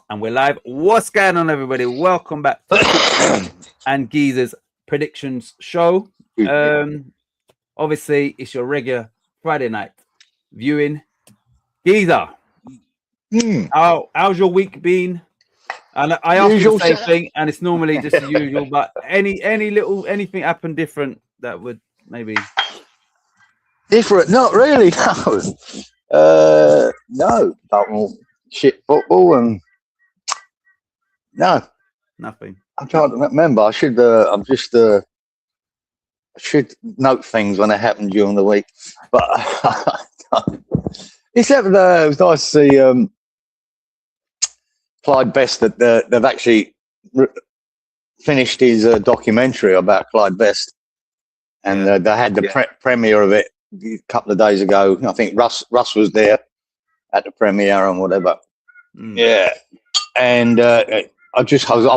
And we're live. What's going on, everybody? Welcome back to Sixteen and Geezer's predictions show. Obviously, it's your regular Friday night viewing. Geezer, how's your week been? And I ask you the same thing, and it's normally just the usual. But anything happen different that would maybe different? Not really. No. No. Shit football and. No, nothing. I'm trying to remember. I should note things when they happen during the week. But except it was nice to see Clyde Best that they've actually finished his documentary about Clyde Best, and they had the premiere of it a couple of days ago. I think Russ was there at the premiere and whatever. Yeah, and. I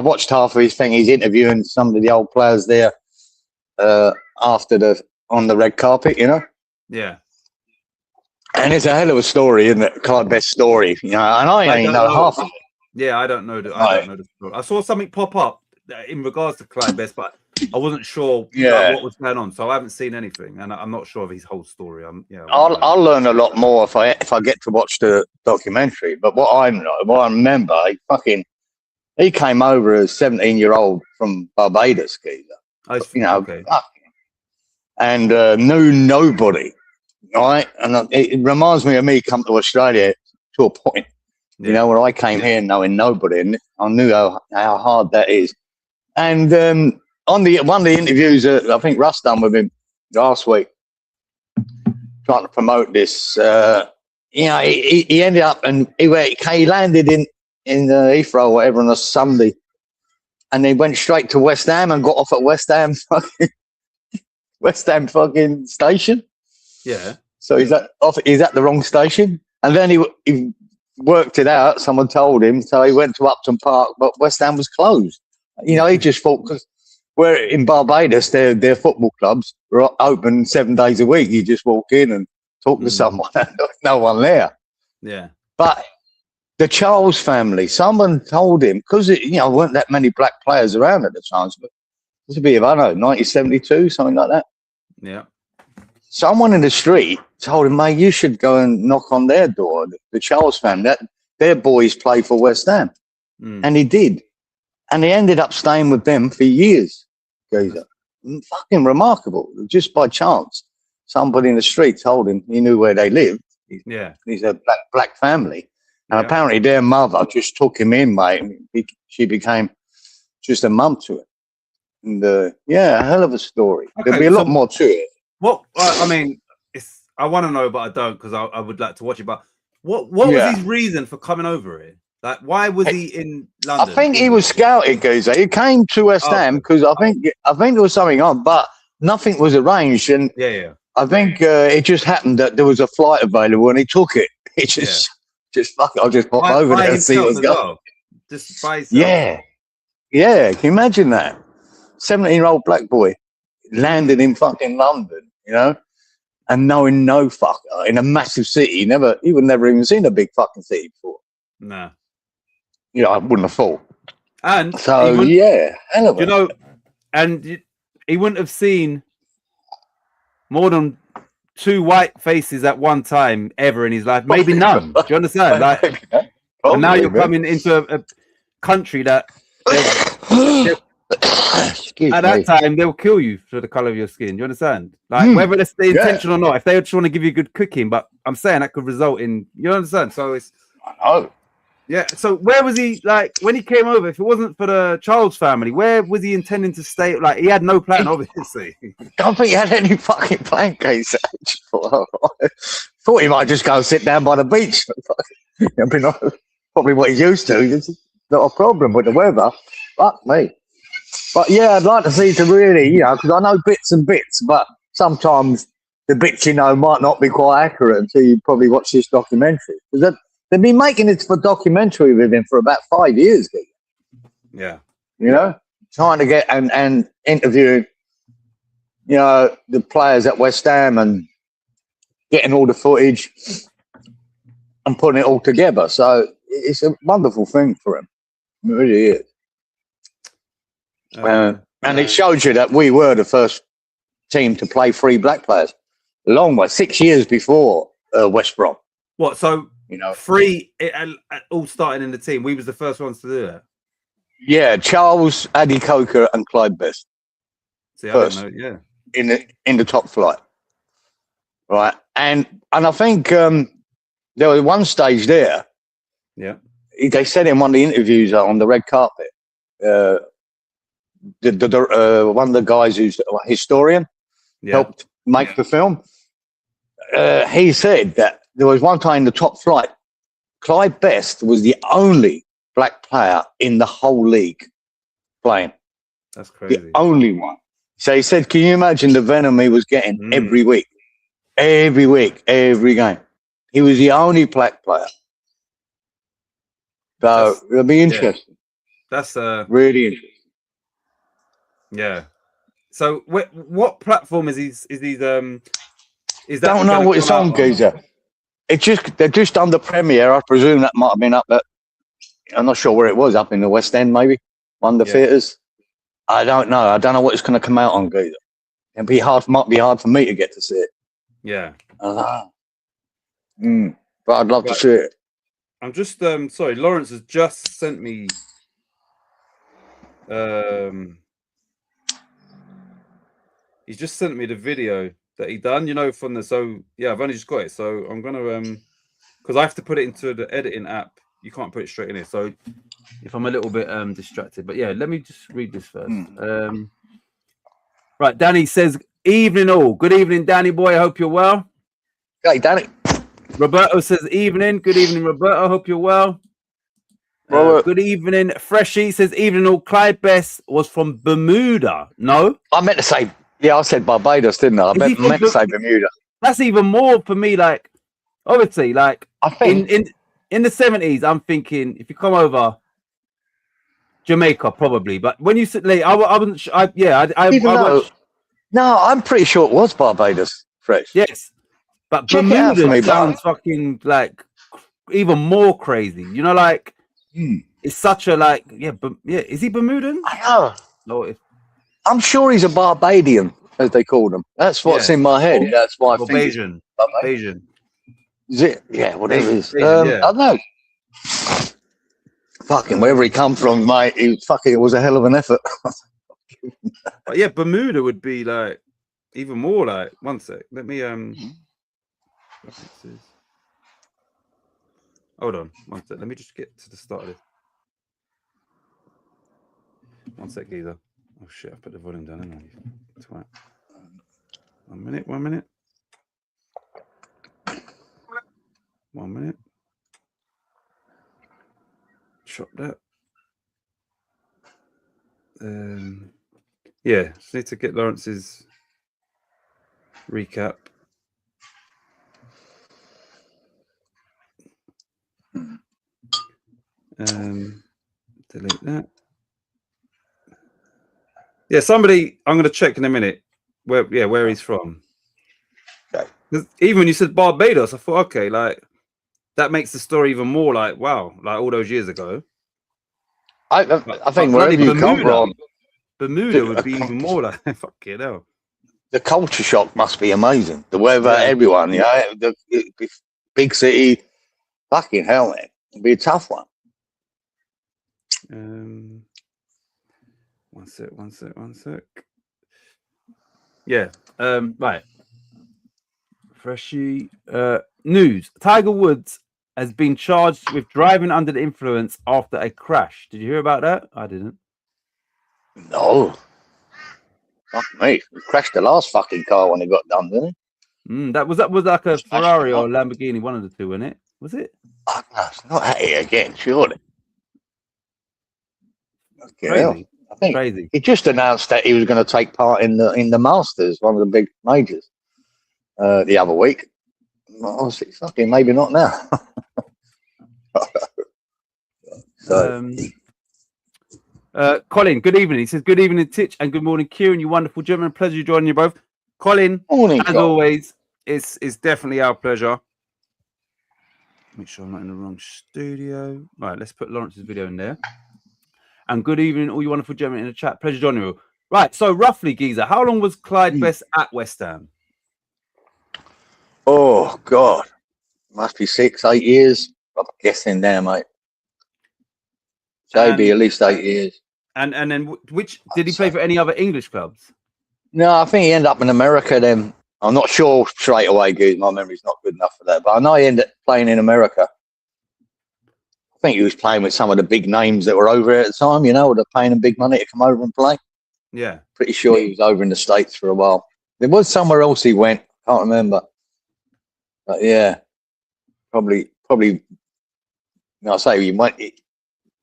watched half of his thing. He's interviewing some of the old players there on the red carpet, you know. Yeah. And it's a hell of a story, isn't it? Clyde Best story, you know. And I ain't know half of it. Yeah, I don't know the story. I saw something pop up in regards to Clyde Best, but I wasn't sure what was going on, so I haven't seen anything, and I'm not sure of his whole story. I'll learn a lot more if I get to watch the documentary. But what I remember, he came over as 17-year-old from Barbados, Geezer. Okay. And knew nobody, right? And it reminds me of me coming to Australia to a point, you know, where I came here knowing nobody, and I knew how hard that is. And on one of the interviews I think Russ done with him last week, trying to promote this, he ended up and he landed in Heathrow or whatever on a Sunday, and they went straight to West Ham and got off at West Ham fucking station. Yeah. So he's at the wrong station, and then he worked it out. Someone told him, so he went to Upton Park, but West Ham was closed. You know, he just thought because we're in Barbados, their football clubs were open 7 days a week. You just walk in and talk to someone, no one there. Yeah. But the Charles family, someone told him, because weren't that many black players around at the time, but this would be, I don't know, 1972, something like that. Yeah. Someone in the street told him, mate, you should go and knock on their door, the Charles family. Their boys play for West Ham. And he did. And he ended up staying with them for years. Geezer. Fucking remarkable. Just by chance, somebody in the street told him he knew where they lived. He's a black family. And apparently their mother just took him in, mate. She became just a mum to him. And a hell of a story. Okay, There'll be a lot more to it. What I mean, I want to know, but I don't, because I would like to watch it. But what was his reason for coming over here? Like, why was he in London? I think he was scouted, Geezer. He came to West Ham because I think there was something on, but nothing was arranged. And I think it just happened that there was a flight available, and he took it. He just fuck it. I'll just pop over there and see what's going on. Just by himself. Yeah. Can you imagine that? 17-year-old black boy landed in fucking London, you know, and knowing no fucker in a massive city. He would never even seen a big fucking city before. No. You know, I wouldn't have thought. And so, hell of it. And he wouldn't have seen more than 2 white faces at one time ever in his life. Maybe none. Do you understand? Like, and now you're coming into a country that at that time they'll kill you for the color of your skin. Do you understand? Like, whether it's the intention or not, if they just want to give you good cooking, but I'm saying that could result in, you understand? So it's, I know. Yeah. So where was he, like, when he came over? If it wasn't for the Charles family, where was he intending to stay? Like, he had no plan, obviously. I don't think he had any fucking plan, Case. Thought he might just go sit down by the beach. Probably what he's used to. It's not a problem with the weather. Fuck me. But yeah, I'd like to see to really, because I know bits and bits, but sometimes the bits might not be quite accurate until you probably watch this documentary. Because they've been making it for documentary with him for about 5 years. Yeah. Trying to get and interviewing, the players at West Ham and getting all the footage and putting it all together. So it's a wonderful thing for him. It really is. And it shows you that we were the first team to play 3 black players. Long way, 6 years before West Brom. What? So 3 all starting in the team. We was the first ones to do that. Yeah, Charles, Addy Coker, and Clyde Best. See, I don't know. Yeah, in the top flight, right? And I think there was one stage there. Yeah, they said in one of the interviews on the red carpet. One of the guys who's a historian helped make the film. He said that there was one time in the top flight, Clyde Best was the only black player in the whole league playing. That's crazy. The only one. So he said, can you imagine the venom he was getting every week? Every week, every game. He was the only black player. So it'll be interesting. That's really interesting. Yeah. So what platform is these? Is that? Don't know what it's on, geezer. They're just on the premiere. I presume that might have been up at. I'm not sure where it was. Up in the West End, maybe one of the theatres. I don't know. I don't know what it's going to come out on, geezer. Might be hard for me to get to see it. Yeah. But I'd love to see it. I'm just sorry. Lawrence has just sent me. He's just sent me the video that he done, from the. So yeah, I've only just got it. So I'm gonna because I have to put it into the editing app. You can't put it straight in here. So if I'm a little bit distracted, but yeah, let me just read this first. Right, Danny says, "Evening all. Good evening, Danny boy. I hope you're well." Hey, Danny. Roberto says, "Evening. Good evening, Roberto. I hope you're well." Good evening, Freshie says, "Evening all. Clyde Best was from Bermuda." No, I meant to say. Yeah, I said Barbados, didn't I? I meant to say Bermuda. That's even more for me. Like, obviously, like I think in the 70s, I'm thinking if you come over, Jamaica probably. But when you said, like, I wasn't. No, I'm pretty sure it was Barbados. Fresh. Yes, but Bermuda sounds fucking like even more crazy. Like it's such a like Is he Bermudan? I know. No. I'm sure he's a Barbadian, as they call them. That's what's in my head. That's why I think Barbadian. Is it? Yeah, whatever it is. I don't know. Fucking wherever he come from, mate, it was a hell of an effort. But yeah, Bermuda would be like even more like. One sec. Let me hold on. One sec. Let me just get to the start of this. One sec, geezer. Oh shit, I put the volume down, haven't I? Twat. 1 minute, 1 minute. 1 minute. Chop that. Yeah, just need to get Lawrence's recap. Delete that. Yeah, somebody. I'm going to check in a minute. Where he's from. Okay. Even when you said Barbados, I thought, okay, like that makes the story even more like wow, like all those years ago. I think wherever you come from, Bermuda would be even more like fucking hell. The culture shock must be amazing. The weather, everyone, the big city, fucking hell, man, it'd be a tough one. One sec. Yeah. Right. Freshie. News. Tiger Woods has been charged with driving under the influence after a crash. Did you hear about that? I didn't. No. Fuck me. He crashed the last fucking car when he got done, didn't he? That was like a Ferrari or a Lamborghini, one of the two, wasn't it? Was it? Oh, no, it's not at it again, surely. Crazy. I think he just announced that he was going to take part in the Masters, one of the big majors, the other week. Honestly, fucking maybe not now. Colin, good evening. He says, good evening, Titch, and good morning, Kieran, you wonderful gentlemen. Pleasure joining you both. Colin, morning, as always, it's definitely our pleasure. Make sure I'm not in the wrong studio. Right, let's put Lawrence's video in there. And good evening, all you wonderful gentlemen in the chat. Pleasure joining you. Right, so roughly, Geezer, how long was Clyde Best at West Ham? Oh, God. Must be 6-8 years. I'm guessing there, mate. Maybe at least 8 years. And then which did he play for any other English clubs? No, I think he ended up in America then. I'm not sure straight away, Goose. My memory's not good enough for that. But I know he ended up playing in America. I think he was playing with some of the big names that were over here at the time, you know, they're paying him big money to come over and play. Yeah. Pretty sure he was over in the States for a while. There was somewhere else he went. Can't remember. But yeah, probably. You know, I say you might.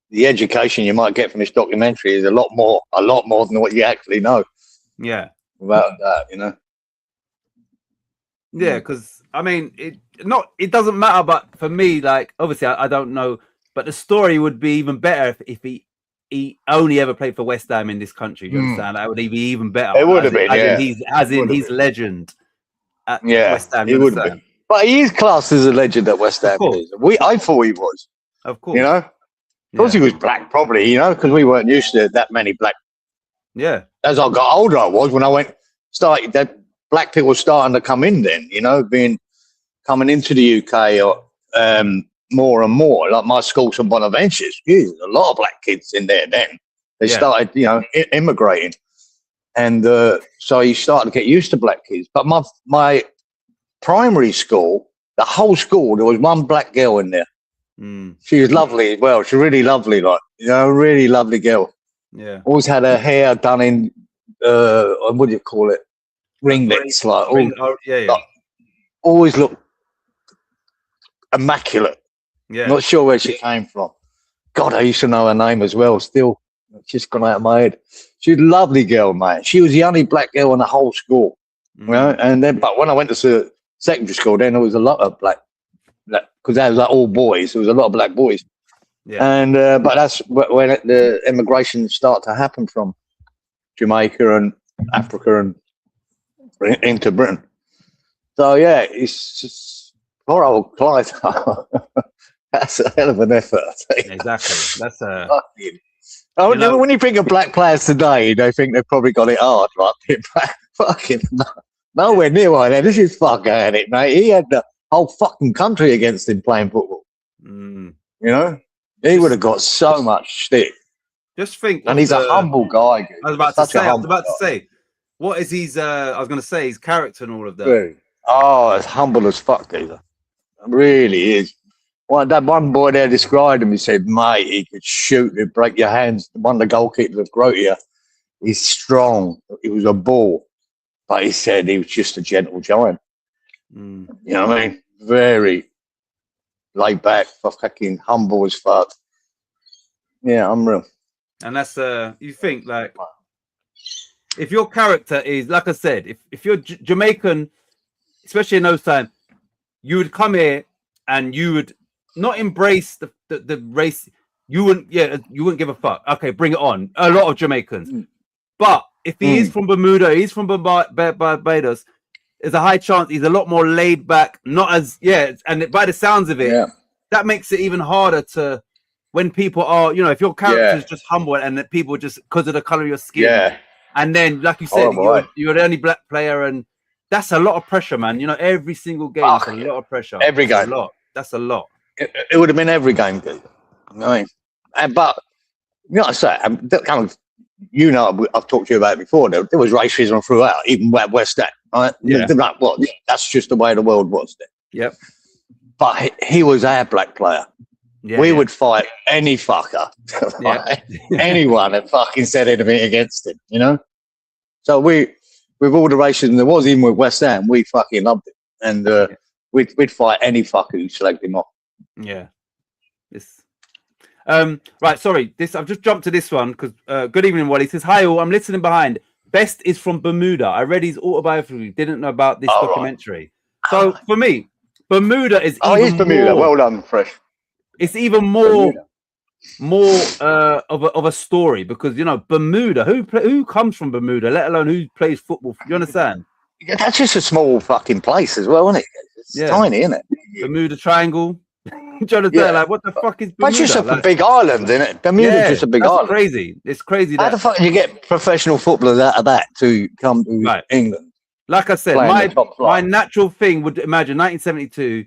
The education you might get from this documentary is a lot more than what you actually know. Yeah. About that, you know. Yeah, because I mean, it doesn't matter, but for me, like obviously, I don't know, but the story would be even better if he only ever played for West Ham in this country. You understand? That would be even better. It would have been, yeah. He's legend at West Ham. He would have been. But he is classed as a legend at West Ham. I thought he was. Of course. You know? Because he was black, probably, you know, because we weren't used to that many black. Yeah. As I got older, I was when I started that black people were starting to come in then, you know, coming into the UK or more and more. Like my school, St Bonaventure's, there's a lot of black kids in there then. They started, you know, immigrating. And so you started to get used to black kids. But my primary school, the whole school, there was one black girl in there. She was lovely as well. She was really lovely, like, you know, really lovely girl. Yeah. Always had her hair done in, what do you call it? Ringlets, like, like, always looked immaculate. Yeah. Not sure where she came from. God, I used to know her name as well. Still, it's just gone out of my head. She was a lovely girl, mate. She was the only black girl in the whole school. You know? And then, but when I went to secondary school, then there was a lot of black, because that was like all boys. There was a lot of black boys. Yeah. And but that's when the immigration started to happen from Jamaica and Africa and into Britain. So yeah, it's just poor old Clyde. That's a hell of an effort. Exactly. That's a. When you think of black players today, they think they've probably got it hard, right? Fucking nowhere near one. This is fucking at it, mate. He had the whole fucking country against him playing football. You know, he would have got so much shit. Just think, and he's a humble guy. I was about to say, what is his? I was going to say his character and all of that. Dude. Oh, it's humble as fuck, dude. It really is. That one boy there described him. He said, "Mate, he could shoot, he'd break your hands." One of the goalkeepers of Grotia. He's strong. He was a bull, but he said he was just a gentle giant. You know what I mean? Very laid back, fucking humble as fuck. Yeah, unreal. And that's you think like if your character is like I said, if you're Jamaican, especially in those times, you would come here and you would not embrace the race. You wouldn't give a fuck. Okay, bring it on. A lot of Jamaicans, but if he is from Bermuda, he's from Barbados. There's a high chance he's a lot more laid back, not as and by the sounds of it, that makes it even harder to when people are, you know, if your character is just humble and that people just because of the color of your skin, and then like you said, you're the only black player, and that's a lot of pressure, man. You know, every single game is a lot of pressure. Every game, that's a lot. It would have been every game, dude. I mean, but you know, I say, kind of. You know, I've talked to you about it before. There was racism throughout, even at West Ham. Right? Yeah. Like, well, that's just the way the world was then. Yep. But he was our black player. Yeah, we would fight any fucker, right? Anyone that fucking said anything against him, you know? So with all the racism there was, even with West Ham, we fucking loved it. And we'd fight any fucker who slagged him off. Yeah. Right, sorry. I've just jumped to this one because good evening, Wally. He says, "Hi all, I'm listening behind. Best is from Bermuda. I read his autobiography. Didn't know about this documentary. So for me, Bermuda is he's Bermuda. Well done, Fresh. It's even more of a story because you know Bermuda. Who comes from Bermuda? Let alone who plays football. You understand? Yeah, that's just a small fucking place as well, isn't it? It's tiny, isn't it? Bermuda Triangle. Jonathan, like, what the fuck is Bermuda? But it's just a like, big island, isn't it? Bermuda's just a big island. Crazy. It's crazy. How the fuck do you get professional footballers out of that to come to England? Like I said, my natural thing would imagine 1972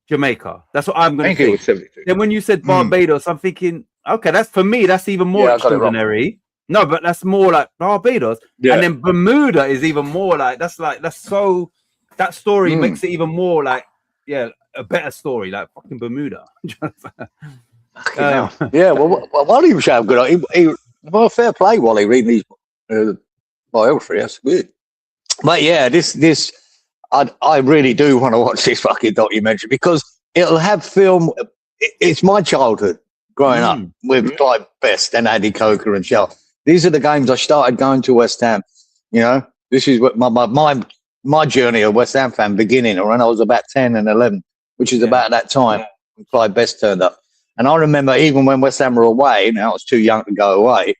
Jamaica. That's what I'm going to think. 72. Then when you said Barbados, I'm thinking, okay, that's for me. That's even more extraordinary. No, but that's more like Barbados, and then Bermuda is even more like that's so. That story makes it even more like a better story, like fucking Bermuda. Well, Wally was having good. Well, fair play, Wally, reading these biography. That's good. But yeah, this I really do want to watch this fucking documentary because it'll have film. It's my childhood growing up with Clyde Best and Andy Coker and Shell. These are the games I started going to West Ham. You know, this is what my journey of West Ham fan beginning when I was about 10 and 11, which is about that time when Clyde Best turned up. And I remember even when West Ham were away, now I was too young to go away,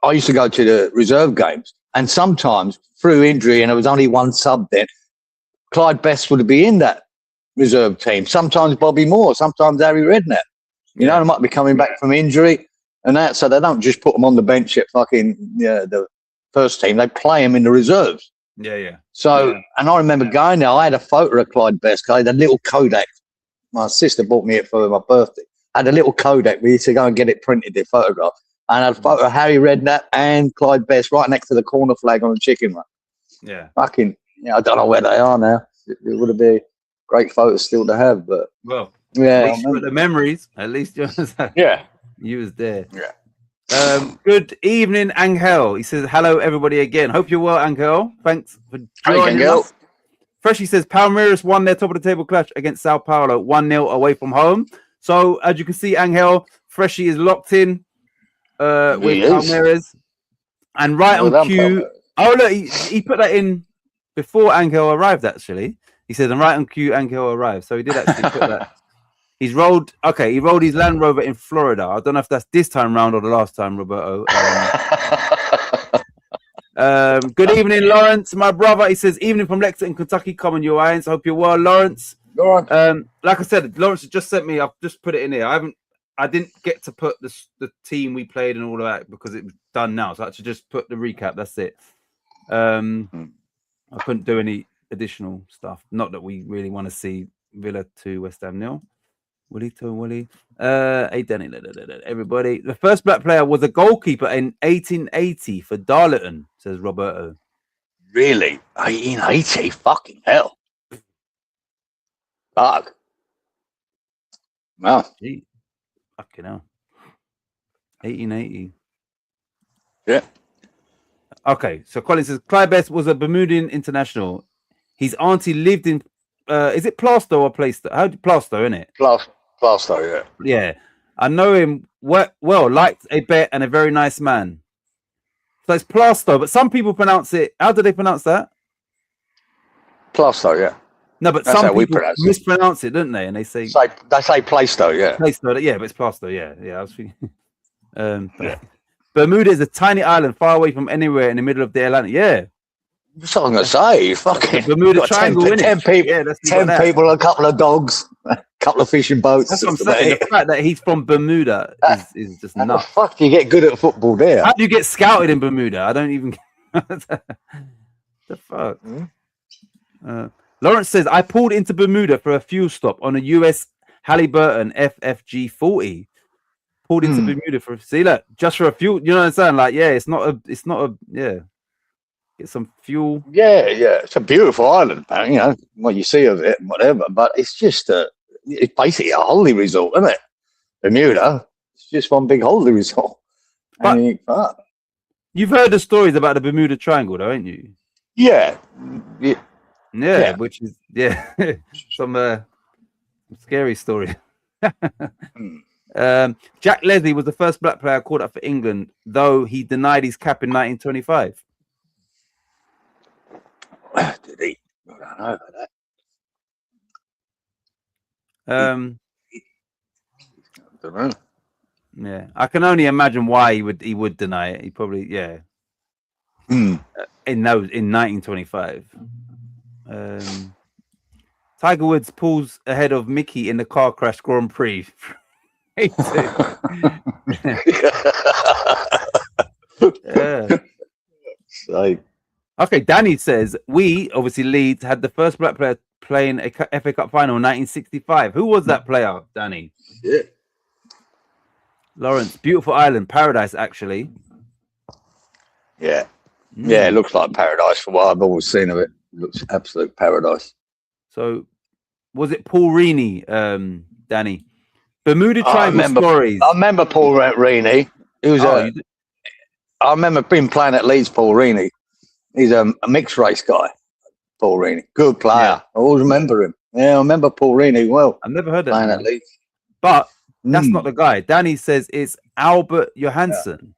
I used to go to the reserve games. And sometimes through injury, and there was only one sub then, Clyde Best would be in that reserve team. Sometimes Bobby Moore, sometimes Harry Redknapp. You know, they might be coming back from injury and that, so they don't just put them on the bench at fucking the first team. They play them in the reserves. So, and I remember going there. I had a photo of Clyde Best. I had a little Kodak. My sister bought me it for my birthday. I had a little Kodak. We used to go and get it printed, the photograph. And I had a photo of Harry Redknapp and Clyde Best right next to the corner flag on the chicken run. Fucking, I don't know where they are now. It would be great photos still to have, but at least the memories. At least you was there. Good evening, Angel. He says hello, everybody again. Hope you're well, Angel. Thanks for joining us. Freshie says Palmeiras won their top of the table clash against Sao Paulo 1-0 away from home. So as you can see, Angel, Freshie is locked in with Palmeiras, and right on cue. Oh look, he put that in before Angel arrived. Actually, he said, "And right on cue, Angel arrived." So he did actually put that. He rolled his Land Rover in Florida. I don't know if that's this time round or the last time, Roberto. Good evening, Lawrence, my brother. He says, evening from Lexington, Kentucky. Coming your way. So hope you're well, Lawrence. Like I said, Lawrence just sent me. I've just put it in here. I didn't get to put the team we played and all of that because it was done now. So I actually just put the recap. That's it. I couldn't do any additional stuff. Not that we really want to see Villa 2, West Ham 0. Willie to Willie. Hey, Danny, everybody. The first black player was a goalkeeper in 1880 for Darlington, says Roberto. Really? 1880? Fucking hell. Fuck. Wow. Gee. Fucking hell. 1880. Yeah. Okay, so Colin says Clyde Best was a Bermudian international. His auntie lived in is it Plaistow or Plaistow? How Plaistow, isn't it? Plaistow, yeah. Yeah. I know him well, liked a bet and a very nice man. So it's Plaistow, but some people pronounce it. How do they pronounce that? Plaistow, yeah. No, but that's some people mispronounce it, don't they? And they say Plaistow, yeah. Plaistow, yeah, but it's Plaistow, yeah. I was thinking. Bermuda is a tiny island far away from anywhere in the middle of the Atlantic. Yeah. That's what I'm going to say. Fucking Bermuda Triangle, 10 people, 10 people, a couple of dogs, a couple of fishing boats. That's what I'm saying. The fact that he's from Bermuda is just nuts. How the fuck do you get good at football there? How do you get scouted in Bermuda? I don't even... the fuck? Lawrence says, I pulled into Bermuda for a fuel stop on a US Halliburton FFG 40. Pulled into Bermuda for just for a fuel. You know what I'm saying? Like, it's not a get some fuel. Yeah. It's a beautiful island, man. You know what you see of it and whatever, but it's just it's basically a holiday resort, isn't it? Bermuda. It's just one big holiday resort. But you've heard the stories about the Bermuda Triangle, though, haven't you? Yeah, which is some scary story. Jack Leslie was the first black player called up for England, though he denied his cap in 1925. Did he? I don't know about that. I don't know. Yeah, I can only imagine why he would deny it. He probably in 1925. Tiger Woods pulls ahead of Mickey in the car crash Grand Prix. Yeah. So, Okay, Danny says we obviously Leeds had the first black player playing a FA Cup final in 1965. Who was that player, Danny? yeah. Lawrence, beautiful island, paradise, actually. Yeah. Yeah, it looks like paradise from what I've always seen of it. It looks absolute paradise. So, was it Paul Reaney, Danny? Bermuda Triangle stories. I remember Paul Reaney. He was I remember being playing at Leeds, Paul Reaney. He's a mixed race guy, Paul Reaney. Good player. Yeah. I always remember him. Yeah, I remember Paul Reaney well. I've never heard of playing him. at Leeds. But that's not the guy. Danny says it's Albert Johansson.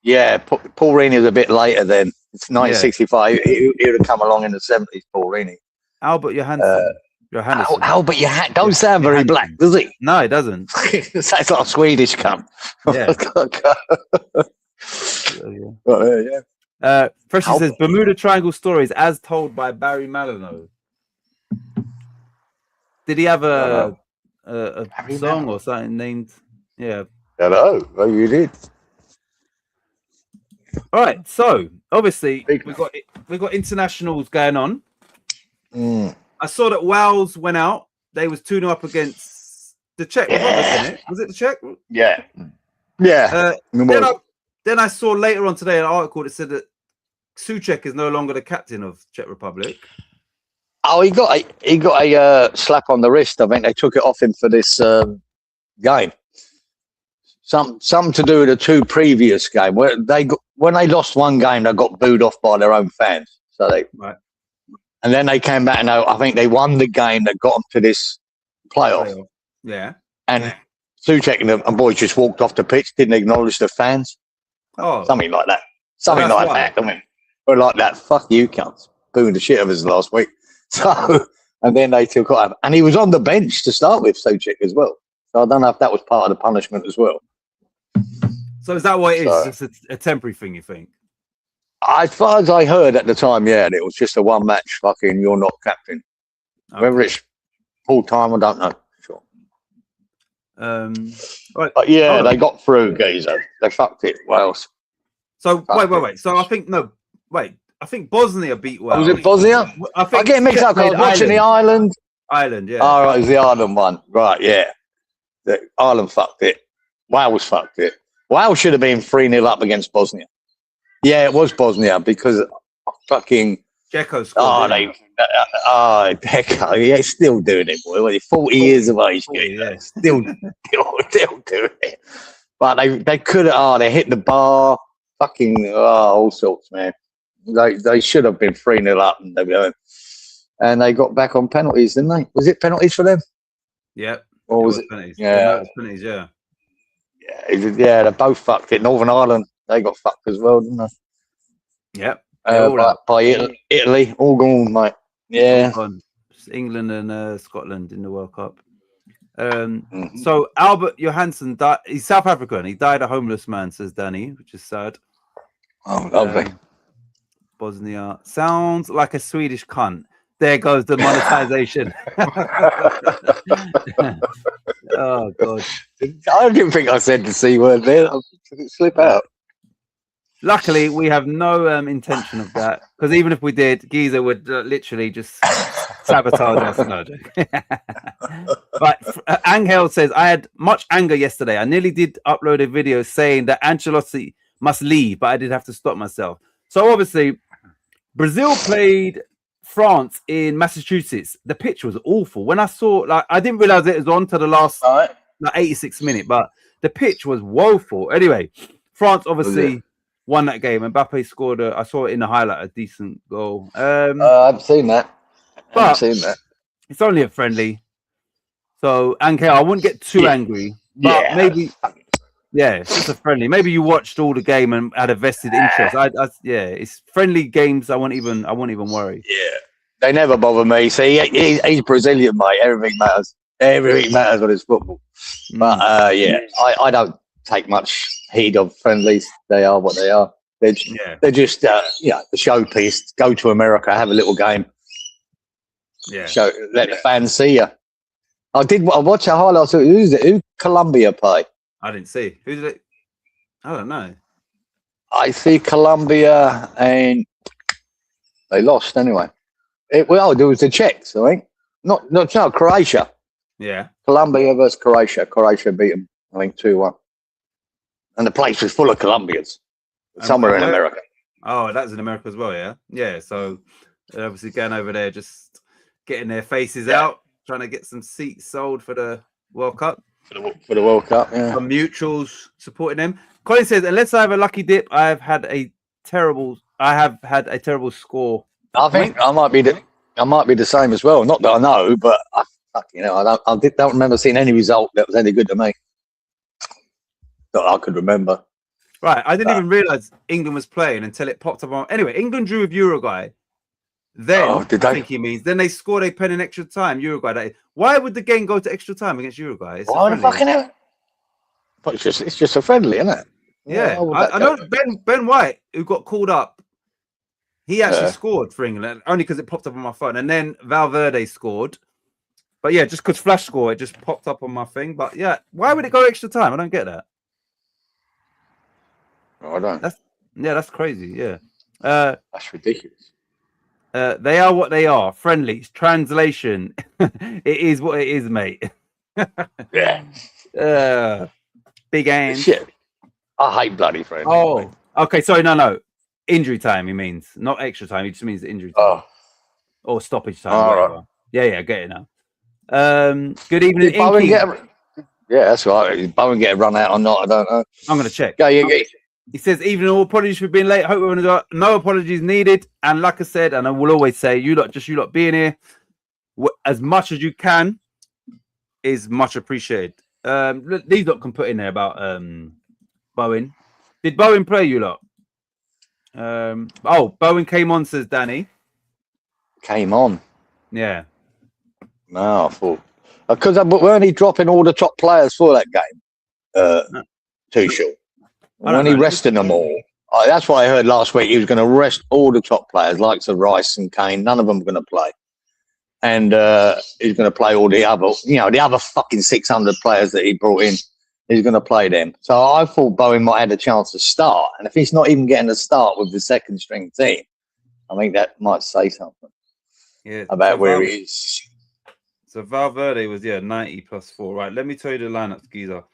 Yeah, Paul Reaney was a bit later then. It's 1965. He would have come along in the 70s, Paul Reaney. Albert Johansson. Albert Johansson. Don't sound very black, does he? No, it doesn't. Sounds like a Swedish cunt. Yeah. Freshie says Bermuda Triangle stories as told by Barry Manilow. Did he have a song or something named? Yeah. Hello. Oh, you did. All right. So obviously we got internationals going on. I saw that Wales went out. They was 2-0 up against the Czech Republic. Was it the Czech? Yeah. Yeah. Then I saw later on today an article that said that Souček is no longer the captain of Czech Republic. Oh, he got a slap on the wrist. I think they took it off him for this game. Something to do with the two previous games where when they lost one game, they got booed off by their own fans. So and then they came back and I think they won the game that got them to this playoff. Yeah. And Souček and the boys just walked off the pitch, didn't acknowledge the fans. Oh, something like that. Something like that. I mean, we're like that. Fuck you, cunts. Booing the shit of us last week. So, and then they took off. And he was on the bench to start with, Souček as well. So I don't know if that was part of the punishment as well. So is that what it is? Just a temporary thing, you think? As far as I heard at the time, yeah, it was just a one match fucking you're not captain. Okay. Whether it's full time, I don't know. Sure. Right. But yeah, they got through, Geezer. They fucked it. Wales. So wait. So I think I think Bosnia beat Wales. Was it Bosnia? I get mixed up. I was watching the Ireland. Ireland, yeah. Oh, right, it was the Ireland one. Right, yeah. The Ireland fucked it. Wales fucked it. Wales should have been 3-0 up against Bosnia. Yeah, it was Bosnia because fucking Dzeko scored. Dzeko, yeah, still doing it, boy. What, 40 years of age, yeah. Still doing it. But they could have. They hit the bar. Fucking all sorts, man. They should have been 3-0 up, and they got back on penalties, didn't they? Was it penalties for them? Yeah. Or was it penalties? Yeah, it was penalties. Yeah. Yeah, they both fucked it. Northern Ireland, they got fucked as well, didn't they? Yep. By Italy, all gone, mate. Yeah. England and Scotland in the World Cup. So Albert Johansson died. He's South African. He died a homeless man, says Danny, which is sad. Oh, lovely. Bosnia sounds like a Swedish cunt. There goes the monetization. Oh God! I didn't think I said the C word there. I'll slip out. Luckily, we have no intention of that, because even if we did, Geezer would literally just sabotage us. No, but Angel says, I had much anger yesterday. I nearly did upload a video saying that Ancelotti must leave, but I did have to stop myself. So obviously, Brazil played France in Massachusetts. The pitch was awful. When I saw, I didn't realize it was on to the last 86 minute, but the pitch was woeful. Anyway, France obviously won that game. Mbappe scored I saw it in the highlight, a decent goal. I've seen that. It's only a friendly. So, Anke, I wouldn't get too angry. But maybe, it's just a friendly. Maybe you watched all the game and had a vested interest. It's friendly games. I won't even worry. Yeah, they never bother me. See, he's Brazilian, mate. Everything matters. Everything matters when it's football. But I don't take much heed of friendlies. They are what they are. They're just the showpiece. Go to America, have a little game. Yeah. Let the fans see you. I watch a highlight. So who's it? Who Colombia play? I didn't see. Who did it? I don't know. I see Colombia, and they lost anyway. There was the Czechs, I think. No, Croatia. Yeah. Colombia versus Croatia. Croatia beat them, I think, 2-1. And the place was full of Colombians. Somewhere in America. Oh, that's in America as well, yeah? Yeah, so they're obviously going over there, just getting their faces out, trying to get some seats sold for the World Cup. For the World Cup, yeah. Some mutuals supporting them. Colin says, unless I have a lucky dip, I have had a terrible score. I think I might be the same as well. Not that I know, but I don't remember seeing any result that was any good to me that I could remember. Right, I didn't even realise England was playing until it popped up on. Anyway, England drew with Uruguay. Then I think he means then they scored a pen in extra time. Uruguay. Why would the game go to extra time against Uruguay? Why the fucking hell? But it's just a friendly, isn't it? Yeah, I know Ben White, who got called up. He actually scored for England only because it popped up on my phone, and then Valverde scored. But yeah, just because Flash scored, it just popped up on my thing. But yeah, why would it go extra time? I don't get that. I don't. That's crazy. Yeah, that's ridiculous. They are what they are. Friendlies. Translation. It is what it is, mate. Yeah. Big hands. Shit. I hate bloody friendlies. Oh, okay. Sorry, no. Injury time. He means not extra time. He just means injury time. Or stoppage time. Whatever. Right. Yeah. Get it now. Good evening, Inky. That's right. Did Bowen get a run out or not? I don't know. I'm going to check. Go. He says, even all apologies for being late. Hope everyone no apologies needed. And like I said, and I will always say, you lot being here as much as you can is much appreciated. These lot can put in there about Bowen. Did Bowen play, you lot? Bowen came on, says Danny. Came on? Yeah. No, I thought. Because weren't he dropping all the top players for that game? Too short. When he rested them all. That's what I heard last week. He was going to rest all the top players, like Rice and Kane. None of them were going to play. And he's going to play all the other fucking 600 players that he brought in. He's going to play them. So I thought Bowen might have a chance to start. And if he's not even getting a start with the second string team, I think that might say something about where he is. So Valverde was 90 plus 4. Right, let me tell you the lineups, Geezer.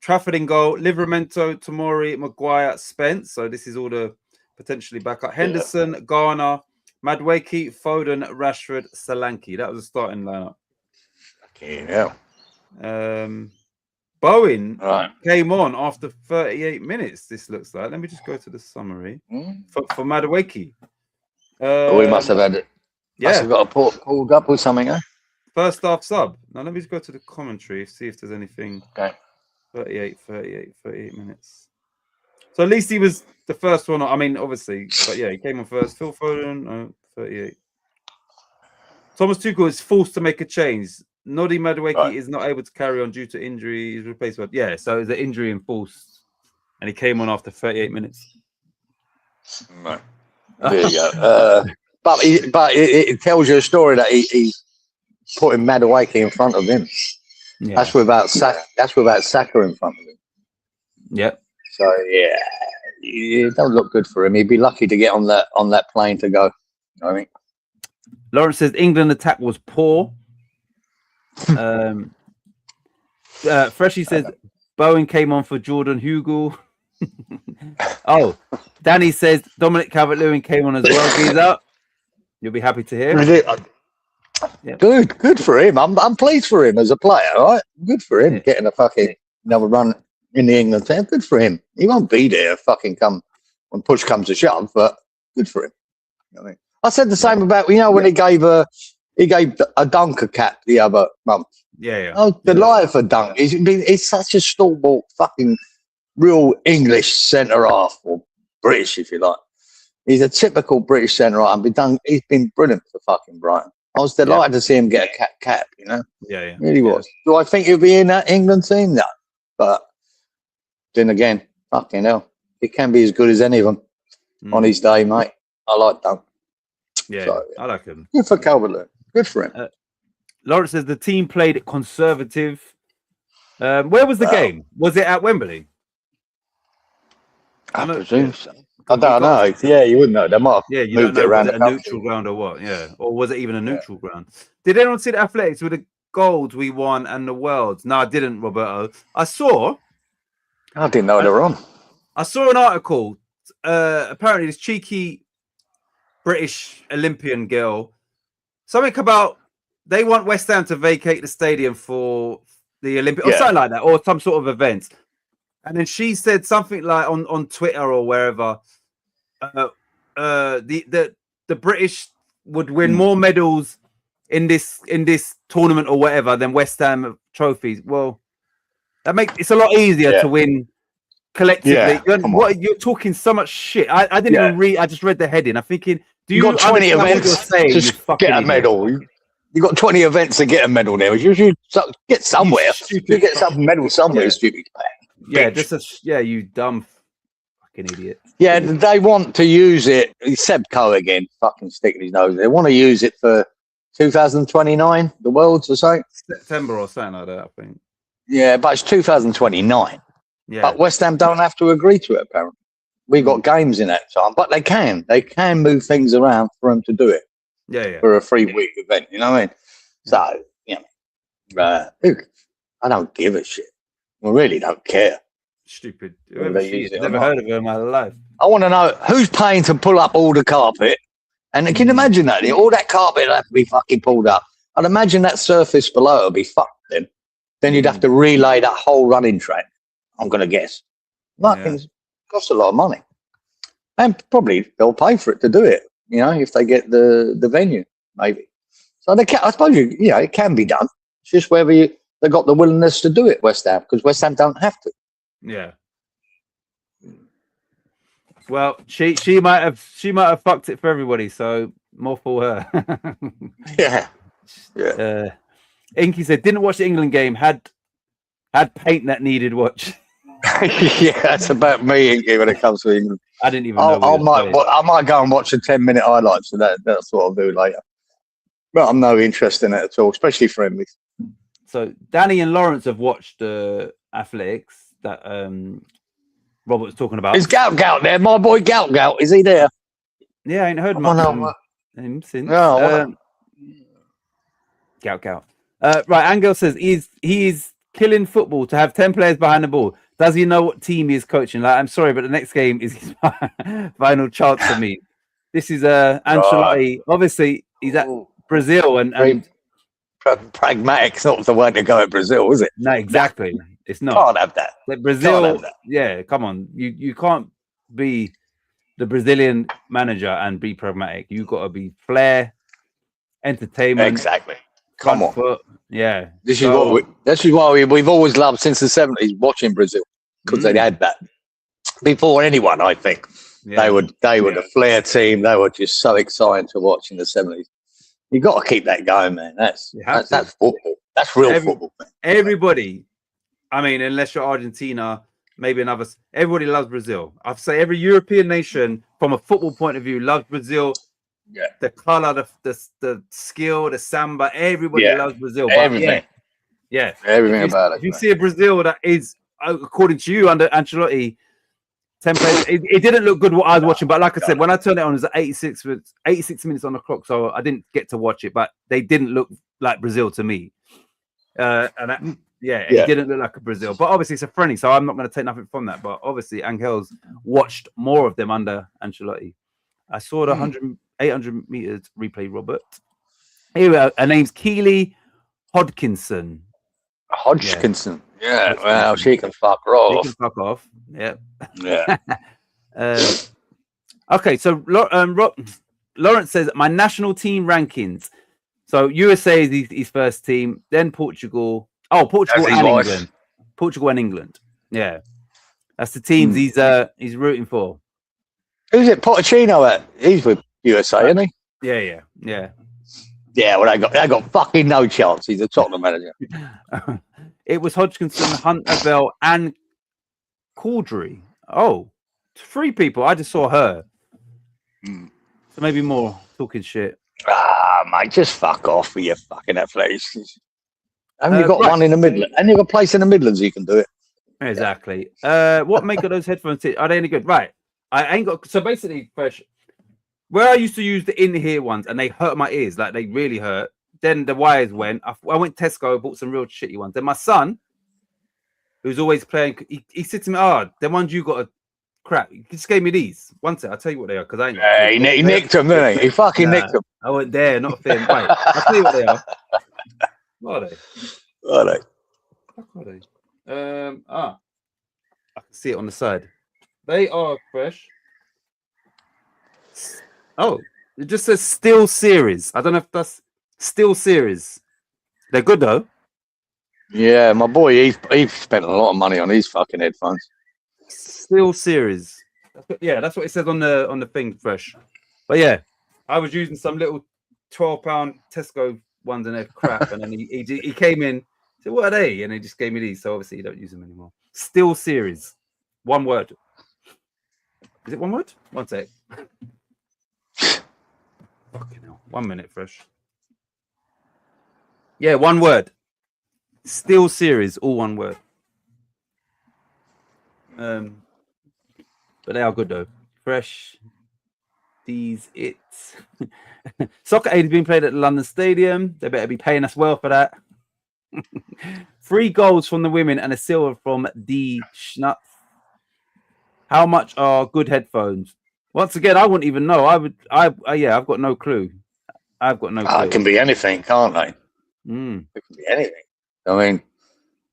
Trafford in goal, Livramento, Tomori, Maguire, Spence. So this is all the potentially backup. Henderson, Garner, Madueke, Foden, Rashford, Solanke. That was a starting lineup. Okay, yeah. Bowen came on after 38 minutes. This looks like. Let me just go to the summary for Madueke. We must have had it. Yeah, must have got a pulled up or something. First half sub. Now let me just go to the commentary, see if there's anything. Okay. 38 minutes. So at least he was the first one. I mean, obviously, but yeah, he came on first. Phil Foden, 38. Thomas Tuchel is forced to make a change. Noddy Madueke is not able to carry on due to injury. He's replaced by so it's an injury enforced, and he came on after 38 minutes. Right. There you go. But it tells you a story that he putting Madueke in front of him. Yeah. That's without Saka in front of him. Yep. So it don't look good for him. He'd be lucky to get on that plane to go. You know what I mean? Lawrence says England attack was poor. Freshie says Bowen came on for Jordan Hugo. Danny says Dominic Calvert-Lewin came on as well. He's up. You'll be happy to hear. Yep. Good for him. I'm pleased for him as a player. All right, good for him getting a fucking another run in the England team. Good for him. He won't be there. Fucking come when push comes to shove, but good for him. You know what I mean? I said the same about when he gave a Dunker cap the other month. Yeah. I was delighted for Dunk. He's such a stalwart, fucking real English centre half or British, if you like. He's a typical British centre half. He's been brilliant for fucking Brighton. I was delighted to see him get a cap, you know? Yeah. Really was. Do I think he'll be in that England team? No. But then again, fucking hell, he can be as good as any of them on his day, mate. I like Dunk. Yeah, I like him. Good for Calvert-Lewin. Good for him. Lawrence says the team played it conservative. Where was the game? Was it at Wembley? I presume so. I don't know. Yeah, you wouldn't know. They might have you moved don't know, it around was it a neutral ground or what? Yeah. Or was it even a neutral ground? Did anyone see the athletics with the golds we won and the worlds? No, I didn't, Roberto. I didn't know they were on. I saw an article. Apparently, this cheeky British Olympian girl, something about they want West Ham to vacate the stadium for the Olympics or something like that, or some sort of event. And then she said something like on Twitter or wherever, the British would win more medals in this tournament or whatever than West Ham trophies. Well, that makes it's a lot easier to win collectively. You're talking so much shit. I didn't even read. I just read the heading. I'm thinking, do you got 20 events to get a medal? You got 20 events to get a medal there. You should get somewhere. You get some medal somewhere, stupid. Yeah, you dumb fucking idiot. Yeah, they want to use it. Seb Coe again, fucking sticking his nose. They want to use it for 2029, the Worlds or something. September or something like that, I think. Yeah, but it's 2029. Yeah. But West Ham don't have to agree to it, apparently. We got games in that time, but they can. They can move things around for them to do it. Yeah. For a 3-week event, you know what I mean? So, I don't give a shit. I really don't care. Stupid. Never heard of her in my life. I want to know who's paying to pull up all the carpet. And can you imagine that? All that carpet will have to be fucking pulled up. I'd imagine that surface below will be fucked then. Then you'd have to relay that whole running track, I'm going to guess. It costs a lot of money. And probably they'll pay for it to do it, if they get the venue, maybe. So they can, I suppose, it can be done. It's just whether they got the willingness to do it, West Ham, because West Ham don't have to. Yeah. Well, she might have fucked it for everybody, so more for her. Yeah. Inky said didn't watch the England game, had paint that needed watch. Yeah, that's about me, Inky, when it comes to England. I didn't even know. I might go and watch a 10-minute highlights of that. That's what I'll do later. But I'm no interest in it at all, especially friendlies. So Danny and Lawrence have watched athletics that Robert was talking about. Is Gout there? My boy Gout. Is he there? Yeah, I ain't heard much from him since. Gout. Right, Angel says he is killing football to have 10 players behind the ball. Does he know what team he is coaching? Like, I'm sorry, but the next game is his final chance for me. This is Ancelotti. Obviously, he's at Brazil and pragmatic. It's not the way to go at Brazil, is it? No, exactly. It's not. Can't have that. Like Brazil. Yeah, come on. You can't be the Brazilian manager and be pragmatic. You got to be flair, entertainment. Exactly. Come on. Foot. Yeah. This is why we've always loved since the 70s watching Brazil, because they had that before anyone. I think they were the flair team. They were just so exciting to watch in the 70s. You got to keep that going, man. That's football. That's real football, man. Everybody. I mean, unless you're Argentina, maybe another. Everybody loves Brazil. I'd say every European nation, from a football point of view, loves Brazil. Yeah, the color, the skill, the samba. Everybody loves Brazil. But everything. Everything about it. If you see a Brazil that is, according to you, under Ancelotti, 10 players, it didn't look good what I was watching. But like I said, when I turned it on, it was at 86 minutes on the clock, so I didn't get to watch it. But they didn't look like Brazil to me. It didn't look like a Brazil. But obviously, it's a friendly, so I'm not going to take nothing from that. But obviously, Angel's watched more of them under Ancelotti. I saw the 800 meters replay, Robert. Here, her name's Keely Hodgkinson. Yeah, well, she can fuck off. She can fuck off. Yeah. Yeah. Okay, so Lawrence says my national team rankings. So USA is his first team, then Portugal. Oh, Portugal and England. Portugal and England. Yeah, that's the teams he's rooting for. Who's it? Pochettino at? He's with USA, isn't he? Yeah. Yeah, well, they got fucking no chance. He's a Tottenham manager. It was Hodgkinson, Hunter Bell, and Caudry. Oh, 3 people. I just saw her. So maybe more talking shit. mate, just fuck off with your fucking athletics. Haven't you got right. one in the Midlands? And you've got a place in the Midlands you can do it. Exactly. What make of those headphones? Are they any good? Right. I ain't got. So basically, Fresh, where I used to use the in-ear ones, and they hurt my ears, like they really hurt. Then the wires went. I went Tesco, bought some real shitty ones. Then my son, who's always playing, he said to me, "Oh, the ones you got are crap." He just gave me these. One sec, I'll tell you what they are because I ain't. He nicked them, didn't he? He fucking nicked them. I went there, not a thing. Wait, I'll tell you what they are. What are they? What are they? What are they? I can see it on the side. They are Fresh. Oh, it just says Steel Series. I don't know if that's Steel Series. They're good though. Yeah, my boy, he spent a lot of money on these fucking headphones. Steel Series. Yeah, that's what it says on the thing, Fresh. But yeah, I was using some little £12 Tesco ones and they're crap. And then he came in, said, "What are they?" And he just gave me these. So obviously you don't use them anymore. Steel Series. One word. Is it one word? One sec. Fucking hell. 1 minute, Fresh. Yeah, one word. Steel Series, all one word. But they are good though. Fresh. These it's Soccer Aid is being played at the London Stadium. They better be paying us well for that. 3 goals from the women and a silver from D Schnutz. How much are good headphones? Once again, I wouldn't even know. I've got no clue. I've got no clue. It can be anything, can't they? Mm. It can be anything. I mean,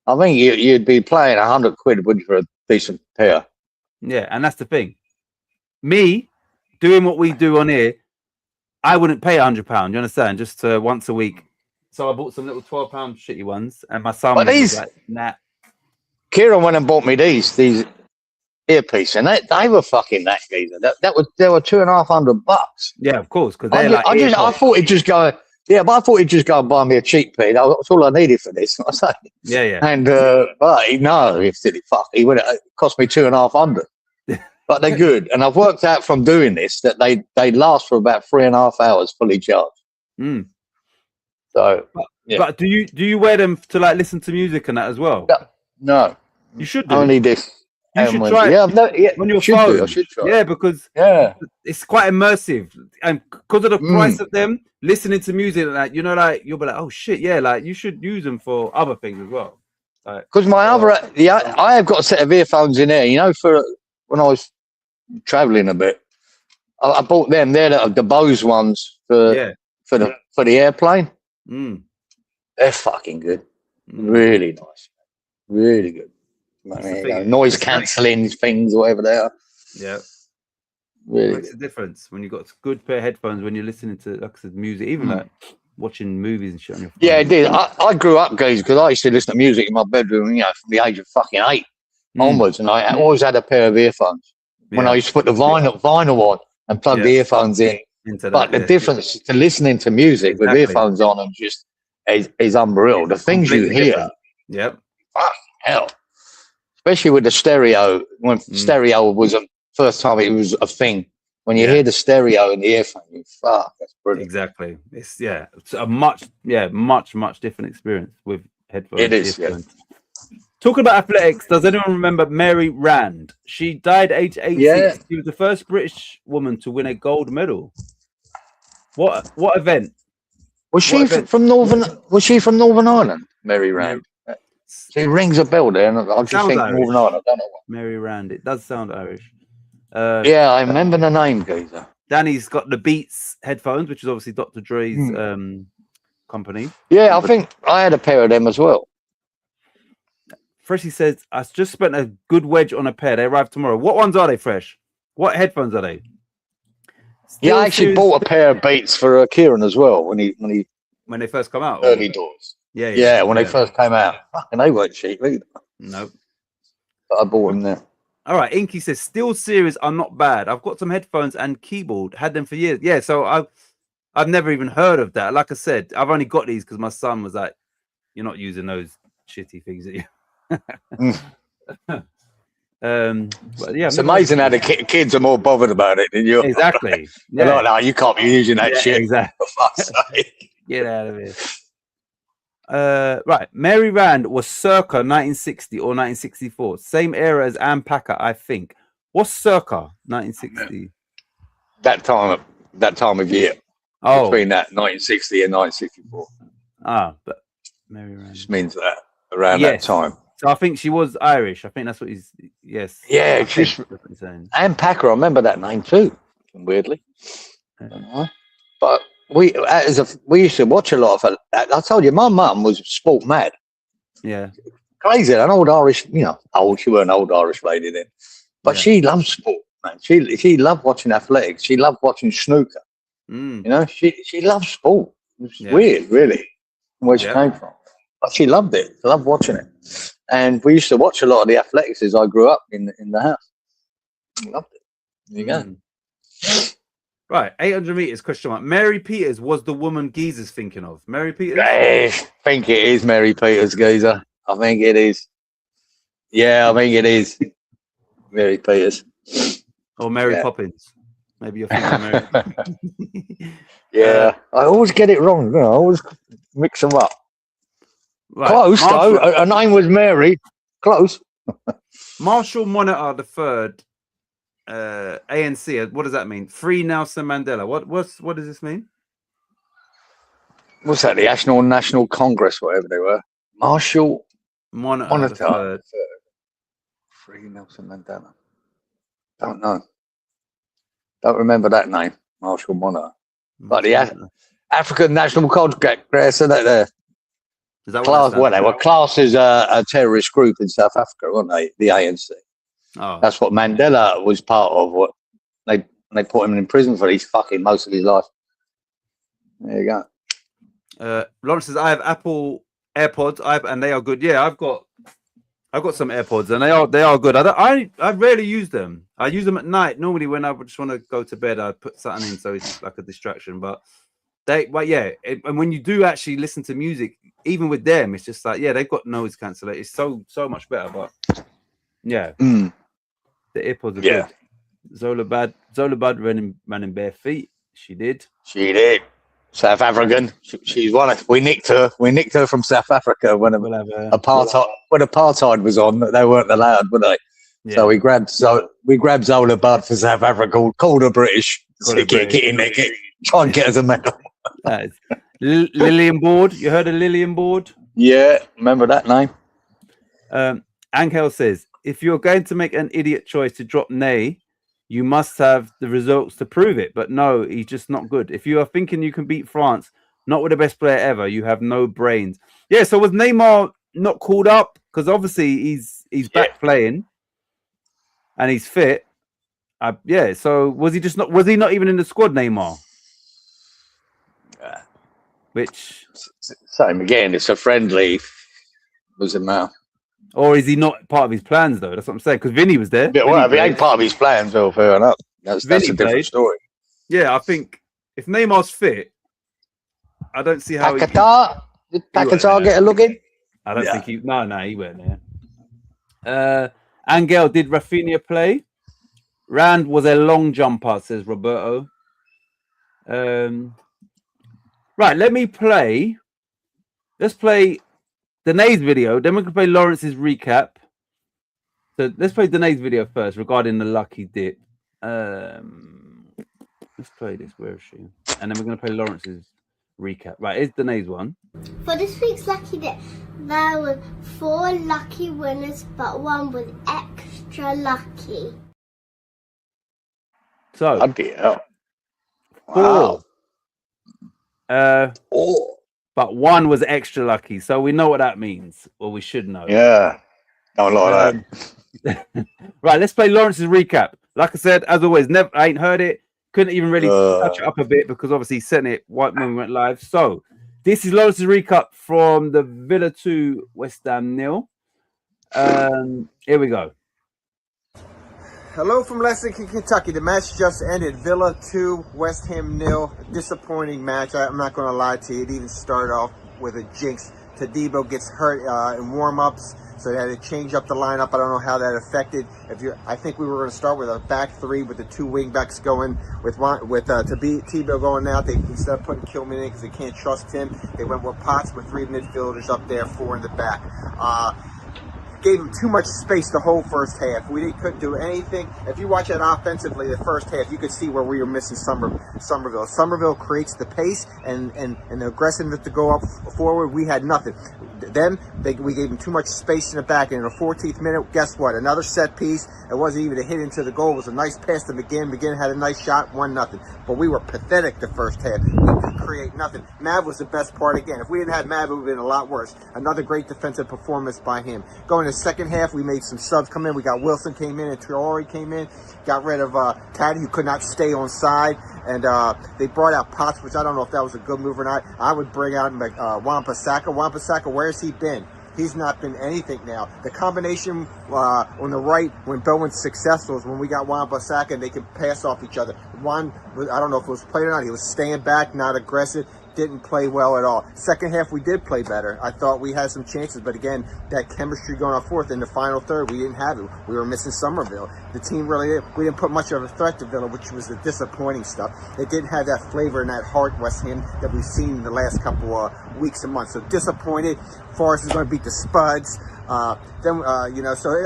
I think you'd be playing 100 quid would you, for a decent pair. Yeah, and that's the thing. Me doing what we do on here, I wouldn't pay £100. You understand? Just once a week. So I bought some little £12 shitty ones, and my son was like, "Nah." Kieran went and bought me these earpiece, and they were fucking that geezer. They were $250. Yeah, of course, because I thought he'd just go. Yeah, but I thought he'd just go and buy me a cheap pair. That's all I needed for this. I say. Yeah. And but he silly fuck. He would have cost me $250. But they're good, and I've worked out from doing this that they last for about 3.5 hours fully charged. Mm. So, but do you wear them to like listen to music and that as well? No, you should do. Only this. You should try it. On your phone. I should try. Yeah, because it's quite immersive, and because of the price of them, listening to music and that, like you'll be like, "Oh shit, yeah!" Like you should use them for other things as well. Because I have got a set of earphones in here. For when I was traveling a bit, I bought them. They're the Bose ones for the airplane. Mm. They're fucking good. Really nice. Really good. Noise cancelling things, whatever they are. Yeah. Really makes a difference when you've got a good pair of headphones when you're listening to, like I said, music, even like watching movies and shit on your phone. Yeah, it did. I grew up, guys, because I used to listen to music in my bedroom, from the age of fucking 8 onwards, and I always had a pair of earphones. When I used to put the vinyl on and plug the earphones in. But the difference to listening to music with earphones on and just is unreal. The things you hear. Yep. Fuck hell. Especially with the stereo, when stereo was the first time it was a thing. When you hear the stereo in the earphone, that's brilliant. Exactly. It's a much different experience with headphones. It is. Yeah. Talking about athletics, does anyone remember Mary Rand? She died age 86. Yeah. She was the first British woman to win a gold medal. What event? Was she from Northern Ireland, Mary Rand? She rings a bell there, and I just think Irish. Northern Ireland. I don't know what. Mary Rand. It does sound Irish. I remember the name, geezer. Danny's got the Beats headphones, which is obviously Dr. Dre's company. Yeah, I think I had a pair of them as well. Freshy says, "I just spent a good wedge on a pair. They arrive tomorrow." What ones are they, Fresh? What headphones are they? I actually bought a pair of Beats for Kieran as well when they first come out. Early doors. Yeah, when they first came out. Fucking they weren't cheap either. Nope. But I bought them there. All right, Inky says, Steel Series are not bad. I've got some headphones and keyboard. Had them for years. Yeah, so I've never even heard of that. Like I said, I've only got these because my son was like, "You're not using those shitty things, are you?" But yeah, it's amazing how the kids are more bothered about it than you. Exactly. They're like, "No, you can't be using that shit." Exactly. For fuck's sake. Get out of here. Right. Mary Rand was circa 1960 or 1964. Same era as Ann Packer, I think. What's circa 1960? That time of year. Oh. Between that 1960 and 1964. But Mary Rand. Just means that around that time. So I think she was Irish. I think that's what he's. Yes. Yeah, Ann Packer. I remember that name too. Weirdly. But we used to watch a lot of. I told you, my mum was sport mad. Yeah. Crazy, an old Irish. You know, old. She weren't an old Irish lady then, but she loved sport, man. She loved watching athletics. She loved watching snooker. You know, she loved sport. It's weird, really, where she came from. But she loved it. She loved watching it. And we used to watch a lot of the athletics as I grew up in the house. Loved it. There you go. Right, 800 meters, question mark. Mary Peters was the woman Geezer's thinking of. Mary Peters? I think it is Mary Peters, Geezer. I think it is. Yeah, I think it is. Mary Peters. Or Mary Poppins. Maybe you're thinking Mary. Yeah, I always get it wrong. You know, I always mix them up. Right. Close, though. Her name was Mary. Close. Marshall Monitor the Third, ANC. What does that mean? Free Nelson Mandela. What does this mean? What's that? The National Congress, whatever they were. Marshall Monitor the Third. Free Nelson Mandela. Don't know. Don't remember that name, Marshall Monitor. But the African National Congress, so that there. Is that class? Well, they were classed as a terrorist group in South Africa, weren't they? The ANC. Oh. That's what Mandela was part of. What they put him in prison for. He's fucking most of his life. There you go. Lawrence says, I have Apple AirPods, and they are good. Yeah, I've got some AirPods, and they are good. I rarely use them. I use them at night. Normally, when I just want to go to bed, I put something in, so it's like a distraction. But and when you do actually listen to music, even with them, it's just like they've got noise cancellation. It's so much better. But the AirPods are good. Zola Bud ran in bare feet. She did. South African. She's one. We nicked her. We nicked her from South Africa when apartheid was on. They weren't allowed, were they? Yeah. So we grabbed Zola Bud for South Africa. Called her British. Get in there. Try and get us a medal. Lillian Board. You heard of Lillian Board? Yeah, remember that name. Angel says, if you're going to make an idiot choice to drop Ney, you must have the results to prove it. But no, he's just not good. If you are thinking you can beat France, not with the best player ever, you have no brains. Yeah, so was Neymar not called up? Because obviously he's back playing and he's fit. So was he not even in the squad, Neymar? Which same again, it's a friendly. Was it now? Or is he not part of his plans, though? That's what I'm saying. Because Vinny was there. Yeah, well, if he ain't part of his plans, well, fair enough. That's a different story. Yeah, I think if Neymar's fit, I don't see how Did Paquetá get a look in? I don't think he... No, he weren't there. Angel, did Rafinha play? Rand was a long jumper, says Roberto. Right, let's play Dene's video, then we can play Lawrence's recap. So let's play Dene's video first regarding the lucky dip. Let's play this. Where is she? And then we're going to play Lawrence's recap. Right, here's Dene's one. For this week's lucky dip, there were 4 lucky winners, but one was extra lucky. So, lucky hell. 4. But one was extra lucky, so we know what that means, or we should know. Yeah, don't like that. Right, let's play Lawrence's recap. Like I said, as always, I ain't heard it. Couldn't even really touch it up a bit because obviously he sent it right when we went live. So this is Lawrence's recap from the Villa 2 West Ham 0. Here we go. Hello from Lexington, Kentucky. The match just ended. Villa 2, West Ham 0. Disappointing match. I'm not going to lie to you. It even started off with a jinx. Tadibo gets hurt in warm-ups. so they had to change up the lineup. I don't know how that affected. I think we were going to start with a back three with the two wing backs going with Tebow going out. Instead of putting Kilman in because they can't trust him, they went with Potts with three midfielders up there, four in the back. Gave him too much space the whole first half. We couldn't do anything. If you watch it offensively, the first half, you could see where we were missing Somerville. Somerville creates the pace and the aggressiveness to go up forward. We had nothing. We gave him too much space in the back. And in the 14th minute, guess what? Another set piece. It wasn't even a hit into the goal. It was a nice pass to McGinn. McGinn had a nice shot, 1-0. But we were pathetic the first half. We could create nothing. Mav was the best part again. If we didn't have Mav, it would have been a lot worse. Another great defensive performance by him. Going to the second half, we made some subs come in. We got Wilson came in and Traore came in. Got rid of Taddy, who could not stay on side. And they brought out Potts, which I don't know if that was a good move or not. I would bring out Wan-Bissaka. Wan-Bissaka, where's he been? He's not been anything now. The combination on the right, when Bowen's successful, is when we got Wan-Bissaka and they could pass off each other. I don't know if it was played or not. He was staying back, not aggressive. Didn't play well at all. Second half, we did play better. I thought we had some chances, but again, that chemistry going on fourth in the final third, we didn't have it. We were missing Somerville. The team we didn't put much of a threat to Villa, which was the disappointing stuff. It didn't have that flavor and that heart, West Ham, that we've seen in the last couple of weeks and months. So disappointed. Forest is going to beat the Spuds. So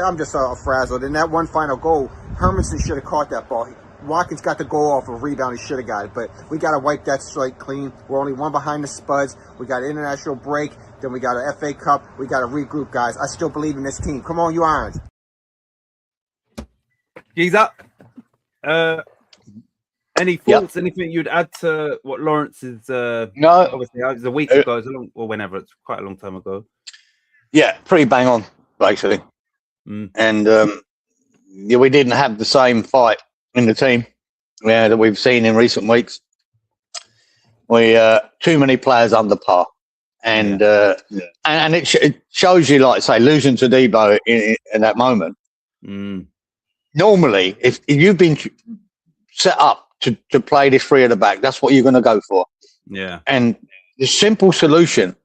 I'm just frazzled. And that one final goal, Hermanson should have caught that ball. Watkins got the goal off a rebound. He should have got it, but we got to wipe that slate clean. We're only one behind the Spuds. We got an international break. Then we got an FA Cup. We got to regroup, guys. I still believe in this team. Come on, you Irons. He's up. Any thoughts? Yep. Anything you'd add to what Lawrence is? No. Obviously, it was a week ago, or whenever. It's quite a long time ago. Yeah, pretty bang on, basically. And we didn't have the same fight in the team that we've seen in recent weeks. We too many players under par, and it shows you, like say, losing to Debo in that moment. Normally, if you've been set up to play this three at the back, that's what you're going to go for. Yeah. And the simple solution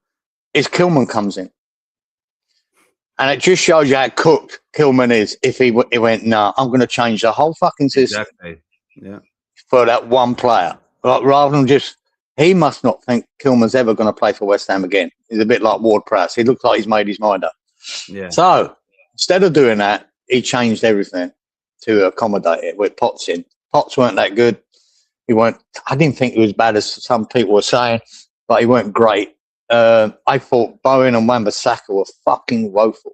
is Kilman comes in. And it just shows you how cooked Kilman is if he went, no, I'm going to change the whole fucking system for that one player. Rather than just, he must not think Kilman's ever going to play for West Ham again. He's a bit like Ward-Prowse. He looks like he's made his mind up. Yeah. So instead of doing that, he changed everything to accommodate it with Potts in. Potts weren't that good. I didn't think he was bad as some people were saying, but he weren't great. I thought Bowen and Wan-Bissaka were fucking woeful.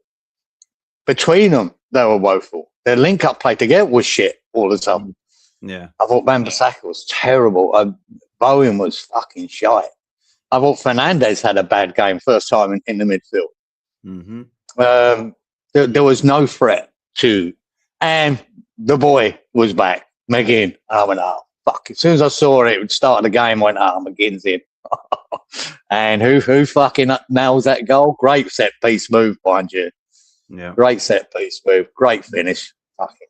Between them, they were woeful. Their link-up play together was shit all the time. Yeah. I thought Wan-Bissaka was terrible. Bowen was fucking shy. I thought Fernandez had a bad game first time in the midfield. Mm-hmm. There was no threat to... And the boy was back, McGinn. I went, oh, fuck. As soon as I saw it start the game, I went, McGinn's in. And who fucking nails that goal? Great set piece move, mind you. Yeah. Great set piece move. Great finish. Fucking.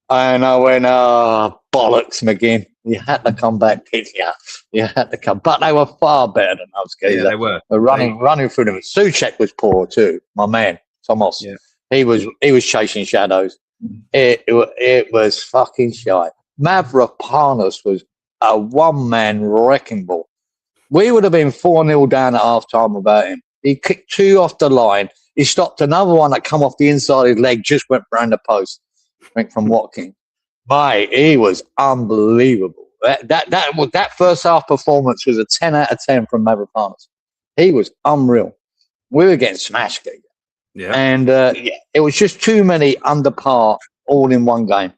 And I went, bollocks, McGinn. You had to come back, didn't you? You had to come. But they were far better than those guys. Yeah, they were. Running through them. Souček was poor too. My man, Thomas. Yeah. He was chasing shadows. It was fucking shy. Mavropanos was a one-man wrecking ball. We would have been 4-0 down at half-time without him. He kicked two off the line. He stopped another one that come off the inside of his leg, just went round the post. Went from Watkins. Mate, he was unbelievable. That first half performance was a 10 out of 10 from Mavropanos. He was unreal. We were getting smashed. Yeah. And it was just too many under par all in one game.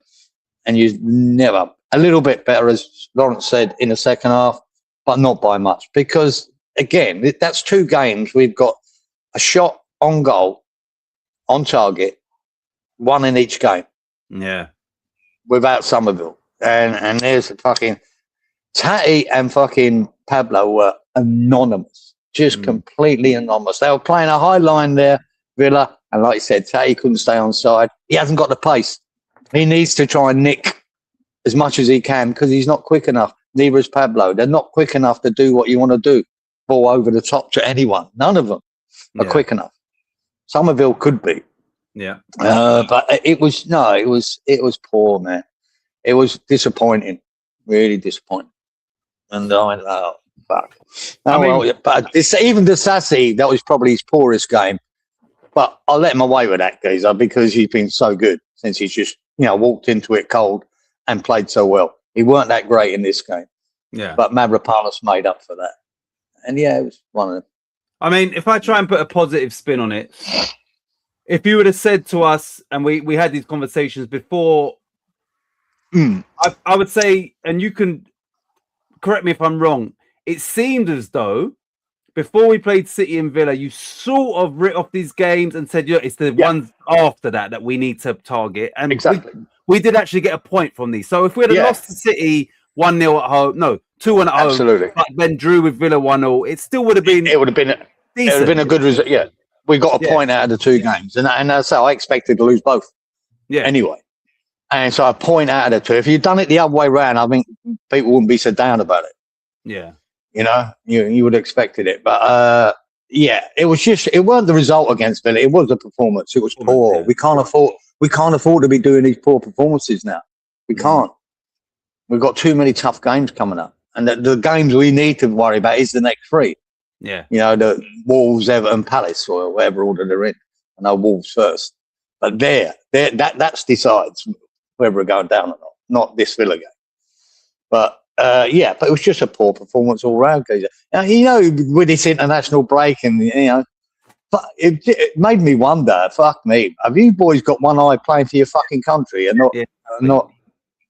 And you never, a little bit better, as Lawrence said, in the second half, but not by much. Because, again, that's two games. We've got a shot on goal, on target, one in each game. Yeah. Without Somerville. And there's the fucking... Tati and fucking Pablo were anonymous. Just completely anonymous. They were playing a high line there, Villa. And like you said, Tati couldn't stay on side. He hasn't got the pace. He needs to try and nick as much as he can because he's not quick enough. Neither is Pablo. They're not quick enough to do what you want to do. Ball over the top to anyone. None of them are quick enough. Somerville could be. Yeah. But it was poor, man. It was disappointing, really disappointing. And I went, oh, fuck. But even the Sassy, that was probably his poorest game. But I'll let him away with that, geezer, because he's been so good since he's just, walked into it cold and played so well. He weren't that great in this game. Yeah. But Mavropanos made up for that. And it was one of them. I mean, if I try and put a positive spin on it, if you would have said to us, and we had these conversations before, I would say, and you can correct me if I'm wrong, it seemed as though before we played City and Villa, you sort of writ off these games and said, it's the ones after that we need to target. And exactly. We did actually get a point from these. So if we had lost to City 1-0 at home, 2-1 at home, absolutely, but then drew with Villa 1-0, it still would have been. It would have been. Decent. It would have been a good result. Yeah, we got a point out of the two games, and that's how I expected to lose both. Yeah. Anyway, and so a point out of the two. If you'd done it the other way around, I think people wouldn't be so down about it. Yeah. You would have expected it, but it was just it weren't the result against Villa. It was the performance. It was poor. Yeah. We can't afford to be doing these poor performances now. We can't. We've got too many tough games coming up, and the games we need to worry about is the next three. Yeah, the Wolves, Everton, Palace, or whatever order they're in. I know Wolves first, but that decides whether we're going down or not this Villa game. But but it was just a poor performance all round. With this international break, and but it made me wonder. Fuck me, have you boys got one eye playing for your fucking country and not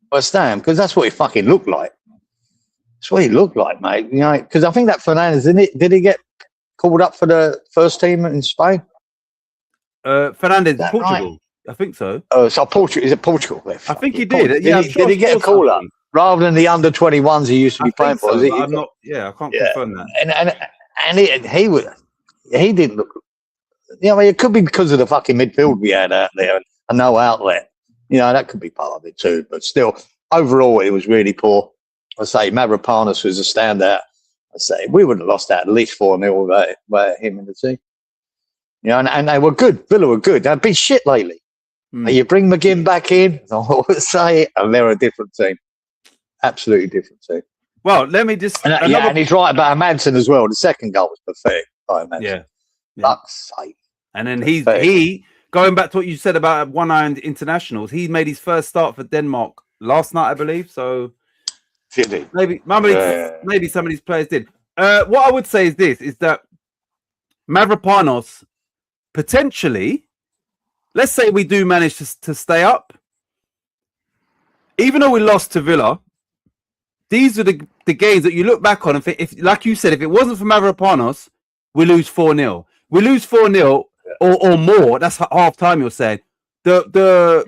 West Ham? Because that's what it fucking looked like. That's what he looked like, mate. Because I think that Fernandes, did he get called up for the first team in Spain? Fernandes, Portugal. Right? I think so. So Portugal, is it Portugal? I think he did. Did he get a call up rather than the under 21s he used to be playing for? So, I'm not. Yeah, I can't confirm that. And he didn't look. It could be because of the fucking midfield we had out there and no outlet. That could be part of it too. But still, overall, it was really poor. I say Mavropanos was a standout. I say we would have lost that at least 4-0 without him in the team. And they were good. Villa were good. They've been shit lately. You bring McGinn back in, I would say, and they're a different team. Absolutely different team. Well, let me just. And he's right about Madsen as well. The second goal was pathetic by Madsen. Yeah. Fuck's sake. And then he going back to what you said about one-eyed internationals, he made his first start for Denmark last night, I believe. So maybe some of these players did. What I would say is this: is that Mavropanos potentially, let's say we do manage to stay up, even though we lost to Villa. These are the games that you look back on, and if like you said, if it wasn't for Mavropanos, we lose 4-0. We lose 4-0 or more. That's half time. You're saying the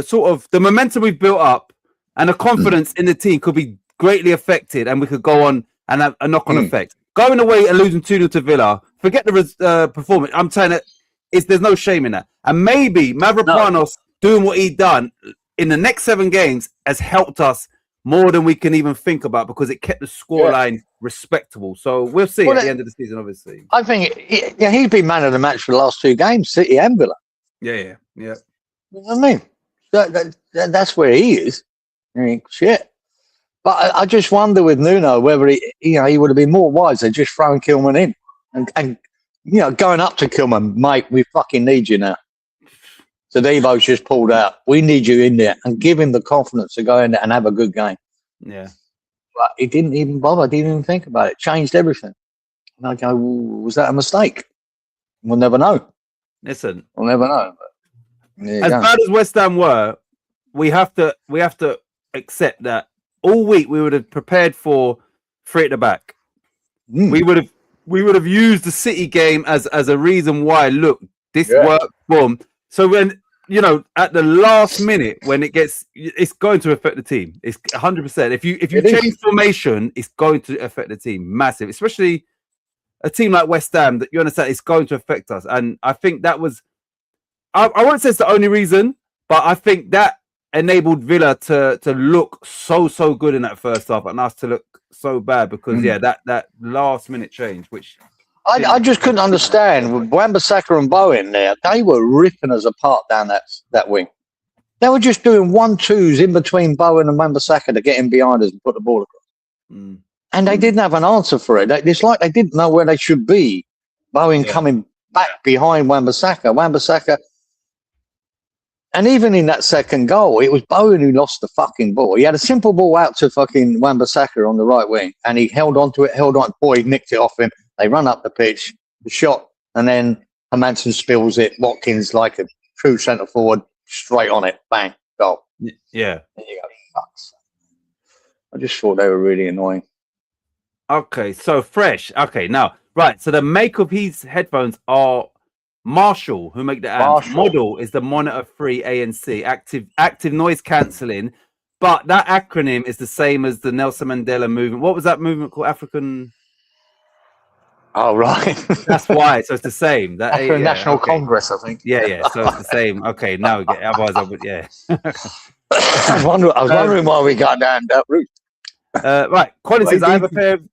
sort of the momentum we've built up and the confidence in the team could be greatly affected, and we could go on and have a knock-on effect. Going away and losing 2-0 to Villa, forget the performance. I'm saying that there's no shame in that. And maybe Mavropanos doing what he done in the next 7 games has helped us more than we can even think about, because it kept the scoreline respectable. So we'll see at the end of the season, obviously. I think he's been man of the match for the last 2 games, City and Villa. Yeah. You know what I mean? That's where he is. I mean, shit. But I just wonder with Nuno whether he would have been more wise than just throwing Kilman in and going up to Kilman, mate, we fucking need you now. So Devo's just pulled out. We need you in there, and give him the confidence to go in there and have a good game. Yeah. But he didn't even bother. Didn't even think about it. Changed everything. And I go, was that a mistake? We'll never know. Listen, we'll never know. But as bad as West Ham were, we have to accept that all week we would have prepared for 3 at the back. We would have used the City game as a reason why. Look, this worked. Boom. So when at the last minute, when it's going to affect the team. It's 100%. If you change formation, it's going to affect the team massive, especially a team like West Ham. That you understand, it's going to affect us. And I think that was, I won't say it's the only reason, but I think that enabled Villa to look so good in that first half, and us to look so bad because that last minute change, which I just couldn't understand with Wan-Bissaka and Bowen there. They were ripping us apart down that wing. They were just doing 1-2s in between Bowen and Wan-Bissaka to get in behind us and put the ball across. Mm. And they didn't have an answer for it. It's like they didn't know where they should be. Bowen coming back behind Wan-Bissaka. And even in that second goal, it was Bowen who lost the fucking ball. He had a simple ball out to fucking Wan-Bissaka on the right wing, and he held on to it, Boy nicked it off him. They run up the pitch, the shot, and then Hermansen spills it. Watkins, like a true centre forward, straight on it. Bang, goal. Yeah. There you go. Fucks. I just thought they were really annoying. Okay, so Fresh. Okay, now, right. So the make of his headphones are Marshall, who make the amps. Model is the Monitor 3 ANC, active noise cancelling. But that acronym is the same as the Nelson Mandela movement. What was that movement called? African. Oh, right. That's why. So it's the same. That African National Congress, I think. Yeah. So it's the same. Okay, now we get. Otherwise, I would. Yeah. I was wondering why we got down that route. Right. Colin says I have a pair of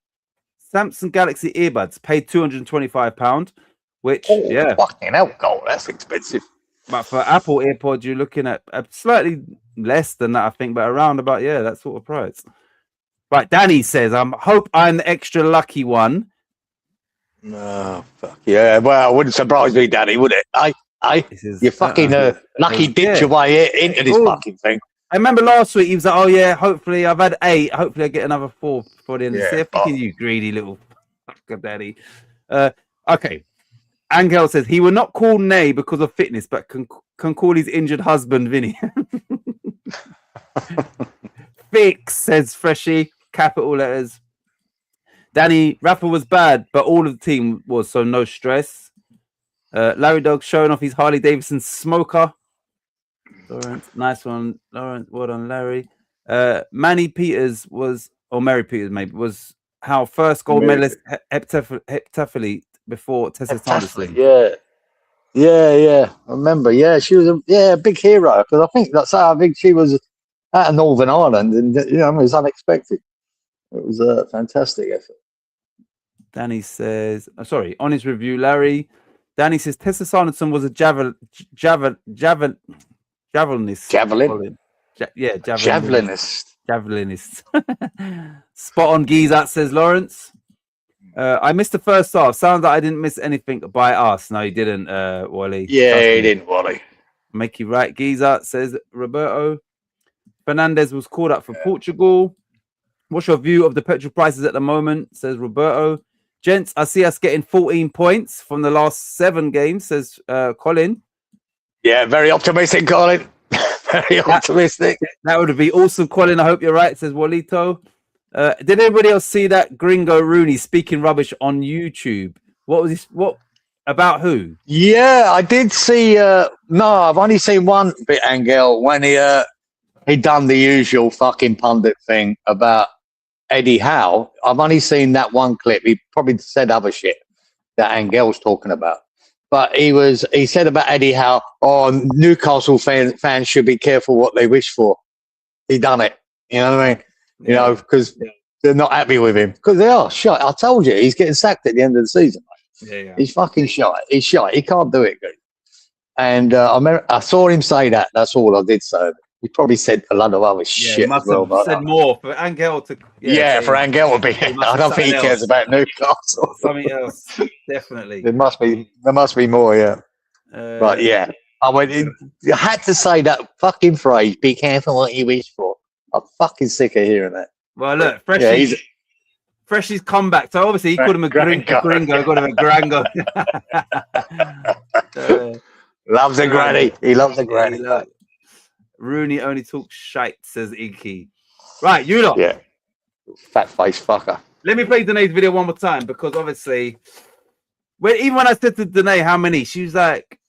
Samsung Galaxy earbuds. Paid £225. Which, fucking hell, gold. That's expensive. But for Apple AirPods, you're looking at slightly less than that, I think, but around about, that sort of price. Right, Danny says, I hope I'm the extra lucky one. No, fuck yeah. Well, it wouldn't surprise me, Danny, would it? You fucking lucky ditch your way into this fucking thing. I remember last week he was like, oh yeah, hopefully I've had 8. Hopefully I get another 4 before the end of the year. Fucking you greedy little fucker, Daddy. Okay. Angel says he will not call Nay because of fitness, but can call his injured husband Vinny. Fix, says Freshie, capital letters. Danny, Rafa was bad, but all of the team was, so no stress. Larry Dog showing off his Harley Davidson smoker. Lawrence, nice one. Lawrence, well done, Larry. Manny Peters was, or Mary Peters maybe, was how first gold medalist heptathlete before Tessa Thompson. Yeah. I remember. Yeah, she was a big hero because I think that's how big she was out of Northern Ireland, and it was unexpected. It was a fantastic effort. Danny says, on his review, Larry. Danny says Tessa Sanderson was a javelinist. Javelinist. Spot on, Geezat, says Lawrence. I missed the first half. Sounds like I didn't miss anything by us. No, you didn't, Wally. Yeah, he didn't, Wally. Make you right, Geezat, says Roberto. Fernandez was called up for Portugal. What's your view of the petrol prices at the moment, says Roberto. Gents, I see us getting 14 points from the last 7 games, says Colin. Yeah, very optimistic, Colin. Very optimistic. That would be awesome, Colin. I hope you're right, says Walito. Did anybody else see that Gringo Rooney speaking rubbish on YouTube? What was this? What about who? Yeah, I did see. No, I've only seen one bit, Angel, when he done the usual fucking pundit thing about Eddie Howe. I've only seen that one clip. He probably said other shit that Angel's talking about. But he said about Eddie Howe, Newcastle fans should be careful what they wish for. He done it. You know what I mean? You know, because they're not happy with him. Because they are shite. I told you, he's getting sacked at the end of the season. Yeah. He's fucking shite. He's shite. He can't do it good. And I saw him say that. That's all I did say. He probably said a lot of other shit must as well. Have said more for Angel to. For Angel to be. I don't think he cares about Newcastle. Something else, definitely. There must be more, yeah. But yeah, I mean, you had to say that fucking phrase. Be careful what you wish for. I'm fucking sick of hearing that. Well, look, Freshie's comeback. So obviously he called him a gringo, got him a grango. Loves a granny. He loves a granny. Rooney only talks shite, says Inky. Right, you lot. Yeah. Fat face fucker. Let me play Danae's video one more time because obviously, even when I said to Danae how many, she was like,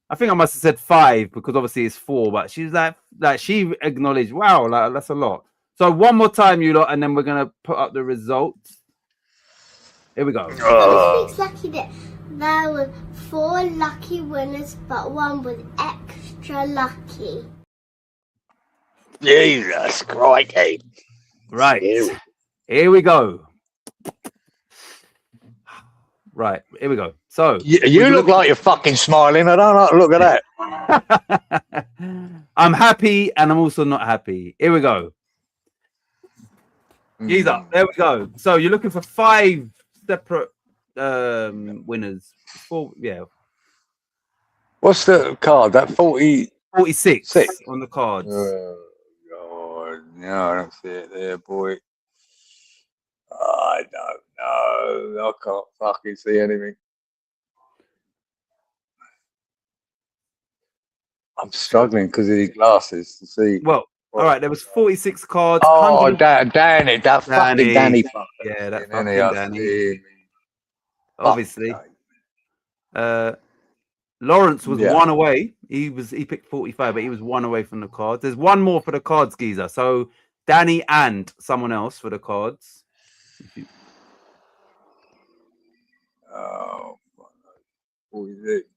I think I must have said 5 because obviously it's 4, but she was like she acknowledged, wow, like that's a lot. So one more time, you lot, and then we're gonna put up the results. Here we go. This week's lucky that there were 4 lucky winners, but one was extra lucky. Jesus Christ. Right. Here we go. Right, here we go. So You look like you're fucking smiling. I don't like to look at that. I'm happy and I'm also not happy. Here we go. Geezer, there we go. So you're looking for 5 separate winners. 4, yeah. What's the card? That 40. 46 Six. on the cards. Oh, God. No, I don't see it there, boy. I don't know. I can't fucking see anything. I'm struggling because of these glasses to see. Well, all right, there was 46 cards. Oh, 100 Danny, that fucking Danny. Yeah, that Danny, fucking Danny. Obviously. Lawrence was 1 away. He picked 45, but he was 1 away from the cards. There's 1 more for the cards, Geezer. So Danny and someone else for the cards. Oh, what is it?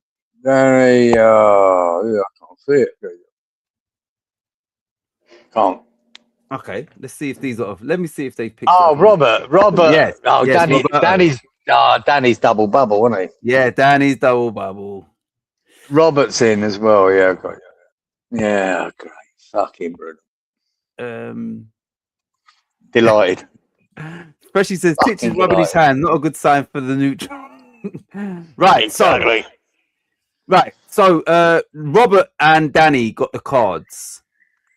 Danny, yeah, I can't see it. Can't. Okay, let's see if these are. Let me see if they picked. Oh, Robert. Yes. Oh, yes, Danny's double bubble, isn't he? Yeah, Danny's double bubble. Robert's in as well. Yeah, got you. Yeah, great. Fucking brilliant. Delighted. Especially says Titch is rubbing his hand. Not a good sign for the neutral. Right. Exactly. So Robert and Danny got the cards.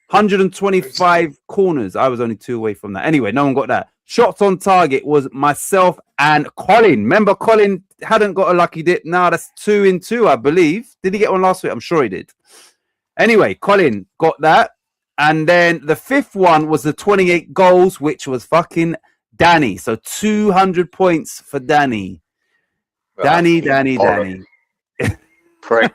125 corners. I was only 2 away from that. Anyway, no one got that. Shots on target was myself and Colin. Remember, Colin hadn't got a lucky dip. Now that's 2 in 2, I believe. Did he get one last week? I'm sure he did. Anyway, Colin got that. And then the 5th one was the 28 goals, which was fucking Danny. So 200 points for Danny. Danny. Prick.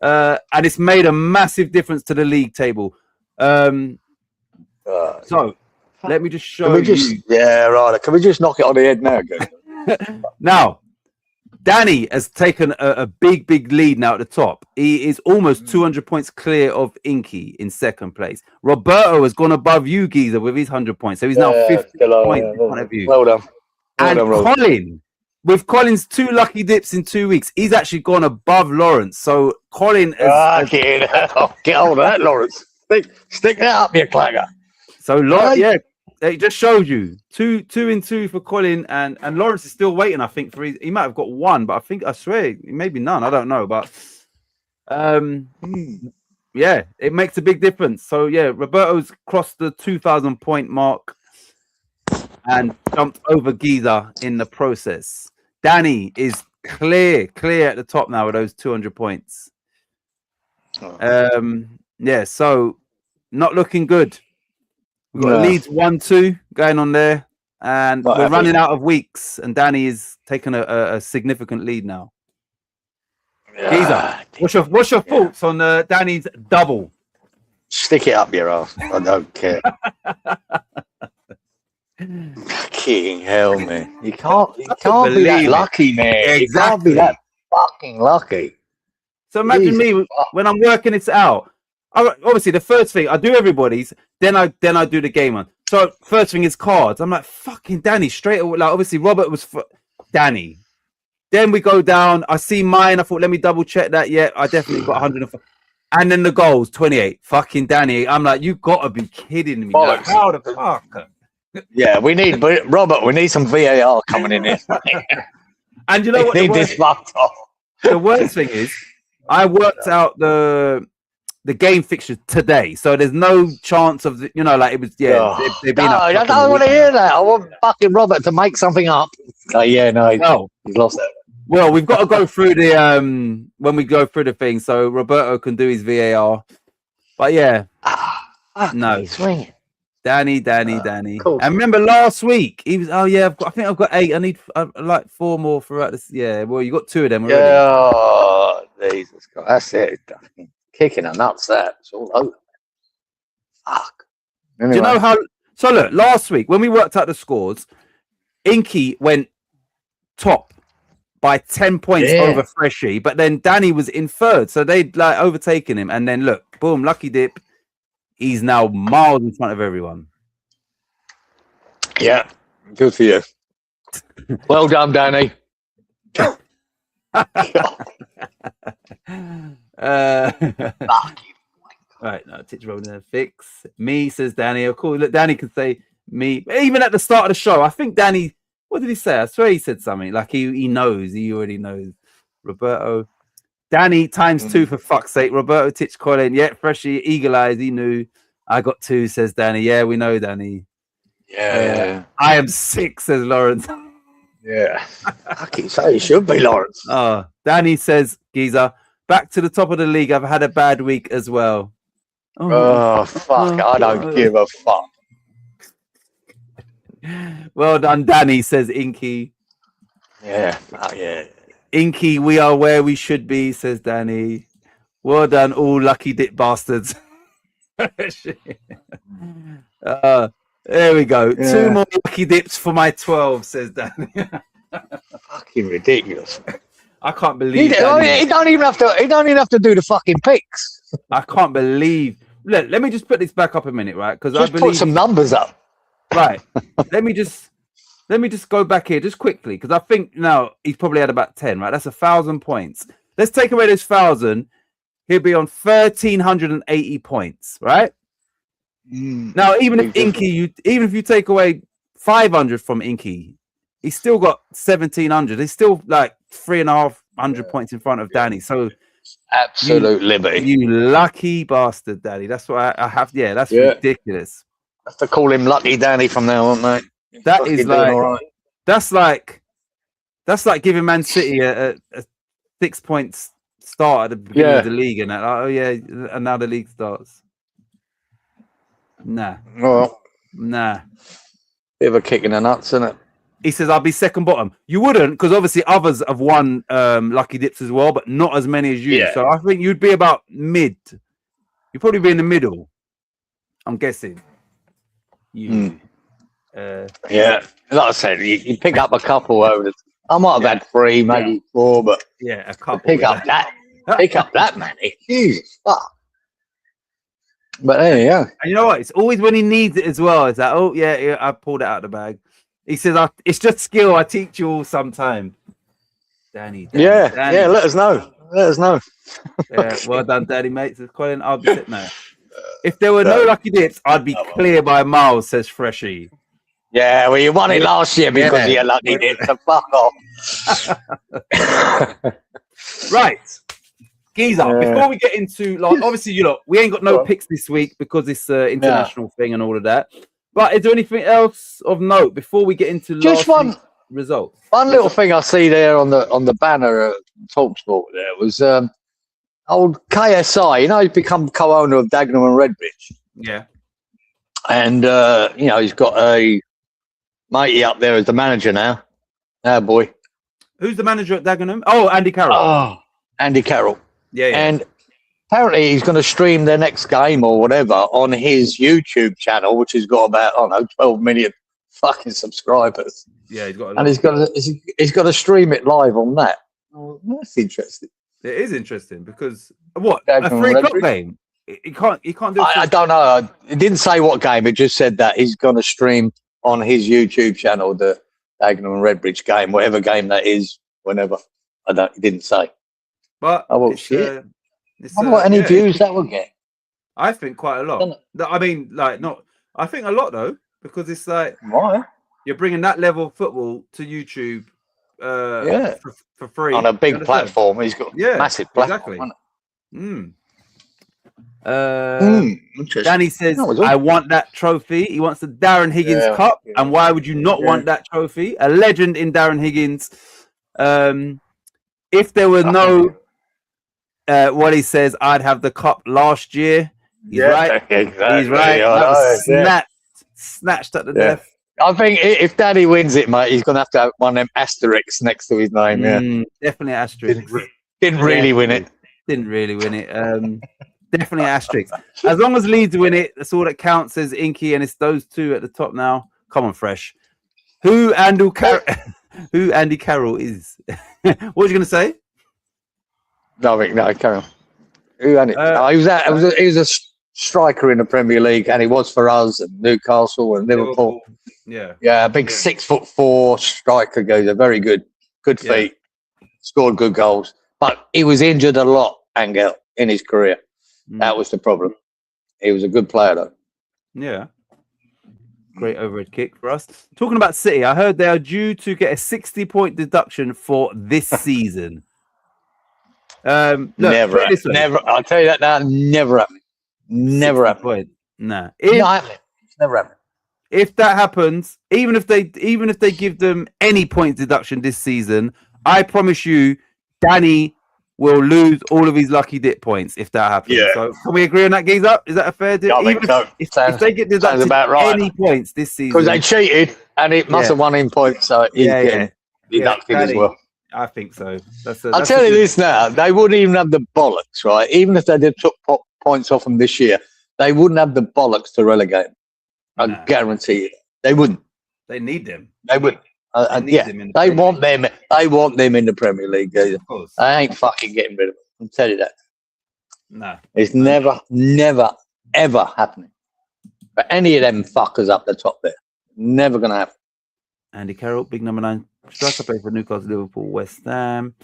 And it's made a massive difference to the league table. So let me just show you. Yeah, right. Can we just knock it on the head now? Now, Danny has taken a big lead now at the top. He is almost 200 points clear of Inky in 2nd place. Roberto has gone above you, Geezer, with his 100 points. So he's now 50 points in front of you. Well done. And Colin, with Colin's 2 lucky dips in 2 weeks, he's actually gone above Lawrence. So Colin get hold of that, Lawrence. Stick that up, you clagger. So Lawrence, it just showed you 2 in 2 for Colin, and Lawrence is still waiting. I think for he might have got 1, but I swear maybe none. I don't know, but yeah, it makes a big difference. So yeah, Roberto's crossed the 2,000 point mark and jumped over Geezer in the process. Danny is clear at the top now with those 200 points. Yeah, so not looking good. We've got Leeds 1-2 going on there, and we're running out of weeks, and Danny is taking a significant lead now. Yeah. Geezer, what's your thoughts on Danny's double? Stick it up your ass. I don't care. Fucking hell, man. You can't be that lucky, man. Exactly. You can't be that fucking lucky. So imagine me when I'm working it out. Obviously, the first thing I do everybody's, then I do the game one. So first thing is cards. I'm like, fucking Danny, straight away. Like obviously Robert was for Danny. Then we go down. I see mine. I thought, let me double check that. Yeah, I definitely got 105. And then the goals, 28. Fucking Danny. I'm like, you gotta be kidding me. Like, how the fuck? Yeah, we need Robert. We need some VAR coming in here. And you know what? The worst thing is, I worked out the game fixtures today, so there's no chance of they've been I don't want to hear that. I want fucking Robert to make something up. Oh yeah, no, he's lost that. Well, we've got to go through the when we go through the thing, so Roberto can do his VAR. But yeah, no. Swing. Danny. Cool. And remember last week he was. Oh yeah, I think I've got 8. I need like 4 more throughout this. Yeah, well you got 2 of them already. Yeah, oh, Jesus God, that's it. Kicking a nuts. That it's all over. Fuck. Anyway. Do you know how? So look, last week when we worked out the scores, Inky went top by 10 points over Freshie, but then Danny was in 3rd, so they'd like overtaken him. And then look, boom, lucky dip. He's now miles in front of everyone. Yeah, good for you. Well done, Danny. Right, no, Titch rolling there. Fix me, says Danny. Of course, look, Danny can say me. Even at the start of the show, I think Danny. What did he say? I swear he said something like he knows. He already knows. Roberto, Danny times 2 for fuck's sake. Roberto Titch Colin. Yeah, Freshie, eagle eyes. He knew. I got 2, says Danny. Yeah, we know, Danny. Yeah. I am 6, says Lawrence. Yeah. I keep saying it should be Lawrence. Oh, Danny says, Geezer, back to the top of the league. I've had a bad week as well. Oh, fuck. I don't give a fuck. Well done, Danny, says Inky. Yeah. Oh, yeah. Inky, we are where we should be, says Danny. Well done, all lucky dip bastards. There we go. Yeah. 2 more lucky dips for my 12, says Danny. Fucking ridiculous. I can't believe He don't even have to do the fucking picks. I can't believe. Let me just put this back up a minute, right? Because I Just believe put some numbers up. right. let me just go back here just quickly because I think now he's probably had about 10, right? That's 1,000 points. Let's take away this 1,000. He'll be on 1,380 points, right? Now, even if you take away 500 from Inky, he's still got 1,700. He's still like 350 points in front of Danny. So absolute liberty. You lucky bastard, Danny. That's what I have. Yeah, that's ridiculous. I have to call him Lucky Danny from now on, mate. That is like that's like giving Man City a 6 points start at the beginning of the league, and that. Like, oh yeah, and now the league starts. Nah. Bit of a kick in the nuts, isn't it? He says, I'll be second bottom. You wouldn't, because obviously others have won lucky dips as well, but not as many as you. Yeah. So I think you'd be about mid. You'd probably be in the middle. I'm guessing. Yeah. Like I said, you pick up a couple over the. I might have had 3, maybe 4, but a couple. Pick up that many. Jesus fuck. But there you go. And you know what? It's always when he needs it as well. It's like, oh yeah, I pulled it out of the bag. He says, it's just skill. I teach you all sometime. Danny. Let us know. Yeah, well done, Daddy, mate. Says Colin, I'll be sitting there. If there were no lucky dips, I'd be clear by miles, says Freshie. Yeah, well, you won it last year because of your lucky dip, so fuck off. Right. Geezer, before we get into, like, obviously, we ain't got no picks this week because it's an international thing and all of that. But is there anything else of note before we get into just one result? One little thing I see there on the banner at TalkSport there was old KSI. You know, he's become co-owner of Dagenham and Redbridge. Yeah. And he's got a matey up there as the manager now. Ah, boy. Who's the manager at Dagenham? Oh, Andy Carroll. Oh, Andy Carroll. Yeah. And apparently he's going to stream their next game or whatever on his YouTube channel, which has got about 12 million fucking subscribers. Yeah, he's got. And he's got to stream it live on that. Oh, that's interesting. It is interesting because what a 3 o'clock game. He can't do. I don't know. It didn't say what game. It just said that he's going to stream on his YouTube channel the Dagenham and Redbridge game, whatever game that is, whenever. It didn't say. But shit. I wonder what any views that will get. I think quite a lot. I mean, like not. I think a lot though, because it's like you're bringing that level of football to YouTube. For free on a big platform. He's got a massive platform. Exactly. Danny says, "I want that trophy." He wants the Darren Higgins Cup, and why would you not want that trophy? A legend in Darren Higgins. If there were no. What he says, I'd have the cup last year. He's right. Exactly. He's right. Snatched at the death. I think if Daddy wins it, mate, he's going to have one of them asterisks next to his name. Definitely asterisk. Didn't really win it. Didn't really win it. Definitely asterisk. As long as Leeds win it, that's all that counts, says Inky, and it's those two at the top now. Come on, Fresh. Who Andy Carroll is? What are you going to say? No, carry on. He was a striker in the Premier League, and he was for us and Newcastle and Liverpool. Yeah. Yeah, a big 6'4" striker goes, a very good feet, scored good goals. But he was injured a lot, Angel, in his career. That was the problem. He was a good player, though. Yeah. Great overhead kick for us. Talking about City, I heard they are due to get a 60-point deduction for this season. Look, Never. I'll tell you that now. Never happening. Never happening. Nah. It's never happening. If that happens, even if they give them any point deduction this season, I promise you, Danny will lose all of his lucky dip points if that happens. Yeah. So can we agree on that, Giza? Is that a fair deal? I think so. If they get deducted about right. any points this season, Because they cheated and it must have won in points, so he's getting deducted as well. I think so. I'll tell you this now, they wouldn't even have the bollocks, right? Even if they did took points off them this year, they wouldn't have the bollocks to relegate them. I guarantee you. They wouldn't. They need them. They wouldn't. They want them. They want them in the Premier League. Of course. I ain't fucking getting rid of them. I'll tell you that. No. It's never, ever happening. For any of them fuckers up the top there. Never going to happen. Andy Carroll, big number 9 striker, played for Newcastle, Liverpool, West Ham.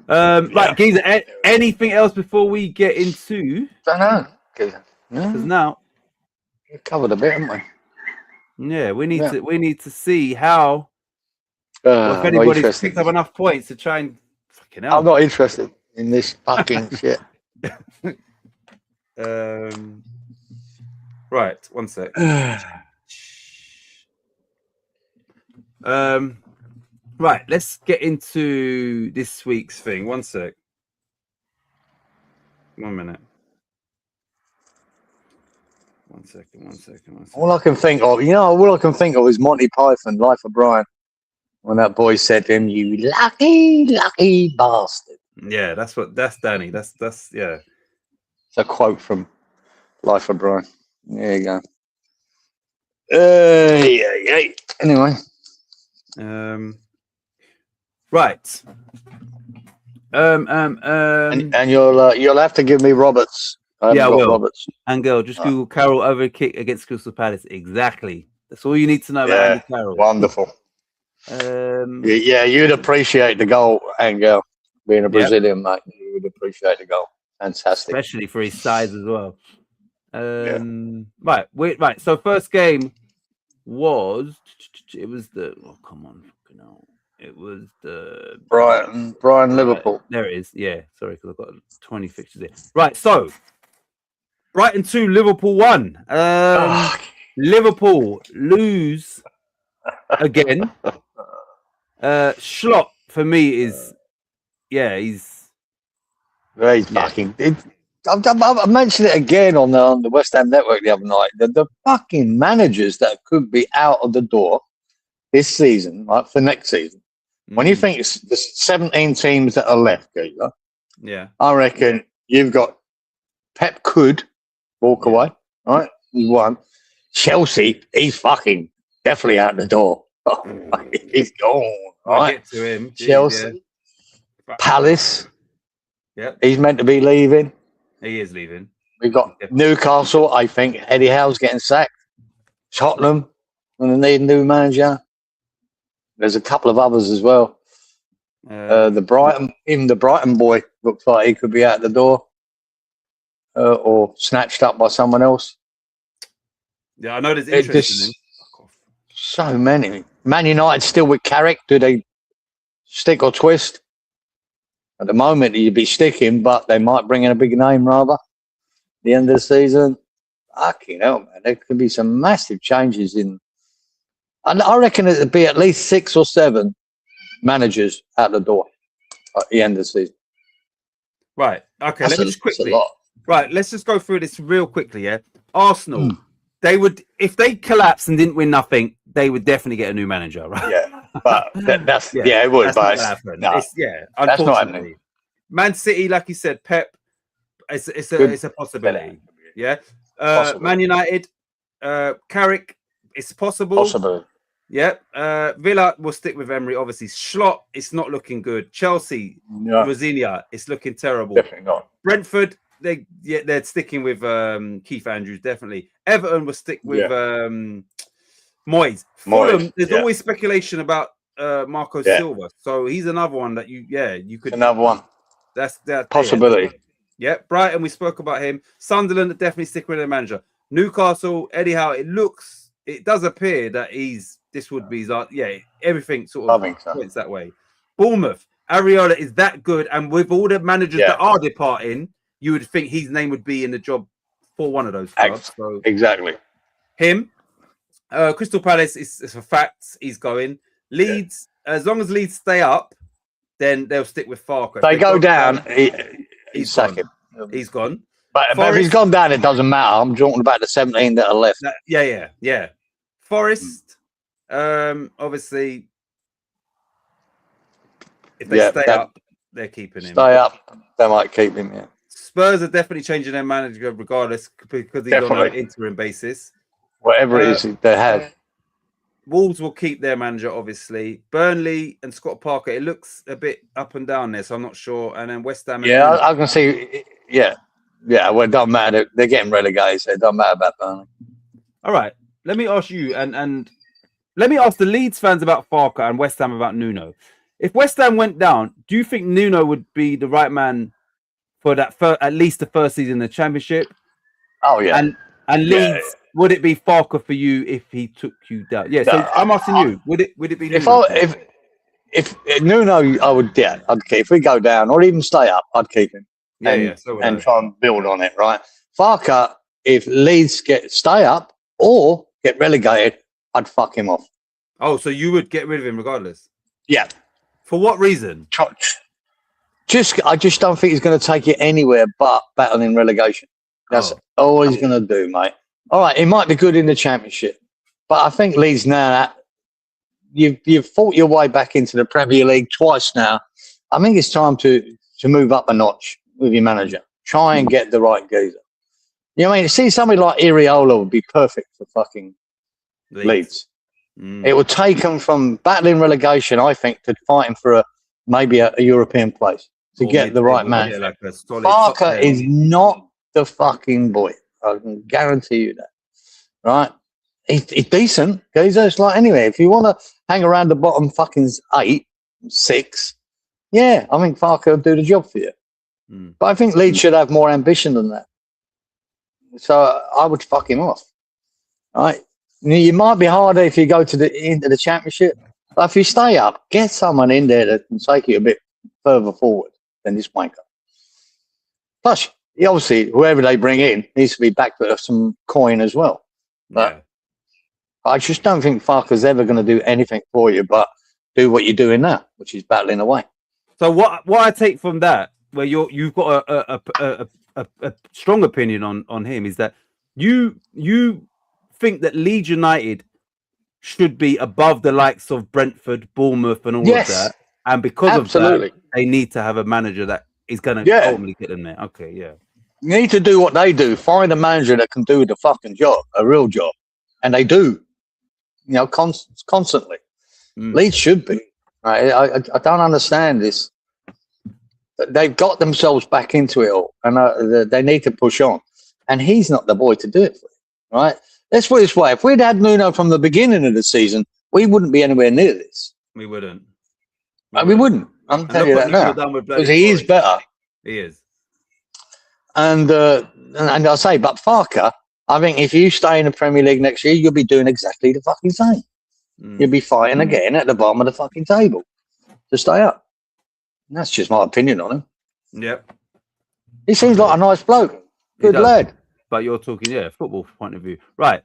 Right, Giza, anything else before we get into? Don't know. Because now we covered a bit, haven't we? Yeah, we need to see how if anybody's picked up enough points to try and fucking hell. I'm not interested in this fucking shit. Right, one sec. Right, let's get into this week's thing. One sec. 1 minute. One second. All I can think of, is Monty Python, Life of Brian. When that boy said to him, "You lucky bastard." Yeah, that's Danny. That's yeah. It's a quote from Life of Brian. There you go. Anyway. Right. And you'll have to give me Roberts. I will. Roberts. Angel, just Google Carroll over kick against Crystal Palace. Exactly. That's all you need to know about Andy Carroll. Wonderful. You'd appreciate the goal, Angel. Being a Brazilian, mate, you would appreciate the goal. Fantastic. Especially for his size as well. Right. So first game was it was the it was the Brighton Liverpool. There it is. Yeah, sorry, because I've got 20 fixtures there. Right, so Brighton 2, Liverpool 1. Liverpool lose again. Schlott for me is he's fucking. I mentioned it again on the West Ham Network the other night. The fucking managers that could be out of the door this season, right, for next season. When you think it's the 17 teams that are left, I reckon you've got Pep could walk away, right? He's one. Chelsea, he's fucking definitely out the door. He's gone, right? Get to him. Chelsea, Palace. Yeah, he's meant to be leaving. He is leaving. We've got Newcastle. I think Eddie Howe's getting sacked. Tottenham, and they need a new manager. There's a couple of others as well. The Brighton boy looks like he could be out the door or snatched up by someone else. Yeah, I know there's interest in him. So many. Man United still with Carrick. Do they stick or twist? At the moment, you'd be sticking, but they might bring in a big name rather. At the end of the season, fucking hell, man. There could be some massive changes in. And I reckon it'd be at least 6 or 7 managers out the door at the end of the season. Right. Okay. Let's just quickly. Right. Let's just go through this real quickly. Yeah. Arsenal. They would, if they collapsed and didn't win nothing, they would definitely get a new manager, right? Yeah. But that's it would. But that's not happening. Man City, like you said, Pep. It's a possibility. Yeah. Man United. Carrick. It's possible. Yeah. Villa will stick with Emery. Obviously, Schlott. It's not looking good. Chelsea. Rosinia. It's looking terrible. Definitely not. Brentford. they're sticking with Keith Andrews, definitely. Everton will stick with Moyes. Fulham, there's always speculation about Marco Silva, so he's another one that you could. Another one. That's that possibility. Yeah, Brighton, we spoke about him. Sunderland definitely stick with their manager. Newcastle, Eddie Howe. It does appear that everything sort of points that way. Bournemouth, Areola is that good, and with all the managers that are departing, you would think his name would be in the job for one of those clubs. So exactly. Him, Crystal Palace is a fact. He's going. Leeds, as long as Leeds stay up, then they'll stick with Farke. They go down. He's gone. He's gone. But if he's gone down, it doesn't matter. I'm talking about the 17 that are left. Yeah. Forest, obviously, if they stay up, they're keeping him. Stay up, they might keep him. Yeah. Spurs are definitely changing their manager regardless because he's on an interim basis. Whatever it is they have. Wolves will keep their manager, obviously. Burnley and Scott Parker, it looks a bit up and down there, so I'm not sure. And then West Ham. I can see. Yeah. Well, it doesn't matter. They're getting relegated, so it doesn't matter about Burnley. All right. Let me ask you, and let me ask the Leeds fans about Farke and West Ham about Nuno. If West Ham went down, do you think Nuno would be the right man for that at least the first season in the Championship? Oh, yeah. And Leeds, would it be Farke for you if he took you down? Yeah, so I'm asking you, would it be Nuno? If Nuno, I would, I'd keep. If we go down or even stay up, I'd keep him. And try and build on it, right? Farke, if Leeds stay up or get relegated, I'd fuck him off. Oh, so you would get rid of him regardless? Yeah. For what reason? I just don't think he's going to take it anywhere but battling relegation. That's all he's going to do, mate. All right, he might be good in the Championship, but I think Leeds now, you've fought your way back into the Premier League twice now. I think it's time to move up a notch with your manager. Try and get the right geezer. You know what I mean? See, somebody like Areola would be perfect for fucking Leeds. It would take them from battling relegation, I think, to fighting for maybe a European place to get the right man. Farke is not the fucking boy. I can guarantee you that. Right? He's decent. Geezer's like, anyway, if you want to hang around the bottom fucking 8, 6, I think Farke will do the job for you. But I think Leeds should have more ambition than that. So I would fuck him off. Right? You might be harder if you go into the Championship, but if you stay up, get someone in there that can take you a bit further forward than this wanker. Plus, obviously, whoever they bring in needs to be backed with some coin as well. But I just don't think Farke's ever going to do anything for you but do what you're doing now, which is battling away. So what I take from that, where you've got a strong opinion on him, is that you think that Leeds United should be above the likes of Brentford, Bournemouth, and all of that, and because of that, they need to have a manager that is going to ultimately get them there. Okay, You need to do what they do. Find a manager that can do the fucking job, a real job, and they do. Constantly. Leeds should be. Right? I don't understand this. They've got themselves back into it all, and they need to push on. And he's not the boy to do it for you, right? Let's put it this way: if we'd had Nuno from the beginning of the season, we wouldn't be anywhere near this. We wouldn't. We wouldn't. I'm telling you that now, because he is better. He is. And I say, but Farke, I think if you stay in the Premier League next year, you'll be doing exactly the fucking same. You'll be fighting again at the bottom of the fucking table to stay up. And that's just my opinion on him. Yep. He seems like a nice bloke. Good lad. But you're talking, football point of view. Right.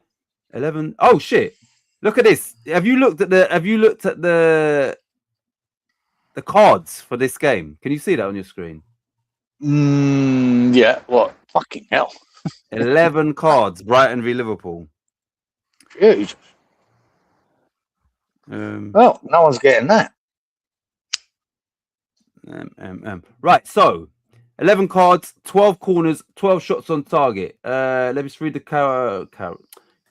11. Oh shit. Look at this. Have you looked at the cards for this game? Can you see that on your screen? Yeah. What? Fucking hell. 11 cards, Brighton v Liverpool. Jeez. Well, no one's getting that. Right, so 11 cards, 12 corners, 12 shots on target. Let me just read the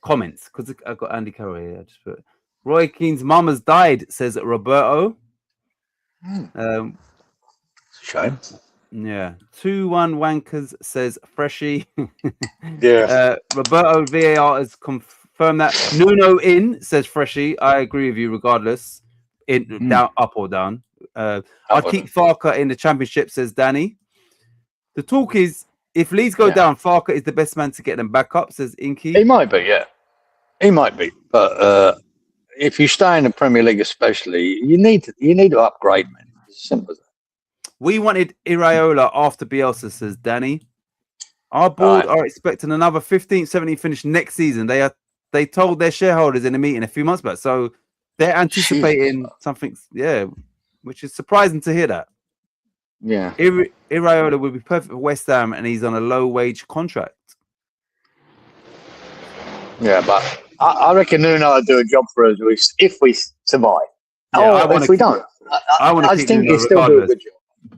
comments because I've got Andy Carroll here. I just put Roy Keane's mum has died, says Roberto. Shame. Yeah, 2-1 wankers, says Freshie. Yeah. Roberto VAR has confirmed that. Nuno in, says Freshie. I agree with you regardless. Down, up or down. I'd keep Farker in the championship, says Danny. The talk is, if Leeds go down, Farker is the best man to get them back up, says Inky. He might be, yeah. He might be. But if you stay in the Premier League especially, you need to upgrade, man. It's as simple as that. We wanted Iraola after Bielsa, says Danny. Our board are expecting another 15th, 17th finish next season. They told their shareholders in a meeting a few months back. So they're anticipating something, which is surprising to hear that. Yeah. Iraola would be perfect for West Ham, and he's on a low-wage contract. Yeah, but I reckon Nuno will do a job for us if we survive. Yeah, if we don't. I think he'll still do a good job.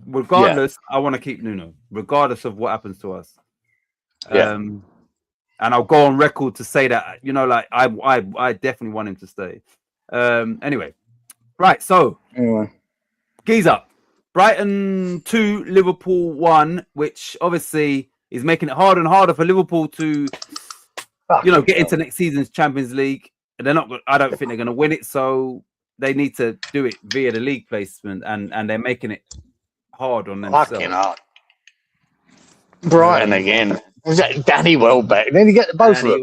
Regardless, I want to keep Nuno, regardless of what happens to us. Yeah. And I'll go on record to say that, I definitely want him to stay. Anyway, right. So, Geese up. Brighton 2, Liverpool 1, which obviously is making it harder and harder for Liverpool to, get into next season's Champions League. And they're not. I don't think they're going to win it. So they need to do it via the league placement, and they're making it hard on themselves. Fucking hard. Brighton again. Was that Danny Welbeck? Did he get both of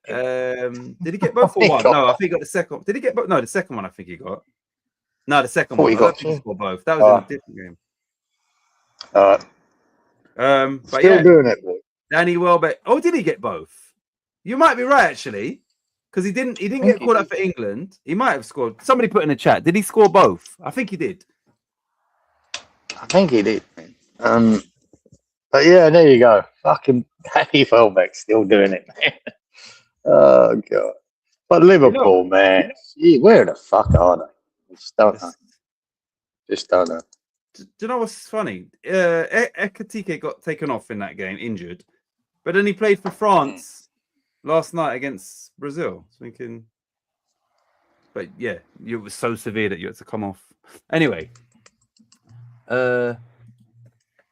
them? Did he get both or one? No, I think he got the second. Did he get both? No, the second one I think he got. No, the second one. He got he scored both. That was in a different game. But Still doing it, boy. Danny Welbeck. Oh, did he get both? You might be right, actually, because he didn't get called up for England. He might have scored. Somebody put in the chat. Did he score both? I think he did. I think he did. But yeah, there you go. Fucking Danny Welbeck still doing it, man. Oh god. But Liverpool, man, gee, where the fuck are they? Just don't know. Do you know what's funny? Ekatike got taken off in that game, injured, but then he played for France last night against Brazil. Thinking, but yeah, it was so severe that you had to come off. Anyway,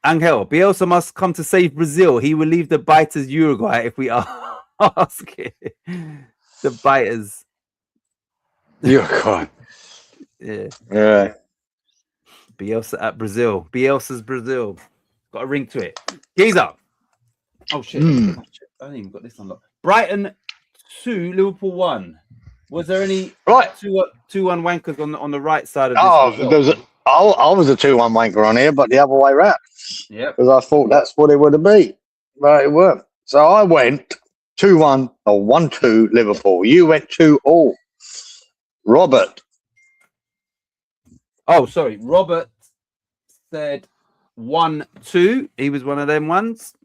Angel, Bielsa must come to save Brazil. He will leave the biters Uruguay if we ask it. The biters. Uruguay. Yeah. Bielsa at Brazil. Bielsa's Brazil. Got a ring to it. Geese up. Oh shit. I haven't even got this unlocked. Brighton 2, Liverpool 1. Was there any 2-1 wankers on the right side of this? I was a 2-1 wanker on here, but the other way round. Yeah. Because I thought that's what it would have been. But it weren't. So I went 2-1 or 1-2 Liverpool. You went 2-2. Robert. Oh, sorry. Robert said 1-2. He was one of them ones.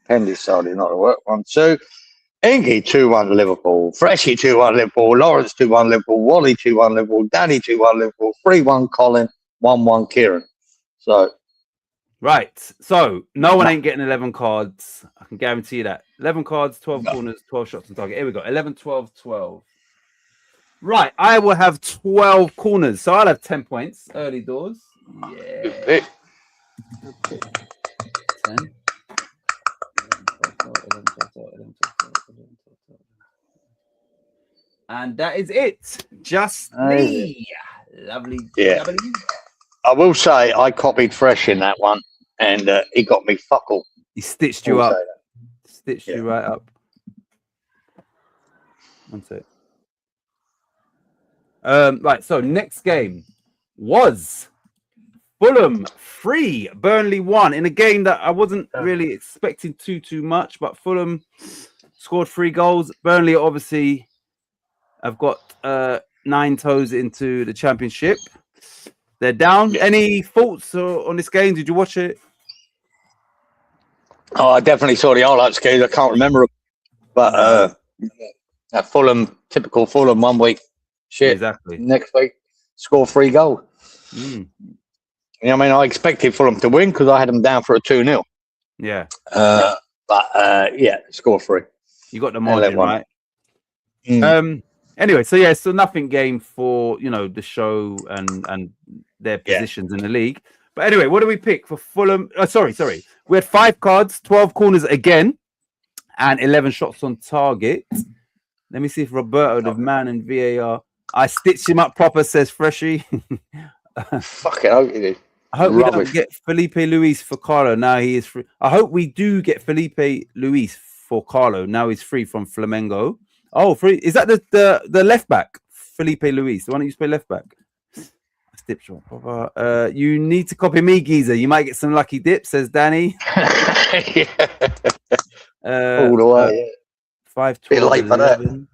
Pen decided not to work. 1-2. Inky 2-1 Liverpool. Freshie 2-1 Liverpool. Lawrence 2-1 Liverpool. Wally 2-1 Liverpool. Danny 2-1 Liverpool. 3-1 Colin. 1-1 Kieran. So. Right. So no one ain't getting 11 cards. I can guarantee you that. 11 cards, 12 corners, 12 shots on target. Here we go. 11, 12, 12. Right. I will have 12 corners. So I'll have 10 points. Early doors. Yeah. 10. And that is it. Just me. Lovely. Yeah. Lovely. I will say I copied Fresh in that one, and he got me fuck all. He stitched you up. Stitched you right up. One sec. Right. So next game was Fulham 3, Burnley 1 in a game that I wasn't really expecting too much, but Fulham scored 3 goals. Burnley obviously have got 9 toes into the Championship. They're down. Any thoughts on this game? Did you watch it? Oh, I definitely saw the highlights, guys. I can't remember, but Fulham, typical Fulham, 1 week shit. Exactly. Next week, score 3 goals. I mean, I expected Fulham to win because I had them down for a 2-0. Yeah. But score 3. You got the margin right. Anyway, so nothing game for the show and their positions in the league. But anyway, what do we pick for Fulham? Sorry. We had 5 cards, 12 corners again, and 11 shots on target. Let me see if Roberto, the man in VAR, I stitched him up proper, says Freshy. Fucking hope you did. I hope we don't get Felipe Luis for Carlo. Now he is free. I hope we do get Felipe Luis for Carlo. Now he's free from Flamengo. Oh, free. Is that the left back? Felipe Luis, the one who used to play left back. You need to copy me, Geezer. You might get some lucky dips, says Danny. All the way. 5, 12, 11.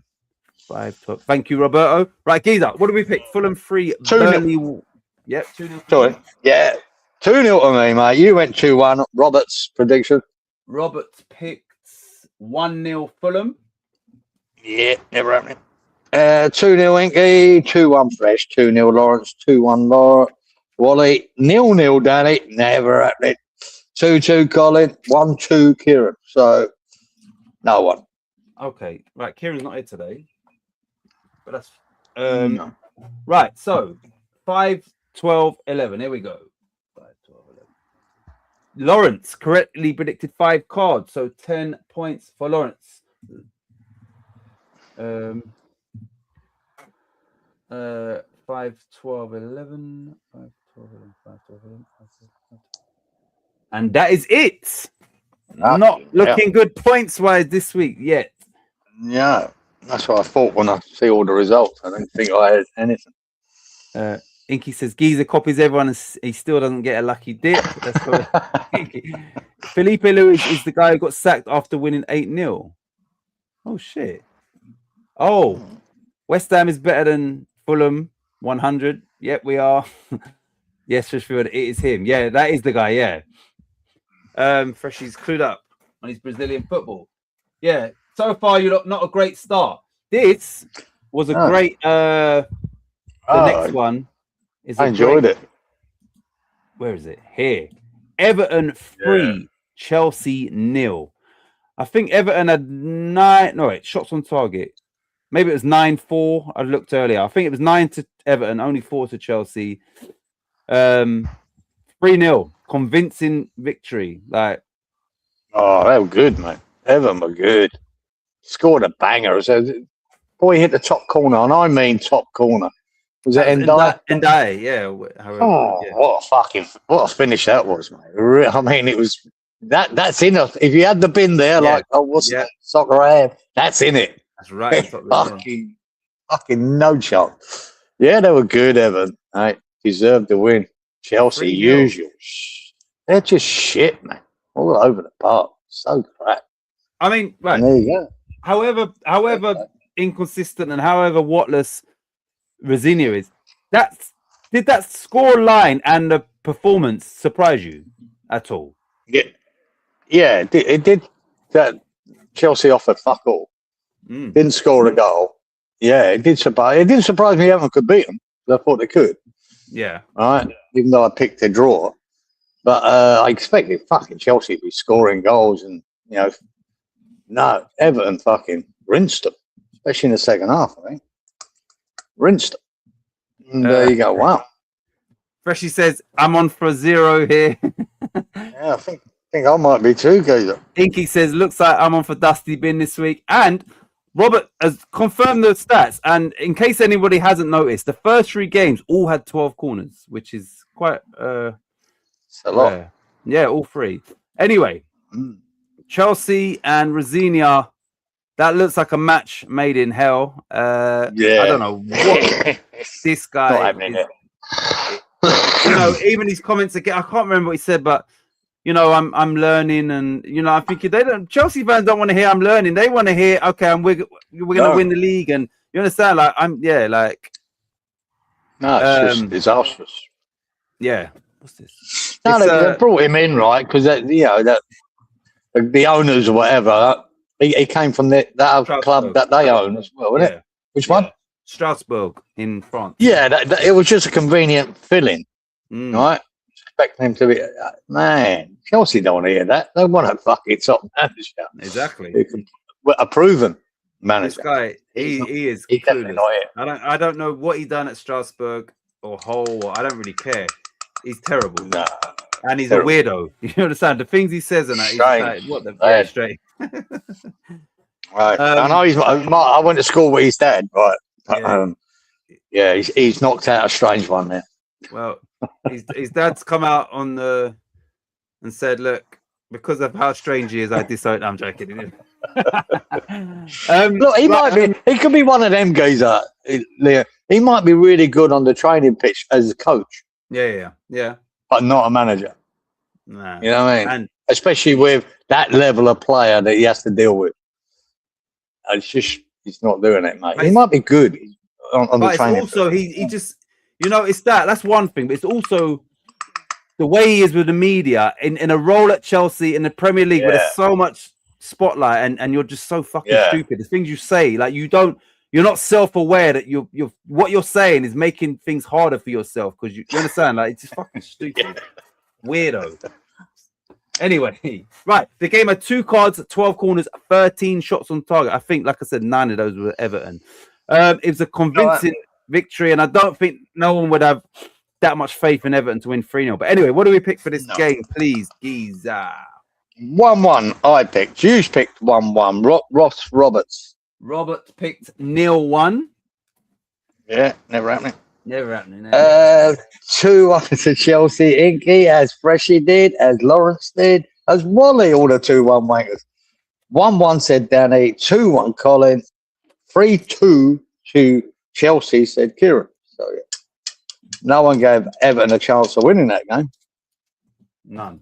5, 12. Thank you, Roberto. Right, Geezer, what do we pick? Fulham 3, Burnley. Yep, 2-0. Sorry. Yeah. 2-0 to me, mate. You went 2-1. Robert's prediction. Robert picked 1-0 Fulham. Yeah, never happening. 2-0 Inky, 2-1 Fresh, 2-0 Lawrence, 2-1 Wally, 0-0 Danny, never happening. 2-2 Colin, 1-2 Kieran. So, no one. Okay, right. Kieran's not here today, but that's no. Right. So 5, 12, 11. Here we go. 5, 12, 11. Lawrence correctly predicted 5 cards, so 10 points for Lawrence. 5, 12, 11. 5, 12, 11. 5, 12, 11. 5, 12, 11. And that is it. Not looking good points-wise this week yet. Yeah, that's what I thought when I see all the results. I didn't think I had anything. Inky says Geezer copies everyone and he still doesn't get a lucky dip. That's what Felipe Luis is the guy who got sacked after winning 8-0. Oh, shit. Oh, West Ham is better than Fulham 100. Yep, we are. Yes, it is him. Yeah, that is the guy. Yeah. Freshy's clued up on his Brazilian football. Yeah, so far you look not a great start. This was a great. The next one is. I enjoyed it. Where is it? Here, Everton 3, Chelsea 0. I think Everton had 9. No, wait, shots on target. Maybe it was 9-4. I looked earlier. I think it was 9 to Everton, only 4 to Chelsea. 3-0. Convincing victory. Like, oh, they were good, mate. Everton were good. Scored a banger. Boy hit the top corner, and I mean top corner. Was it Ndiaye? Yeah. What a finish that was, mate. I mean, it was that's in it. If you had the bin there, like, what's that? Soccer ad? That's in it. That's right. fucking no chance. Yeah, they were good, Everton. Right, deserved the win. Chelsea, usual. They're just shit, man. All over the park. So crap. I mean, right. And there you go. However inconsistent and however whatless Rosenior is, did that score line and the performance surprise you at all? Yeah, it did. That Chelsea offered fuck all. Didn't score a goal. Yeah, it did surprise. It didn't surprise me Everton could beat them. I thought they could. Yeah. All right. Even though I picked a draw, but I expected fucking Chelsea to be scoring goals, and no, Everton fucking rinsed them, especially in the second half. I think rinsed them. And there you go. Wow. Freshy says I'm on for 0 here. Yeah, I think I might be too, Gazer. Inky says looks like I'm on for Dusty Bin this week, and Robert has confirmed the stats. And in case anybody hasn't noticed, the first 3 games all had 12 corners, which is quite it's a lot. Yeah, all 3. Anyway, Chelsea and Rosenior, that looks like a match made in hell. I don't know what this guy is, even his comments again, I can't remember what he said, but I'm learning, and I'm thinking Chelsea fans don't want to hear I'm learning. They want to hear, okay, we're gonna win the league, and you understand? Like it's just disastrous. Yeah. What's this? No, they brought him in, right? Because the owners or whatever, he came from that club that they own as well, wasn't it? Which one? Strasbourg in France. Yeah, it was just a convenient fill-in, right? Expecting him to be, man, Chelsea don't want to hear that. They want a fucking top manager. Exactly. A proven manager. This guy, he is He's definitely not it. I don't know what he done at Strasbourg. or Hole, or I don't really care. He's terrible. Nah. And he's Terrible. a weirdo. You understand? The things he says and that, he's Strange. like, what the Bad. straight. Right. I know I went to school with his dad, right? But, Yeah. He's knocked out a strange one there. Well, his dad's come out on the and said, "Look, because of how strange he is, I disown." I'm joking. Look, he could be one of them guys. Leo. He might be really good on the training pitch as a coach, Yeah. but not a manager. Nah. You know what I mean? And Especially with that level of player that he has to deal with. It's just he's not doing it, mate. He might be good on the but training. it's also he just, it's that's one thing, but it's also the way he is with the media in a role at Chelsea in the Premier League where there's so much spotlight and you're just so fucking stupid. The things you say, like you're not self-aware that you're what you're saying is making things harder for yourself because you understand, like it's just fucking stupid. Weirdo. Anyway, right. The game had 2 cards, 12 corners, 13 shots on target. I think, like I said, 9 of those were Everton. It was a convincing victory, and I don't think no one would have that much faith in Everton to win 3-0. But anyway, what do we pick for this game, please, Giza? 1-1 I picked. You picked 1-1. Ross Roberts. Robert picked 0-1. Yeah, never happening. Never happening. 2-1 to Chelsea. Inky, as Freshie did, as Lawrence did, as Wally, all the 2-1 wankers. 1-1 said Danny, 2-1 Colin, 3-2 to Chelsea, said Kieran. So, yeah. No one gave Everton a chance of winning that game. None.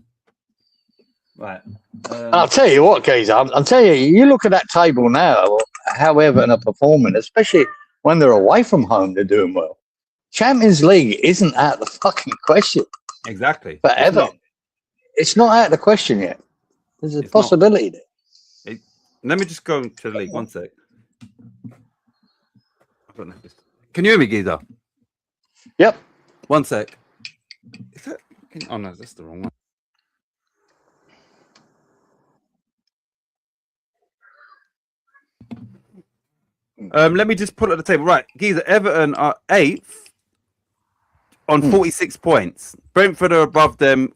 Right. I'll tell you what, Geezer, I'm telling you, you look at that table now, how Everton are performing, especially when they're away from home, they're doing well. Champions League isn't out of the fucking question. Exactly. For Everton. It's not out of the question yet. There's a possibility there. Let me just go to the league. One sec. Can you hear me, Giza? Yep. One sec. Is that? Oh no, that's the wrong one. Let me just put it at the table. Right, Giza, Everton are 8th on 46 points. Brentford are above them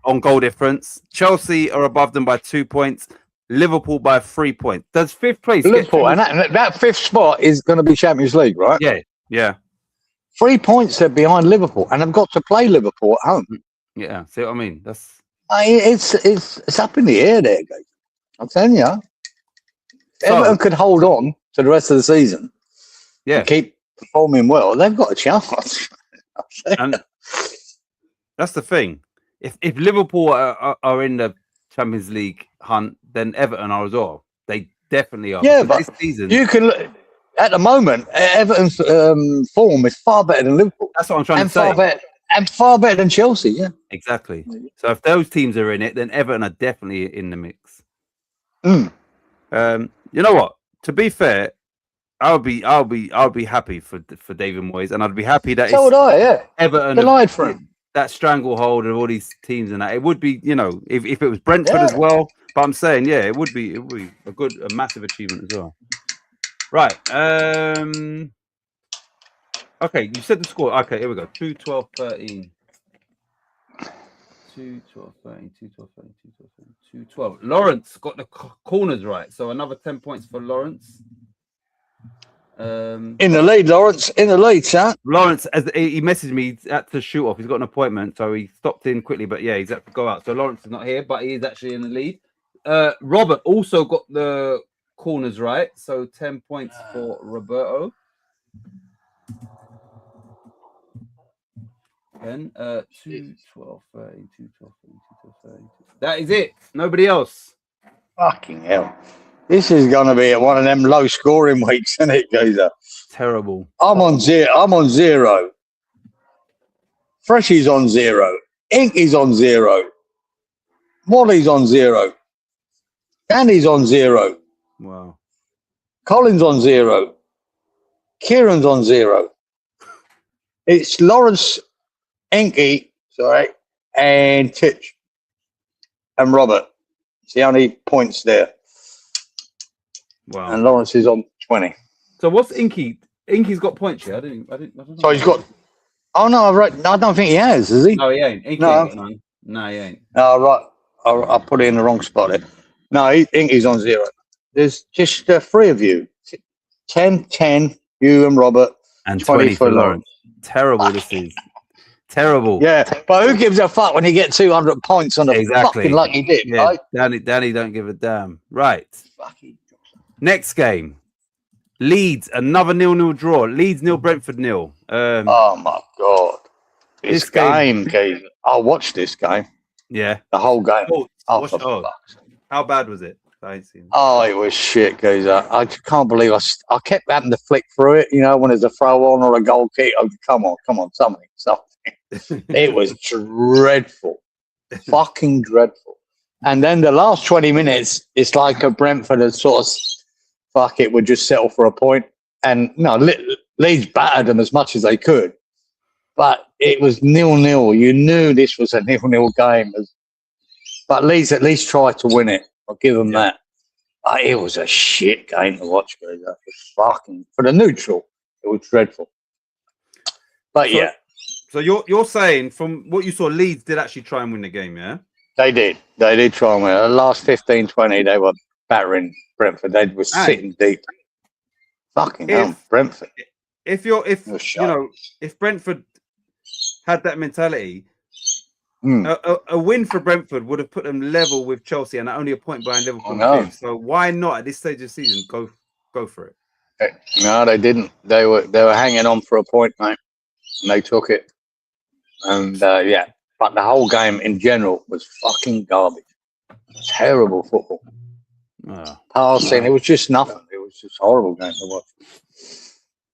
on goal difference. Chelsea are above them by 2 points. Liverpool by 3 points. Does 5th place Liverpool, and that 5th spot is going to be Champions League, right? Yeah. 3 points they're behind Liverpool, and they've got to play Liverpool at home. Yeah, see what I mean? That's it's up in the air there, guys. I'm telling you. Everton could hold on to the rest of the season. Yeah. And keep performing well. They've got a chance. And that's the thing. If Liverpool are in the Champions League hunt, then Everton are as well. They definitely are. Yeah, but this season, you can look at the moment. Everton's form is far better than Liverpool. That's what I'm trying to say. Far better than Chelsea. Yeah, exactly. So if those teams are in it, then Everton are definitely in the mix. Mm. You know what? To be fair, I'll be happy for David Moyes, and I'd be happy that so would I. Yeah, Everton delighted for him. That stranglehold of all these teams and that it would be, if it was Brentford as well. But I'm saying, it would be a massive achievement as well. Right. Okay, you said the score. Okay, here we go. 2-12-13. 2-12-13. 2-12-13. 2-12. Lawrence got the corners right, so another 10 points for Lawrence. In the lead, Lawrence. In the lead, sir. Lawrence, as he messaged me, he's had to shoot off. He's got an appointment, so he stopped in quickly. But yeah, he's had to go out. So Lawrence is not here, but he is actually in the lead. Robert also got the corners right, so 10 points for Roberto. Then 2-12-13, 2-12-13, 2-12-13. That is it. Nobody else. Fucking hell. This is going to be one of them low-scoring weeks, isn't it, Geezer? Terrible. I'm on 0. Freshie's on 0. Inky's on 0. Wally's on 0. Danny's on 0. Wow. Colin's on 0. Kieran's on 0. It's Lawrence, Inky, and Titch. And Robert. It's the only points there. Wow. And Lawrence is on 20. So what's Inky? Inky's got points here. I don't know. So he's got Oh no, I don't think he has he? No, he ain't. He No. can't get none. No, he ain't. Oh, right. I put it in the wrong spot there. No, Inky's on 0. There's just 3 of you. 10, you and Robert. And 20 for Lawrence. Terrible this is. Terrible. Yeah, but who gives a fuck when you get 200 points on the fucking lucky dip, Yeah, right? Danny don't give a damn. Right. Fucking Next game. Leeds, another 0-0 draw. Leeds 0, Brentford 0. oh my God. This game, Keith. I watched this game. Yeah. The whole game. Oh, how bad was it? I ain't seen it. Oh, it was shit, geezer. I just can't believe I kept having to flick through it, when there's a throw on or a goal kick. Oh, come on, something. It was dreadful. Fucking dreadful. And then the last 20 minutes, it's like a Brentford had sort of, fuck it, would just settle for a point. And Leeds battered them as much as they could. But it was 0-0. You knew this was a 0-0 game. But Leeds at least tried to win it. I'll give them that. It was a shit game to watch, guys. That was fucking, for the neutral, it was dreadful. But yeah. So you're saying from what you saw, Leeds did actually try and win the game, yeah? They did. They did try and win. The last 15, 20, they were battering Brentford. They were sitting deep. Fucking hell, Brentford. If Brentford had that mentality, a win for Brentford would have put them level with Chelsea and only a point behind Liverpool. So why not at this stage of the season go for it? No, they didn't. They were hanging on for a point, mate, and they took it. And but the whole game in general was fucking garbage. Terrible football. Passing, it was just nothing. It was just a horrible game to watch.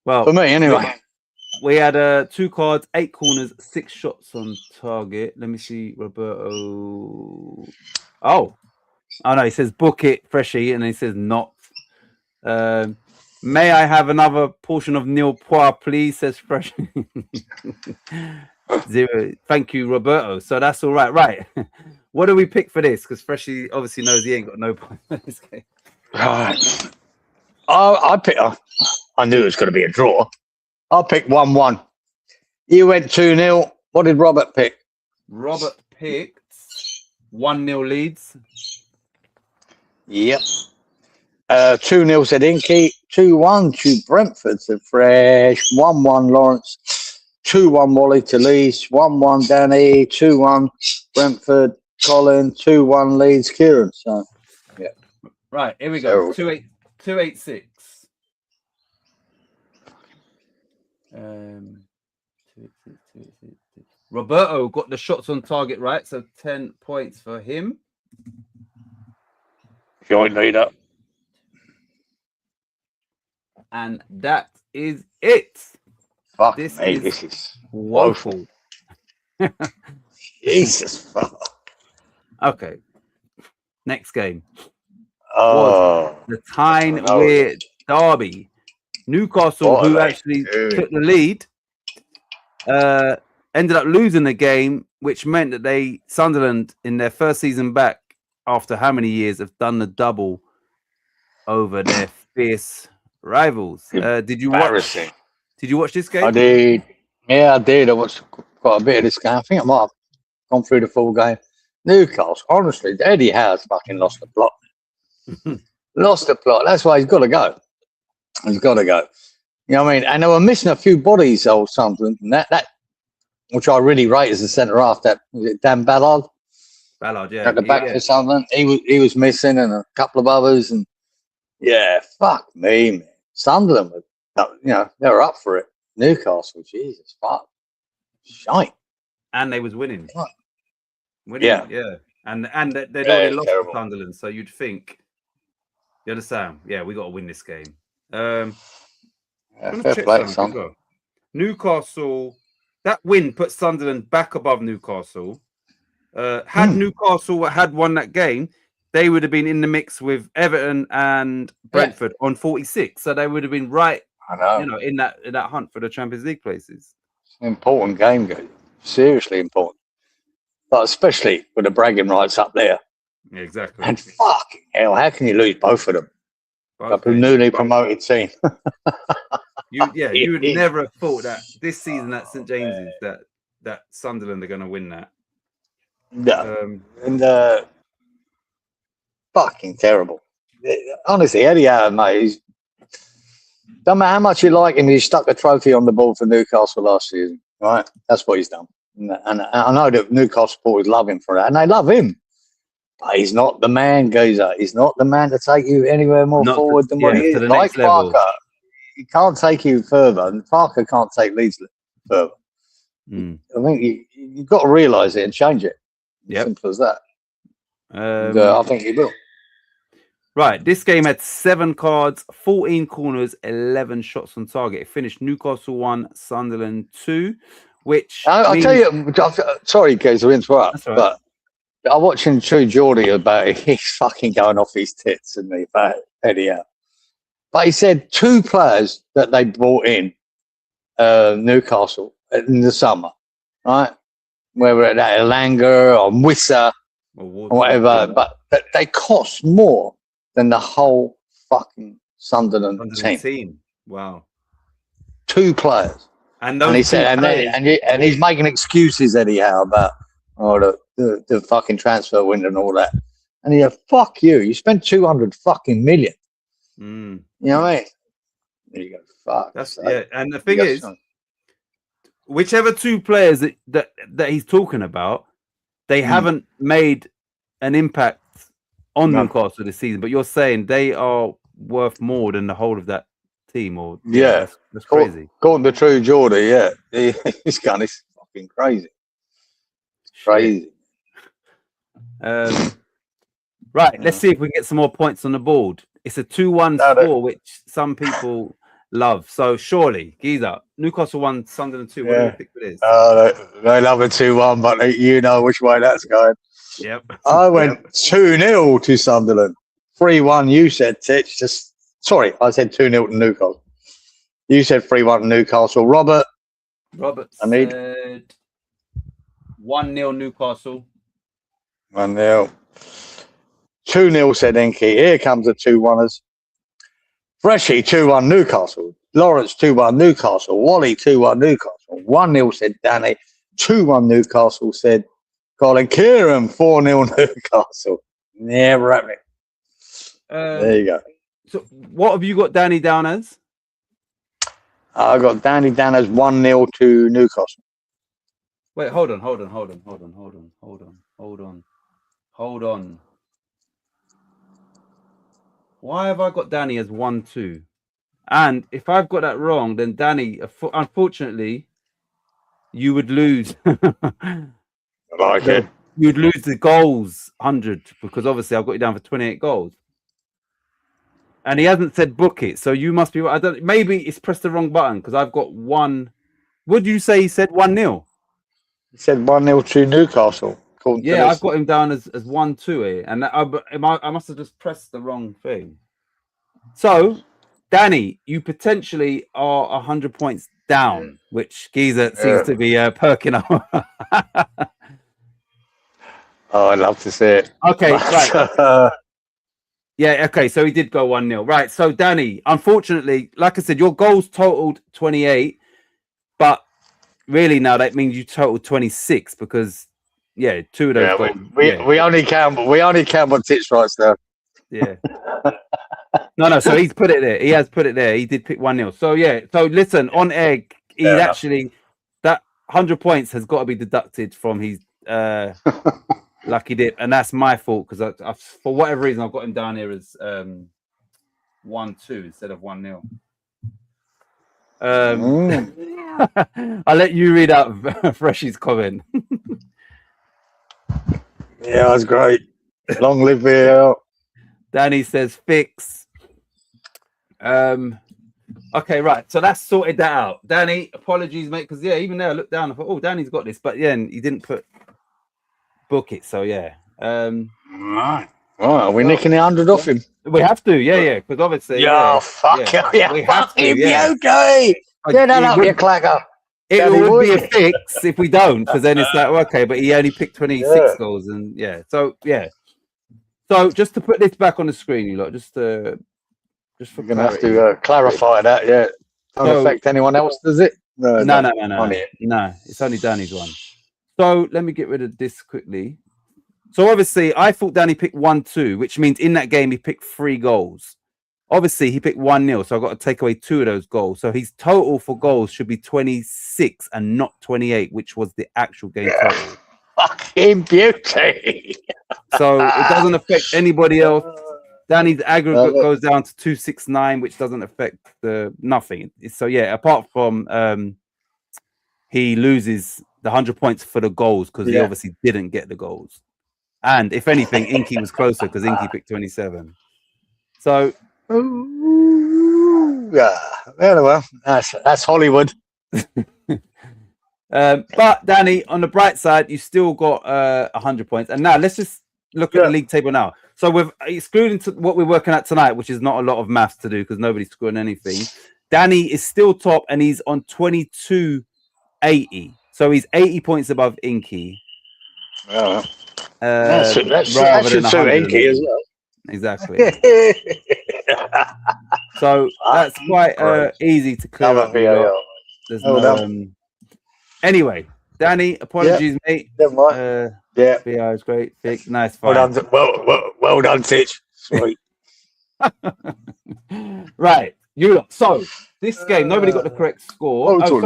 Well, for me, anyway. We had 2 cards, 8 corners, 6 shots on target. Let me see, Roberto. Oh no, he says book it, Freshie, and he says not. May I have another portion of Nil Poir, please? Says Freshie. 0. Thank you, Roberto. So that's all right. Right. What do we pick for this? Because Freshie obviously knows he ain't got no point in this game. Right. I knew it was going to be a draw. I picked 1-1. You went 2-0. What did Robert pick? Robert picked 1-0 Leeds. Yep. 2-0 said Inky. 2-1 to Brentford said Fresh. 1-1 Lawrence. 2-1 Wally to Leeds. 1-1 Danny. 2-1 Brentford Colin. 2-1 Leeds Kieran. So, yeah. Right, here we go. 286. Roberto got the shots on target right, so 10 points for him. Joint leader. And that is it. Fuck this is woeful. Jesus fuck. Okay. Next game. Oh, the Tyne with Derby. Newcastle, who actually took the lead, ended up losing the game, which meant that Sunderland, in their first season back, after how many years, have done the double over their fierce rivals. Did you watch? Did you watch this game? I did. Yeah, I did. I watched quite a bit of this game. I think I might have gone through the full game. Newcastle, honestly, Eddie Howe's fucking lost the plot. Lost the plot. That's why he's got to go. He's got to go. You know what I mean? And they were missing a few bodies, old Sunderland. And that, which I really rate as a centre half. That was it, Dan Ballard. Ballard, yeah. At the back for Sunderland, he was missing, and a couple of others, and fuck me, man. Sunderland, they were up for it. Newcastle, Jesus, fuck, shite. And they was winning. What? Winning, yeah. And they'd already lost to Sunderland, so you'd think. You understand? Yeah, we got to win this game. Fair play, well. Newcastle, that win put Sunderland back above Newcastle. Had Newcastle had won that game, they would have been in the mix with Everton and Brentford on 46. So they would have been right, in that hunt for the Champions League places. Important game, guys. Seriously important. But especially with the bragging rights up there. Yeah, exactly. And fucking hell, how can you lose both of them? A newly promoted team. You would never have thought that this season at St James's that Sunderland are going to win that. No, and fucking terrible. Honestly, Eddie Howe, mate. Don't matter how much you like him, he stuck a trophy on the board for Newcastle last season. Right, that's what he's done. And I know that Newcastle supporters love him for that, and they love him. But he's not the man, Geezer. He's not the man to take you anywhere more forward than what he is. Like Parker, he can't take you further, and Parker can't take Leeds further. I think you've got to realise it and change it. Simple as that. I think he will. Right, this game had 7 cards, 14 corners, 11 shots on target. It finished Newcastle 1, Sunderland 2, which I'll tell you. Sorry, guys, to interrupt, right. But I'm watching True Geordie about it. He's fucking going off his tits, isn't he, about Eddie Howe. But he said 2 players that they brought in Newcastle in the summer, right? Whether it's Elanga or Mwissa or whatever, but they cost more than the whole fucking Sunderland team. Wow. 2 players. And he said, and he's making excuses, Eddie Howe, about the fucking transfer window and all that. And he said, fuck you. You spent 200 fucking million. You know what I mean? There you go. Fuck. And the thing is, whichever 2 players that he's talking about, they haven't made an impact on Newcastle this season, but you're saying they are worth more than the whole of that team, or that's crazy. According to True Geordie, this gun is fucking crazy. Crazy. Right, let's see if we can get some more points on the board. It's a 2-1 score, which some people love. So surely, Geezer, Newcastle 1, Sunderland 2. What do you think it is? They love a 2-1, but you know which way that's going. Yep. I went 2-0 to Sunderland. 3-1, you said, Titch. Sorry, I said 2-0 to Newcastle. You said 3-1 to Newcastle. Robert said 1-0 Newcastle. 1-0. 2-0 said Enki. Here comes the 2-1ers. Freshy 2-1 Newcastle. Lawrence 2-1 Newcastle. Wally 2-1 Newcastle. 1-0 said Danny. 2-1 Newcastle said Colin. Kieran 4-0 Newcastle. Never happening. There you go. So what have you got Danny down as? I got Danny down as 1-0 to Newcastle. Wait, hold on. Why have I got Danny as 1-2? And if I've got that wrong, then Danny, unfortunately, you would lose. You'd lose the goals 100 because obviously I've got you down for 28 goals. And he hasn't said book it, so you must be. Maybe it's pressed the wrong button because I've got 1. What did you say? He said 1-0. He said 1-0 to Newcastle. Yeah, I've got him down as 1-2 here, and I must have just pressed the wrong thing. So, Danny, you potentially are 100 points down, which Geezer seems to be perking up. Oh, I'd love to see it. Okay, right. Yeah, okay, so he did go 1-0. Right, so Danny, unfortunately, like I said, your goals totaled 28, but really now that means you totaled 26 because 2 of those goals. We only count what Titch writes down. Yeah. No, so he's put it there. He has put it there. He did pick 1-0. So so listen, on egg, he's actually that 100 points has got to be deducted from his lucky dip, and that's my fault because I for whatever reason I've got him down here as 1-2 instead of 1-0. I'll let you read out Freshy's comment. Yeah, that's great. Long live VAR. Danny says fix. Okay, right. So that's sorted that out. Danny, apologies, mate, because even there I looked down. I thought, Danny's got this, but he didn't book it. So right. Are we nicking the 100 off him? We have to, because obviously. We have to. Okay. Get that up, you clacker. It would be a fix if we don't, because then it's like, okay, but he only picked 26 goals, and So just to put this back on the screen, you lot, just for we're gonna have to clarify that, Don't So- affect anyone else, does it? No. Only it. No, it's only Danny's one. So let me get rid of this quickly. So obviously, I thought Danny picked 1-2, which means in that game he picked 3 goals. Obviously, he picked 1-0, so I've got to take away 2 of those goals. So his total for goals should be 26 and not 28, which was the actual game total. Fucking beauty. So it doesn't affect anybody else. Danny's aggregate Look. goes down to 269, which doesn't affect the nothing. So yeah, apart from he loses the 100 points for the goals because he Yeah. obviously didn't get the goals. And if anything, Inky was closer because Inky picked 27. So Ooh, yeah. Well, that's Hollywood. but Danny, on the bright side, you still got 100 points. And now let's just look at the league table now. So we're excluding what we're working at tonight, which is not a lot of maths to do because nobody's scoring anything. Danny is still top and he's on 2280. So he's 80 points above Inky. Yeah. That That should suit Inky as well. Exactly. So that's quite easy to clear up. There's Oh, no, anyway, Danny, apologies, mate. Never mind. Yeah. VR is great. Thick, nice Well fight. done, well done, Titch. Sweet. Right, you lot. So this game, nobody got the correct score. Oh, Oh, sorry.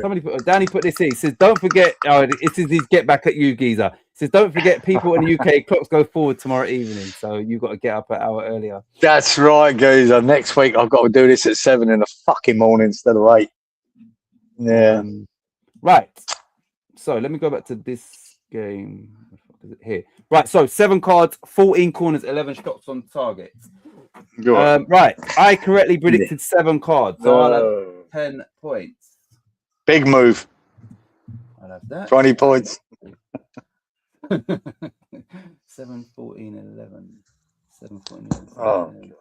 somebody put Danny put this in. He says, "Don't forget." Oh, it is his get back at you, geezer. He says, "Don't forget, people in the UK clocks go forward tomorrow evening, so you got to get up an hour earlier." That's right, guys. Next week I've got to do this at 7 in the fucking morning instead of 8. Yeah. Right. So let me go back to this game. Where the fuck is it? Here. Right. So 7 cards, 14 corners, 11 shots on target. Go on. Right. I correctly predicted 7 cards, so I'll have 10 points. Big move. I'll have that. 20 points. 7, 14, 11. 7, 14, 11. Oh, 7,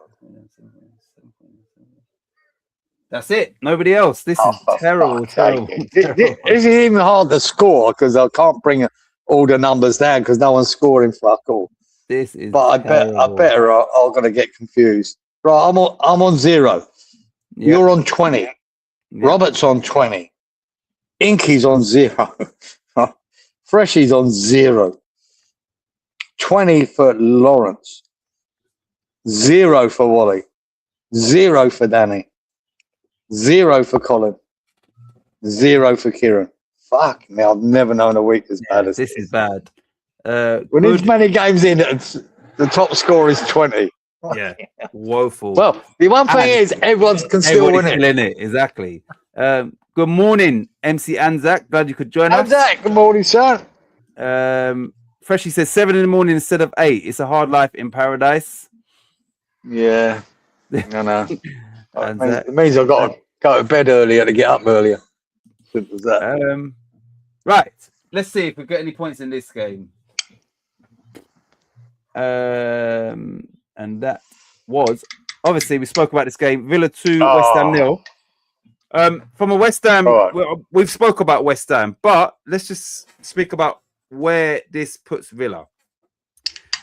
That's it. Nobody else. This is terrible. Terrible. It's even hard to score because I can't bring all the numbers down because no one's scoring fuck all. This is. But I better I'm gonna get confused. Right, I'm on 0. Yep. You're on 20. Yep. Robert's on 20. Inky's on 0. Freshy's on 0. 20 for Lawrence. 0 for Wally. 0 for Danny. 0 for Colin. 0 for Kieran. Fuck me, I've never known a week as bad as this is bad. When Good- there's many games in, the top score is 20. yeah, woeful. Well, the one thing And is everyone can still Everybody's win still it. in it. Exactly. Good morning, MC Anzac. Glad you could join us. Zach, good morning, son. Freshie says 7 in the morning instead of 8. It's a hard life in paradise. Yeah, I know. And It means I've got to go to bed earlier to get up earlier. Simple as that. Right. Let's see if we get any points in this game. And that was obviously we spoke about this game. Villa 2, West Ham 0. From a West Ham, All right. we've spoke about West Ham, but let's just speak about where this puts Villa.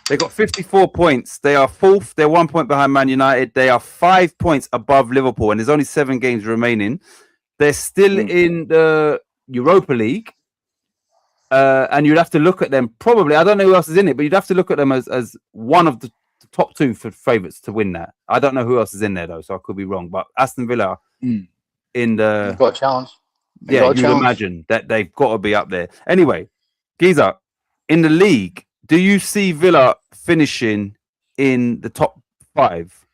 They got 54 points. They are 4th. They're 1 point behind Man United. They are 5 points above Liverpool, and there's only 7 games remaining. They're still in the Europa League, and you'd have to look at them. Probably, I don't know who else is in it, but you'd have to look at them as one of the top 2 for favourites to win that. I don't know who else is in there though, so I could be wrong. But Aston Villa in the You've got a chance. yeah, got a you'd chance. imagine that they've got to be up there. Anyway, Giza, in the league, do you see Villa finishing in the top 5?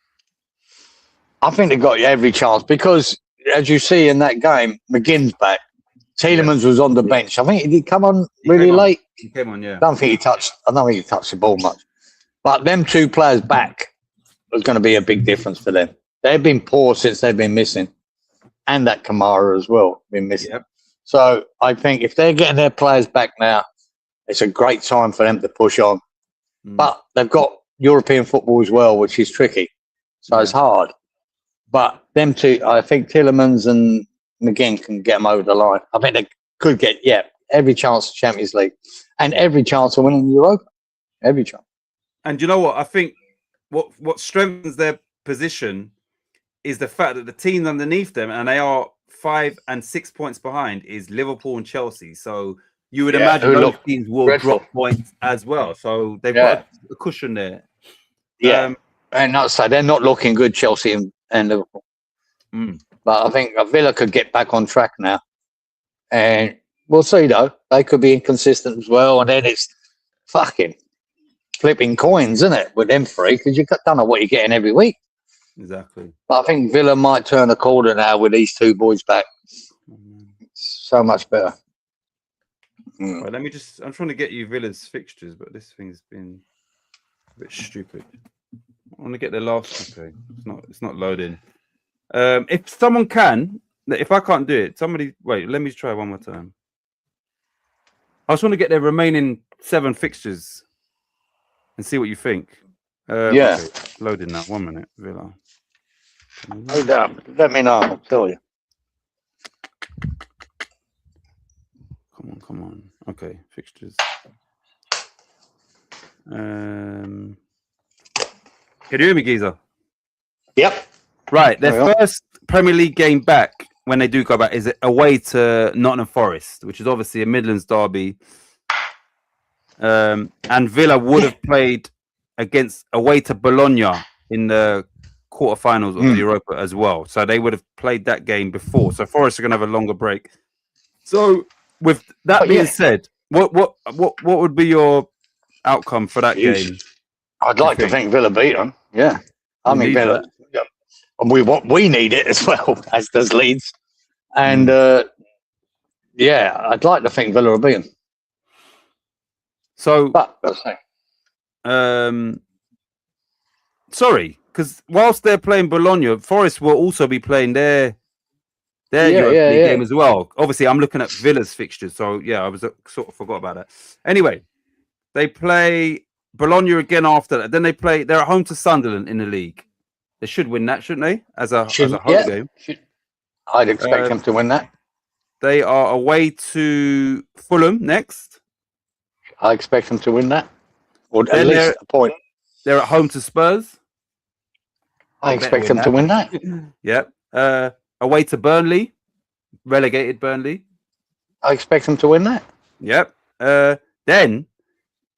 I think they've got every chance because, as you see in that game, McGinn's back. Tielemans was on the bench. I think he did come on really came on. late. He came on, yeah. I don't think he touched the ball much. But them 2 players back was going to be a big difference for them. They've been poor since they've been missing. And that Kamara as well, been missing. Yep. So I think if they're getting their players back now, it's a great time for them to push on. But they've got European football as well, which is tricky. So it's hard. But them 2, I think Tielemans and McGinn can get them over the line. I think they could get, every chance of Champions League and every chance of winning Europa. Every chance. And you know what? I think what strengthens their position is the fact that the teams underneath them, and they are 5 and 6 points behind, is Liverpool and Chelsea. So you would imagine those teams will drop points as well. So they've got a cushion there. Yeah, and not so they're not looking good, Chelsea and Liverpool. But I think Villa could get back on track now, and we'll see though. They could be inconsistent as well, and then it's fucking flipping coins, isn't it, with them three? Because you don't know what you're getting every week. Exactly. But I think Villa might turn the corner now with these two boys back. It's so much better. Right, let me just. I'm trying to get you Villa's fixtures, but this thing's been a bit stupid. I want to get the last. Okay, it's not loading. If someone can, if I can't do it, somebody wait. Let me try one more time. I just want to get their remaining 7 fixtures and see what you think. Okay, loading now. 1 minute, Villa. Hold on. Let me know. I'll tell you. Come on. Okay, fixtures. Can you hear me, Geezer? Yep. Right, their first Premier League game back, when they do go back, is away to Nottingham Forest, which is obviously a Midlands derby. And Villa would have played away to Bologna in the quarterfinals of the Europa as well. So they would have played that game before. So Forest are going to have a longer break. So with that being said, what would be your outcome for that game? I'd like to think Villa beat them. Yeah, I mean Villa. We need it as well, as does Leeds. And I'd like to think Villa will beat them. So, sorry, because whilst they're playing Bologna, Forest will also be playing their Europa League game as well. Obviously, I'm looking at Villa's fixtures, so I was sort of forgot about that. Anyway, they play Bologna again after that. Then they're at home to Sunderland in the league. They should win that, shouldn't they? As a home game. I'd expect them to win that. They are away to Fulham next. I expect them to win that. Or at least a point. They're at home to Spurs. I expect them to win that. Yep. Away to Burnley. Relegated Burnley. I expect them to win that. Yep. Then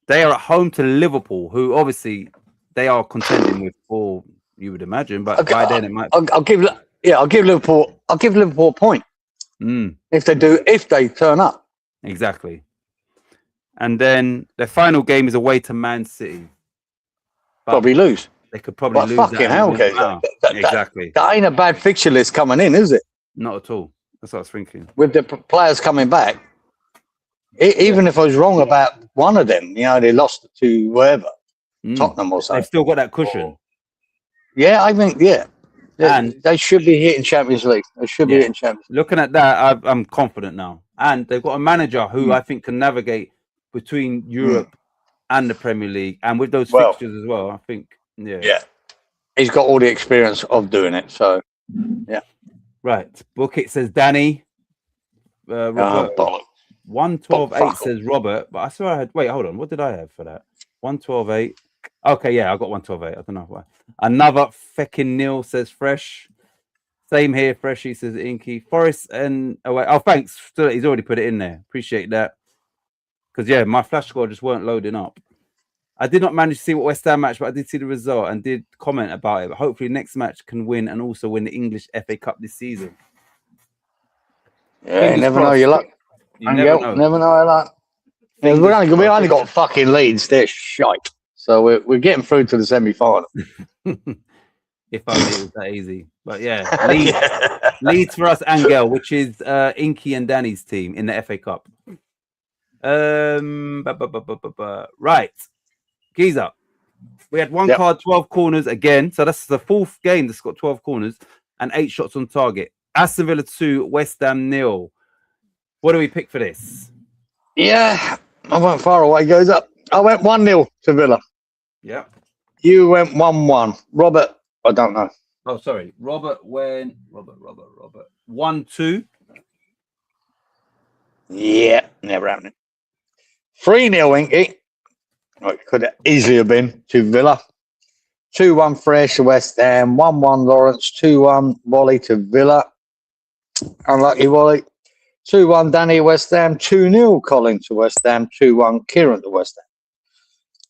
they are at home to Liverpool, who obviously they are contending with all you would imagine, but by then it might. I'll give Liverpool a point if they turn up. Exactly. And then their final game is away to Man City. But probably lose. They could probably lose. Fucking hell, exactly. That ain't a bad fixture list coming in, is it? Not at all. That's what I was thinking. With the players coming back, even if I was wrong about one of them, they lost to wherever, Tottenham or something. They've still got that cushion. Yeah, I think, and they should be hitting Champions League. They should be hitting Champions League. Looking at that, I'm confident now. And they've got a manager who I think can navigate between Europe and the Premier League. And with those fixtures as well, I think, he's got all the experience of doing it. So, Right. Book it says Danny. Robert. 112.8 says Robert. But I swear I had... Wait, hold on. What did I have for that? 112.8. Okay, I got 112.8. I don't know why. Another feckin' Neil says Fresh. Same here, Freshy says Inky. Forest and away. Oh, thanks. He's already put it in there. Appreciate that. Because my flash score just weren't loading up. I did not manage to see what West Ham match, but I did see the result and did comment about it. But hopefully, next match can win and also win the English FA Cup this season. Yeah, you never know your luck. You never know your luck. We only got fucking Leeds. They're shite. So we're getting through to the semi-final. If only it was that easy. But Leeds for us, Angel, which is Inky and Danny's team in the FA Cup. Right. Geezer. We had one card, 12 corners again. So that's the fourth game that's got 12 corners and 8 shots on target. Aston Villa 2, West Ham 0. What do we pick for this? Yeah, I went far away. Goes up. I went 1-0 to Villa. Yeah. You went 1-1. Robert, I don't know. Oh, sorry. Robert went... Robert. 1-2. Yeah, never happening. 3-0, Inky. It could have easily have been to Villa. 2-1 Fresh to West Ham, 1-1 Lawrence, 2-1 Wally to Villa. Unlucky Wally. 2-1 Danny West Ham, 2-0 Colin to West Ham, 2-1 Kieran to West Ham.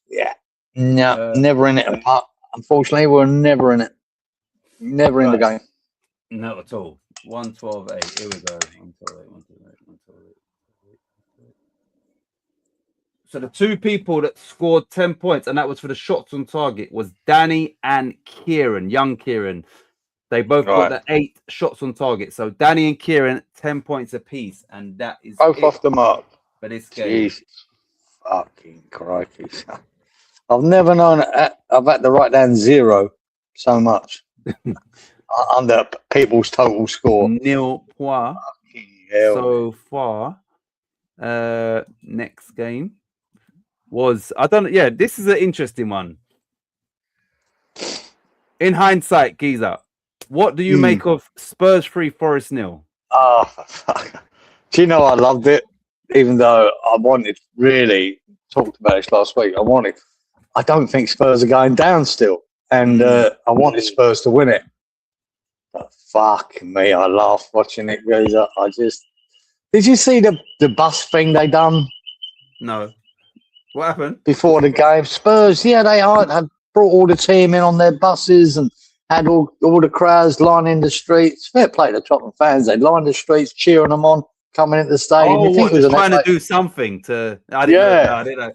Yeah. No, never in it. Unfortunately, we're never in it. Never in the game. Not at all. 1-12-8. Here we go. 1-12-8. So the two people that scored 10 points, and that was for the shots on target, was Danny and Kieran, young Kieran. They both got the 8 shots on target. So Danny and Kieran, 10 points apiece, and that is both off the mark for this game. Jesus fucking crikey! I've never known I've had to write down 0 so much under people's total score. Nil points so far. Next game was this is an interesting one. In hindsight, Geezer, what do you make of Spurs 3 Forest 0? Oh, fuck. Do you know I loved it? Even though I wanted, really talked about this last week. I don't think Spurs are going down still, and I wanted Spurs to win it. But fuck me, I laughed watching it. Geezer. Did you see the bus thing they done? No. What happened? Before the game? Spurs, they had brought all the team in on their buses and had all the crowds lining the streets. Fair play to Tottenham fans. They lined the streets, cheering them on, coming into the stadium. Oh, trying to do something to... I didn't know.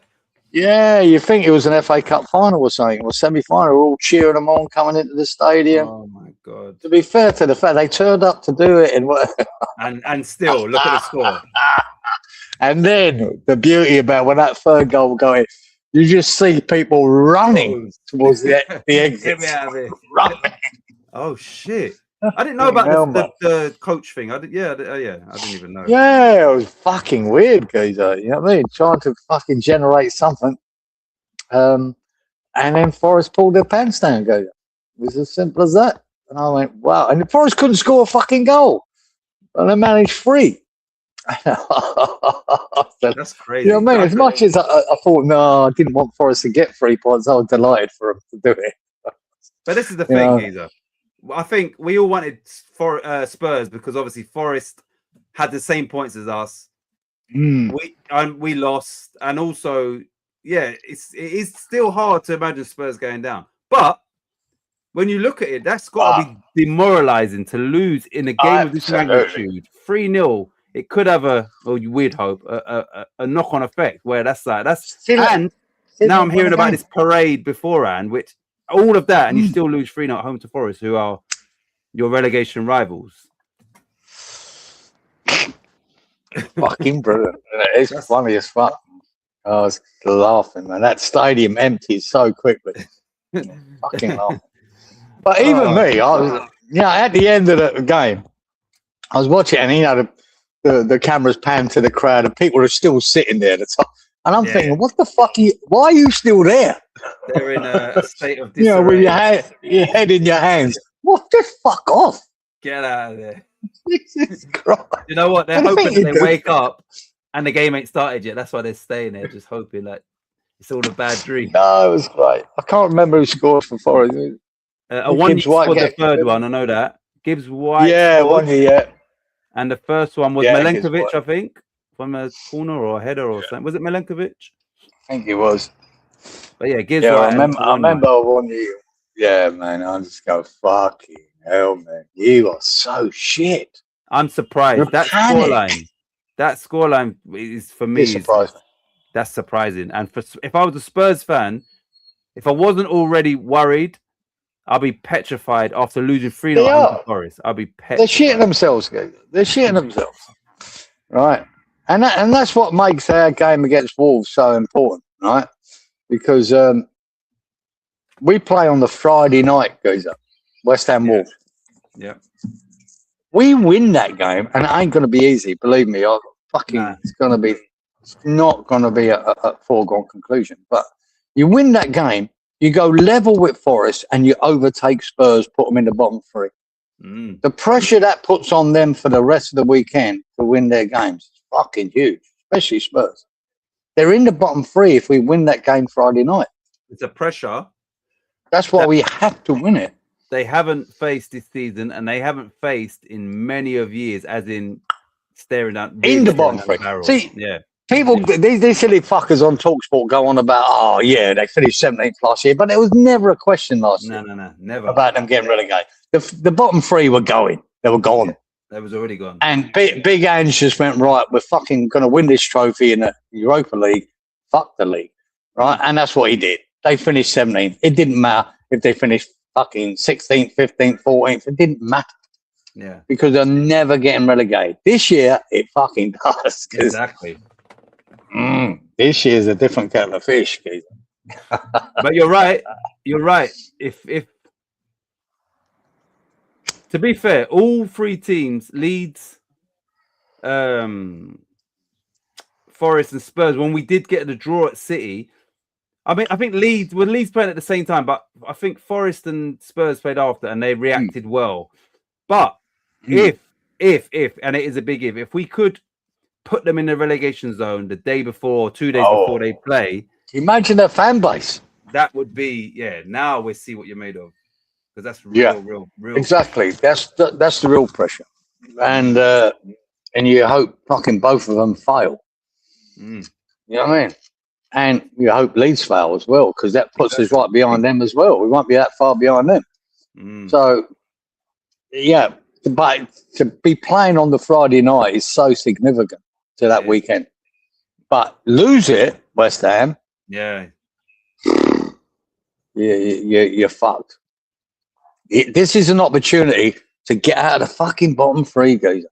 Yeah, you think it was an FA Cup final or something, or semi-final. We're all cheering them on, coming into the stadium. Oh, my God. To be fair to the fact, they turned up to do it. And still, look at the score. And then the beauty about when that third goal will go in, you just see people running towards the exit. Get me out of here. Running. Oh, shit. I didn't know about the coach thing. I didn't even know. Yeah, it was fucking weird, geezer. You know what I mean? Trying to fucking generate something. And then Forest pulled their pants down, geezer. It was as simple as that. And I went, wow. And Forest couldn't score a fucking goal. And they managed 3. That's crazy. You know what I mean? As much as I thought, no, I didn't want Forest to get 3 points, I was delighted for them to do it. But this is the thing, Geezer. I think we all wanted Spurs because obviously Forest had the same points as us. We lost, and also, it is still hard to imagine Spurs going down. But when you look at it, that's got to be demoralising to lose in a game of this magnitude. 3-0. It could have we'd hope a knock-on effect where now I'm hearing about this parade beforehand, which all of that, and you still lose 3-0 at home to Forest, who are your relegation rivals. Fucking brilliant! It's funny as fuck. I was laughing, man. That stadium emptied so quickly. Fucking laughing. But even me, I was, at the end of the game, I was watching, and the cameras pan to the crowd, and people are still sitting there at the top. And I'm thinking, what the fuck why are you still there? They're in a state of disarray. With your head in your hands. What the fuck off? Get out of there. Jesus Christ. You know what? They're hoping they wake up and the game ain't started yet. That's why they're staying there, just hoping like it's all a bad dream. No, it was great. I can't remember who scored for Forest. One scored the third one, I know that. Gibbs White. Yeah, one here. And the first one was Milenkovic, I think, from a corner or a header or something. Was it Milenkovic? I think it was. But Gibbs White. I remember one year. Yeah, man. I just go, fucking hell, man. You are so shit. I'm surprised. That scoreline is for me. That's surprising. And if I was a Spurs fan, if I wasn't already worried, I'll be petrified after losing 3-0 to Forest. I'll be petrified. They're shitting themselves, guys. They're shitting themselves. Right. And that's what makes our game against Wolves so important, right? Because we play on the Friday night, guys. West Ham Wolves. Yeah. We win that game, and it ain't going to be easy. Believe me, it's not going to be a foregone conclusion. But you win that game, you go level with Forest, and you overtake Spurs, put them in the bottom 3. The pressure that puts on them for the rest of the weekend to win their games is fucking huge, especially Spurs. They're in the bottom 3 if we win that game Friday night. It's a pressure, That's why we have to win it. They haven't faced this season, and they haven't faced in many of years, as in staring down In the staring bottom down the three. barrel. See, Yeah, people, these silly fuckers on TalkSport go on about, oh, yeah, they finished 17th last year, but there was never a question last year no, never. about them getting relegated. The bottom three were going. They were gone. That was already gone. And Big Ange just went, right, we're fucking going to win this trophy in the Europa League. Fuck the league. Right? And that's what he did. They finished 17th. It didn't matter if they finished fucking 16th, 15th, 14th. It didn't matter. Yeah, Because they're never getting relegated. This year, it fucking does. exactly. This year's a different kettle of fish. But you're right. You're right. If to be fair, all three teams, Leeds, Forest, and Spurs, when we did get the draw at City, I think Leeds playing at the same time, but I think Forest and Spurs played after, and they reacted well. But if, and it is a big if we could put them in the relegation zone the day before, 2 days before they play, Imagine their fan base. that would be, now we see what you're made of. Because that's real. Exactly. That's the real pressure. And you hope fucking both of them fail. Mm. You know what I mean? And you hope Leeds fail as well, because that puts us right behind them as well. We won't be that far behind them. Mm. So, yeah, but to be playing on the Friday night is so significant to that weekend. But lose it, West Ham, Yeah. you're fucked. This is an opportunity to get out of the fucking bottom three, guys.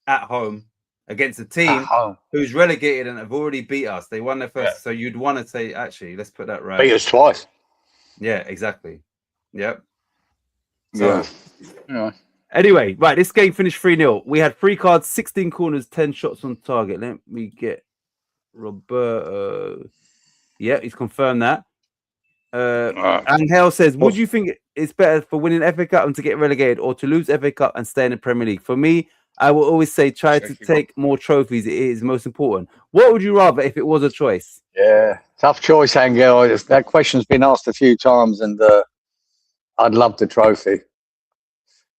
At home against a team who's relegated and have already beat us. They won their first. Yeah. So you'd want to say, actually, let's put that right. Beat us twice. Yeah, exactly. Yep. So, Yeah. anyway, right, this game finished 3-0. We had 3 cards, 16 corners, 10 shots on target. Let me get Roberto. Yeah, he's confirmed that. Angel says, would you think it's better for winning FA Cup and to get relegated, or to lose FA Cup and stay in the Premier League? For me, I will always say try to take more trophies. It is most important. What would you rather if it was a choice? Yeah, tough choice, Angel. That question's been asked a few times, and I'd love the trophy.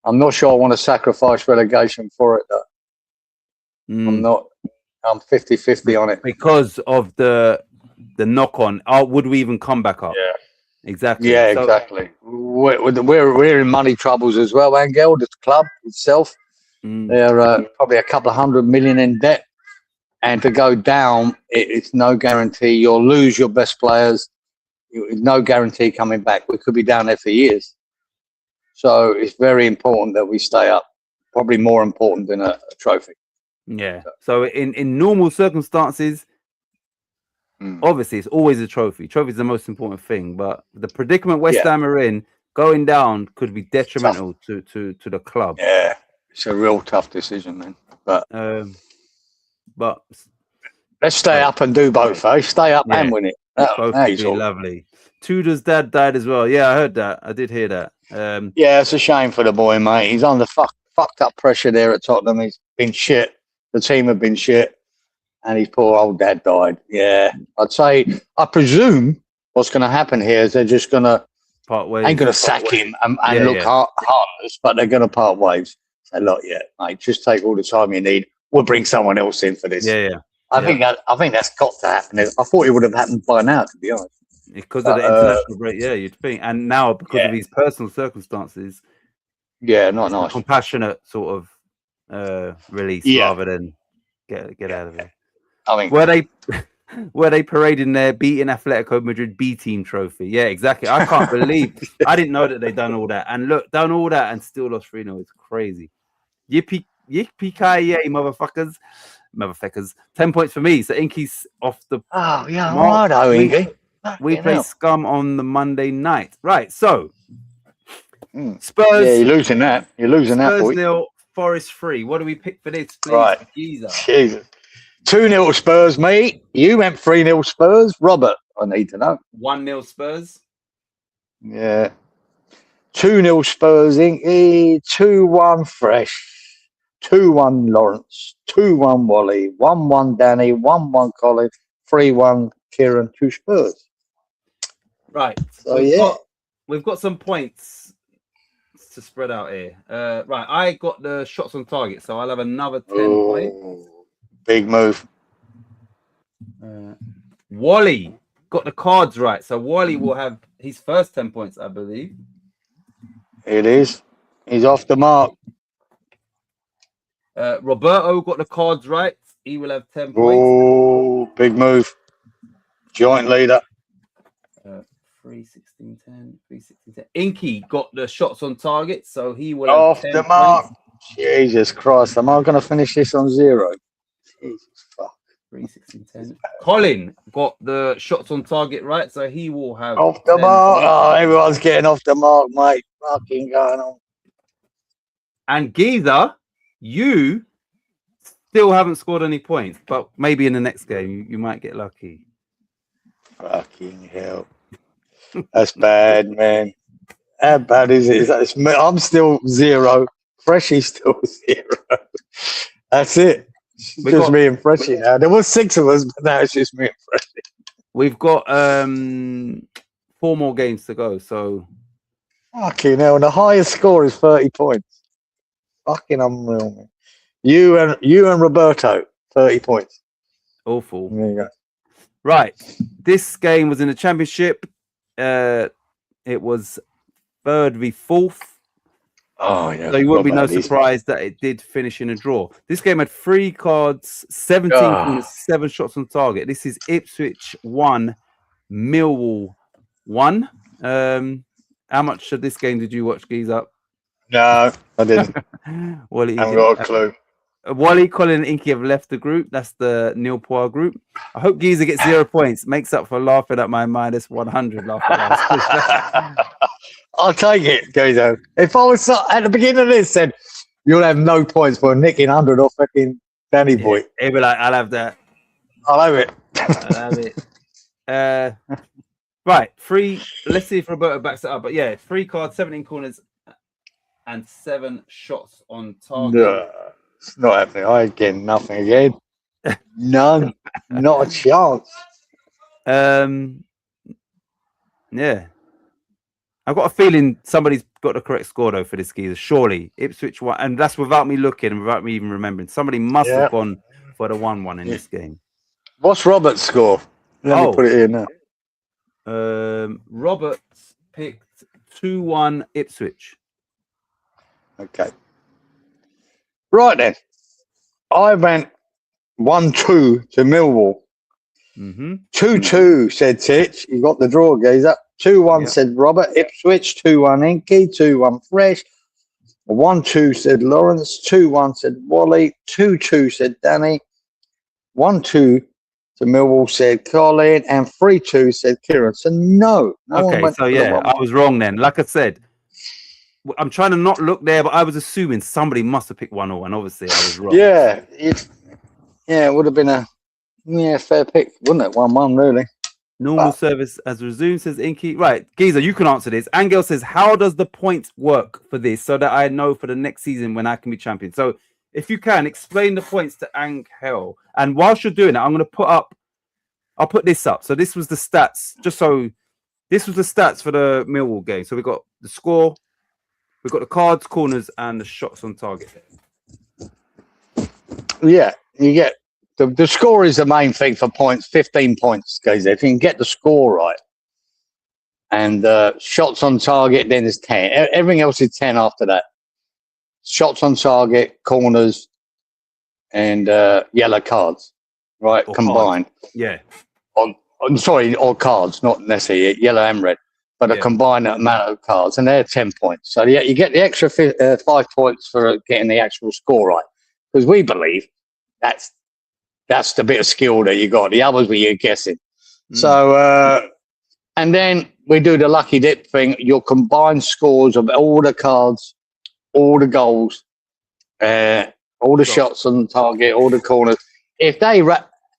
I'm not sure I want to sacrifice relegation for it, though. I'm not. I'm 50-50 on it. Because of the knock-on. Would we even come back up? Yeah. Exactly. Yeah, So- exactly. We're in money troubles as well, Angel. The club itself, they're probably a couple of 100 million in debt, and to go down, it's no guarantee. You'll lose your best players. No guarantee coming back. We could be down there for years. So it's very important that we stay up. Probably more important than a trophy. Yeah. So in normal circumstances, obviously it's always a trophy. Trophy is the most important thing. But the predicament West Ham are in, going down could be detrimental to the club. Yeah, it's a real tough decision, man. But let's stay up and do both, eh? Stay up and win it. Both would be lovely. Tudor's dad died as well. Yeah, I heard that. I did hear that. Yeah, it's a shame for the boy, mate. He's under fucked up pressure there at Tottenham. He's been shit. The team have been shit. And his poor old dad died. Yeah. I presume what's going to happen here is they're just going to part ways. Ain't going to sack him and look heartless, but they're going to part ways. Say, look, mate, just take all the time you need. We'll bring someone else in for this. Yeah. I think that's got to happen. I thought it would have happened by now, to be honest. Because of the international break, you'd think. And now because of these personal circumstances, not nice. Compassionate sort of release rather than get out of it. I mean, were they parading their beating Atletico Madrid B team trophy? Yeah, exactly. I can't believe didn't know that they'd done all that. And look, done all that and still lost 3-0. It's crazy. Yippee yay, motherfuckers. 10 points for me. So Inky's off the Inky. We play Scum on the Monday night. Right, so Spurs. Yeah, you're losing that. Spurs 0, Forest 3. What do we pick for this, please? Right. Jesus. 2-0 Spurs, mate. You went 3-0 Spurs. Robert, I need to know. 1-0 Spurs. Yeah. 2-0 Spurs, Inky. 2-1 Fresh. 2-1 Lawrence. 2-1 Wally. 1-1 Danny. 1-1 Colin. 3-1 Kieran. 2 Spurs. Right. So we've got some points to spread out here. Right, I got the shots on target, so I'll have another 10 points. Big move. Wally got the cards right, so Wally will have his first 10 points, I believe. It is. He's off the mark. Roberto got the cards right. He will have 10 points. Oh, big move. Joint leader. 3, 16, 10, 3, 16, 10. Inky got the shots on target, so he will Off have 10 the mark. points. Jesus Christ. Am I going to finish this on 0? Jesus fuck. 3, 16, 10. Colin got the shots on target right, so he will have Off the 10 mark. points. Oh, everyone's getting off the mark, mate. Fucking going on. And Giza, you still haven't scored any points, but maybe in the next game you might get lucky. Fucking hell. That's bad, man. How bad is it? I'm still 0. Freshy's still 0. That's it. It's just me and Freshy now. There was 6 of us, but now it's just me and Freshy. We've got 4 more games to go, so fucking hell. The highest score is 30 points. Fucking unreal, man. You and Roberto, 30 points. awful. There you go. Right. This game was in the championship. It was 3rd v 4th. Oh, yeah. So you wouldn't be no surprise that it did finish in a draw. This game had 3 cards, 17 corners, 7 shots on target. This is Ipswich 1, Millwall 1. How much of this game did you watch, Geezer? No, I didn't. Wally, I haven't got a clue. Wally, Colin, and Inky have left the group. That's the Neil Poir group. I hope Geezer gets 0 points. Makes up for laughing at my minus 100 I'll take it, Geezer. If I was at the beginning of this, said you'll have no points for nicking 100 off fucking Danny Boy. He'd be like, I'll have that. I'll have it. I'll have it. Right, 3. Let's see if Roberto backs it up. But yeah, 3 cards, 17 corners, and 7 shots on target. No, it's not happening. I ain't getting nothing again. None. Not a chance. Yeah. I've got a feeling somebody's got the correct score though for this Geezer. Surely Ipswich 1, and that's without me looking and without me even remembering. Somebody must have gone for the 1-1 in this game. What's Robert's score? Let me put it in now. Roberts picked 2-1 Ipswich. Okay. Right then. I went 1-2 to Millwall. 2-2 said Titch. You got the draw, Geezer. 2-1 said Robert. Ipswich. 2-1 Inky. 2-1 Fresh. 1-2 said Lawrence. 2-1 said Wally. 2-2 said Danny. 1-2 to Millwall said Colin. And 3-2 said Kieran. So no. Okay, so yeah, I was wrong then. Like I said, I'm trying to not look there, but I was assuming somebody must have picked 1-0, and obviously I was wrong. Yeah, it would have been a fair pick, wouldn't it? 1-1, really. Normal service has resumed, says Inky. Right, Geezer, you can answer this. Angel says, how does the points work for this so that I know for the next season when I can be champion? So if you can, explain the points to Angel. And whilst you're doing it, I'm going to I'll put this up. So this was the stats, this was the stats for the Millwall game. So we got the score, we've got the cards, corners, and the shots on target. Yeah, you get the score is the main thing for points. 15 points, guys. If you can get the score right, and shots on target, then it's 10. Everything else is 10 after that. Shots on target, corners, and yellow cards, right? Or combined. Cards. Yeah. I'm sorry, or cards, not necessarily yellow and red, but a combined amount of cards, and they're 10 points. So you get the extra 5 points for getting the actual score right, because we believe that's the bit of skill that you got. The others were you guessing. So, and then we do the lucky dip thing. Your combined scores of all the cards, all the goals, all the shots on target, all the corners. If they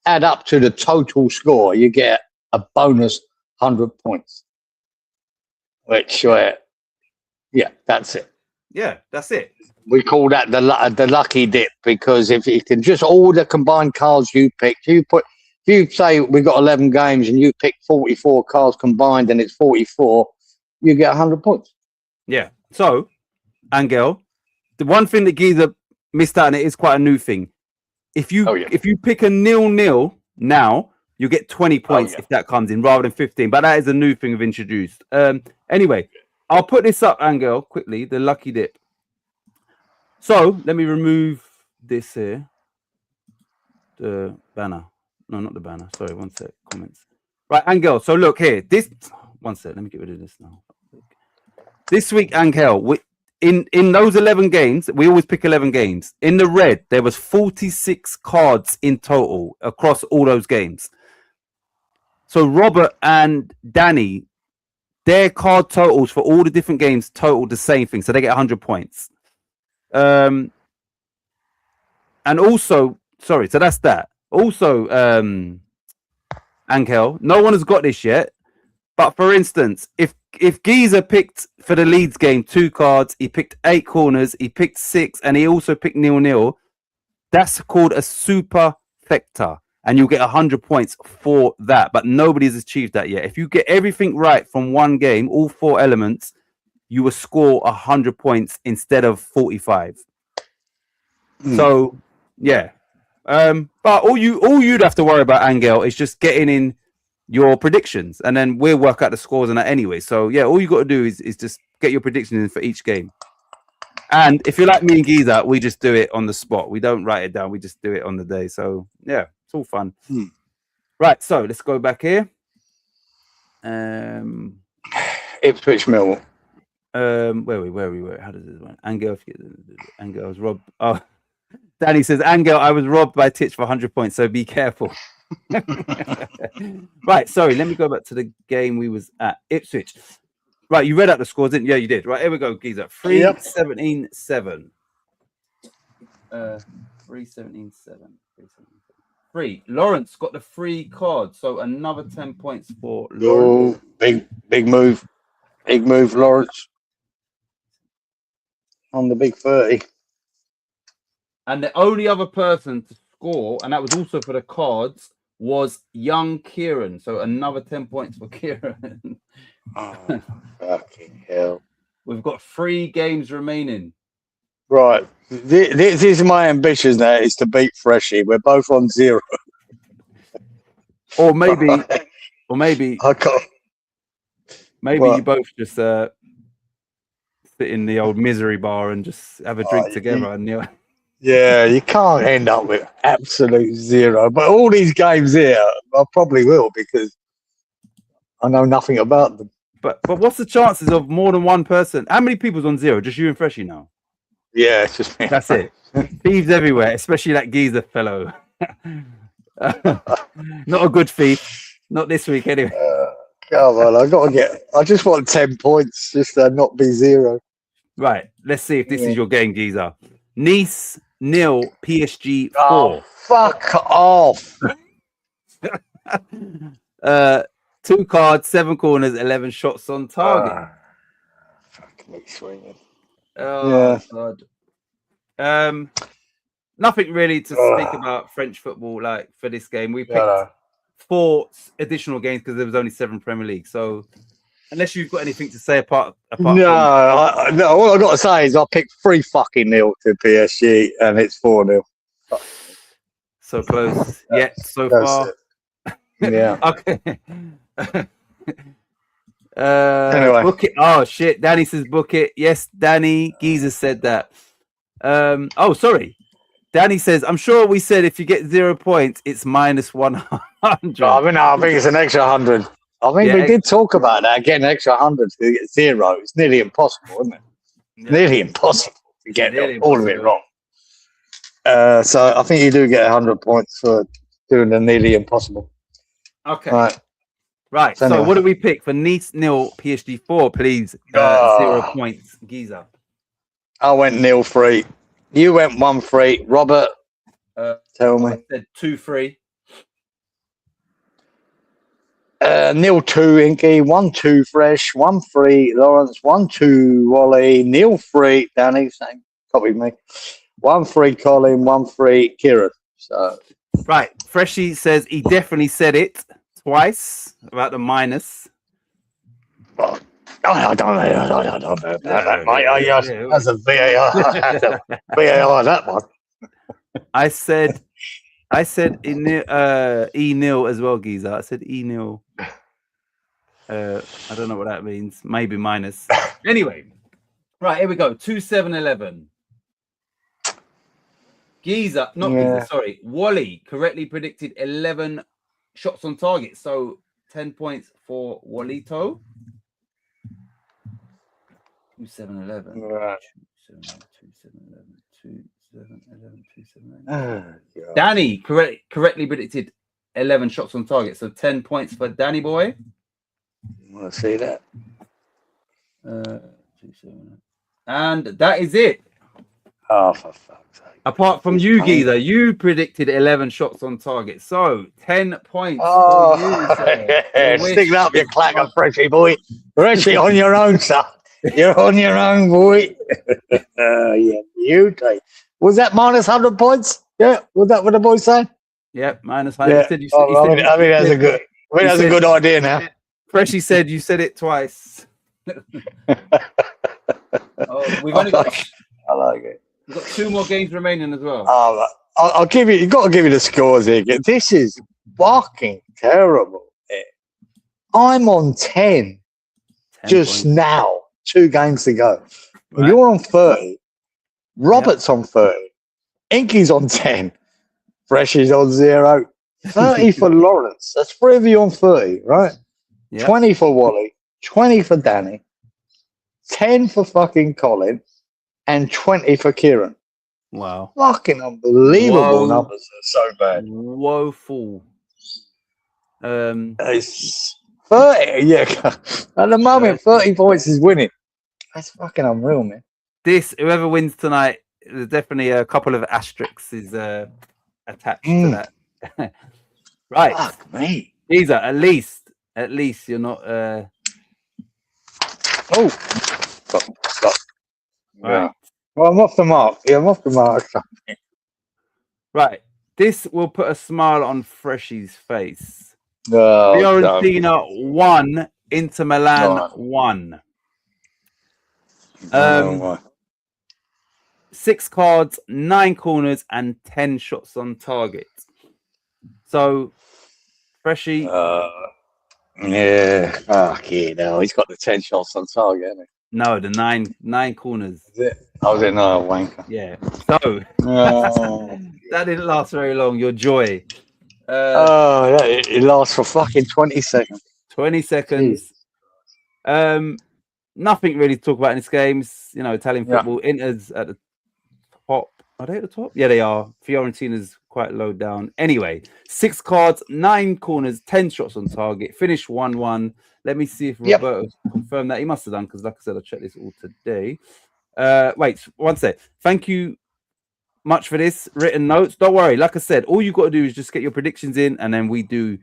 add up to the total score, you get a bonus 100 points. Which, that's it. Yeah, that's it. We call that the lucky dip, because if you can just all the combined cards you picked, if you say we've got 11 games and you pick 44 cards combined and it's 44, you get 100 points. Yeah. So, Angel, the one thing that Giza missed out, and it is quite a new thing. If you pick a 0-0 now, you get 20 points if that comes in rather than 15. But that is a new thing we've introduced. Anyway, I'll put this up, Angel, quickly. The lucky dip. So let me remove this here. The banner. No, not the banner. Sorry, one sec. Comments. Right, Angel. So look here. This. One sec. Let me get rid of this now. This week, Angel, in those 11 games, we always pick 11 games. In the red, there was 46 cards in total across all those games. So Robert and Danny, their card totals for all the different games totaled the same thing. So they get 100 points. And also, sorry, so that's that. Also, Angel, no one has got this yet. But for instance, if Giza picked for the Leeds game 2 cards, he picked 8 corners, he picked 6, and he also picked 0-0. That's called a superfecta, and you'll get 100 points for that. But nobody's achieved that yet. If you get everything right from one game, all 4 elements, you will score 100 points instead of 45. So, yeah. But all you'd have to worry about, Angel, is just getting in your predictions, and then we'll work out the scores on that anyway. So yeah, all you got to do is just get your predictions in for each game. And if you're like me and Giza, we just do it on the spot. We don't write it down. We just do it on the day. So yeah, it's all fun. Right. So let's go back here. Ipswich Mill. Where we? How does this one? Angel was robbed. Oh, Danny says, Angel, I was robbed by Titch for 100 points, so be careful. Right, sorry, let me go back to the game we was at. Ipswich. Right, you read out the scores, didn't you? Yeah, you did. Right, here we go, Giza. 3-17-7. 3-17-7. 3. Lawrence got the free card, so another 10 points for Lawrence. Oh, big move. Big move, Lawrence. On the big 30. And the only other person to score, and that was also for the cards, was young Kieran. So another 10 points for Kieran. Oh, fucking hell. We've got 3 games remaining. Right. This is my ambition now, is to beat Freshie. We're both on 0. Or maybe I can't. Maybe you both just sit in the old misery bar and just have a drink together. And yeah, you can't end up with absolute 0. But all these games here, I probably will, because I know nothing about them. But what's the chances of more than one person? How many people's on 0? Just you and Freshie now? Yeah, it's just me. That's it. Thieves everywhere, especially that Giza fellow. Not a good thief. Not this week, anyway. Come on, I just want 10 points, just to not be 0. Right, let's see if this is your game, Giza. Nice 0, PSG 4. Oh, fuck off. 2 cards, 7 corners, 11 shots on target. Fuck me swinging. Oh, God. Nothing really to speak about French football like for this game. We picked 4 additional games because there was only 7 Premier League. So unless you've got anything to say apart no, all I've got to say is I picked 3 fucking 0 to PSG and it's 4-0. So close yet so far. Yeah. Okay. Anyway. Book it. Oh shit. Danny says book it. Yes, Danny. Giza said that. Oh, sorry. Danny says, I'm sure we said if you get 0 points, it's minus 100. I think it's an extra 100. I think we did talk about that. Getting an extra 100 to get 0. It's nearly impossible, isn't it? Yeah. Nearly impossible to get all of it wrong. So I think you do get 100 points for doing the nearly impossible. Okay. Right. So anyway. what do we pick for Nice 0, PSG 4, please? 0 points, Giza. I went 0-3. You went 1-3. Robert, tell me. I said 2-3. 0-2 Inky, 1-2 Fresh, 1-3 Lawrence, 1-2 Wally, 0-3 Danny, same copy me, 1-3 Colin, 1-3 Kieran. So right, Freshie says he definitely said it twice about the minus. I don't know about that, mate. Yeah. That's a VAR. That's a VAR, that one. I said E-nil as well, Giza. I said E-nil. I don't know what that means. Maybe minus. Anyway, right, here we go. 2-7-11. Giza, not Giza, sorry. Wally correctly predicted 11 shots on target. So 10 points for Walito. 2-7-11. Right. 2-7-11. Danny correctly predicted 11 shots on target. So 10 points for Danny boy. Want to see that? 2-7. And that is it. Oh, for fuck's sake. Apart from you, Giza, you predicted 11 shots on target. So 10 points Oh, for you. Sir. stick it up, you clacker, Freshie boy. Freshie on your own, son. You're on your own, boy. Yeah, you take. Was that minus 100 points? Yeah, was that what the boy said? Yep, minus 100. Yeah. I think that's a good. That's a good idea now. Freshie said you said it twice. We've only got. I like it. We've got 2 more games remaining as well. Oh, I'll give you. You've got to give you the scores here. This is fucking terrible. I'm on 10 just points. now. 2 games to go. Right. You're on 30. Robert's on 30. Inky's on 10. Freshie's on 0. 30 for Lawrence. That's 3 of you on 30, right? Yep. 20 for Wally. 20 for Danny. 10 for fucking Colin. And 20 for Kieran. Wow. Fucking unbelievable Whoa. numbers. They're so bad. Woeful. It's 30. Yeah. At the moment, 30 points is winning. That's fucking unreal, man. Whoever wins tonight, there's definitely a couple of asterisks is attached to that. Right. Fuck me. These are at least you're not Stop. right. Yeah. Well, I'm off the mark. Yeah, I'm off the mark. Right. This will put a smile on Freshie's face. Oh, Fiorentina 1, Inter Milan Right. 1. no. 6 cards, 9 corners, and 10 shots on target. So, Freshie, Yeah. Fuck yeah, no. He's got the 10 shots on target, hasn't no, the 9 corners. he? I was in a wanker. Yeah. So that didn't last very long. Your joy. It lasts for fucking 20 seconds. 20 seconds. Nothing really to talk about in this games. You know, Italian football. Inter's at the top. Are they at the top? Yeah, they are. Fiorentina's quite low down. Anyway, 6 cards, 9 corners, 10 shots on target. Finish 1-1. Let me see if Roberto confirmed that. He must have done because, like I said, I checked this all today. Wait, one sec. Thank you much for this. Written notes. Don't worry. Like I said, all you got to do is just get your predictions in, and then we do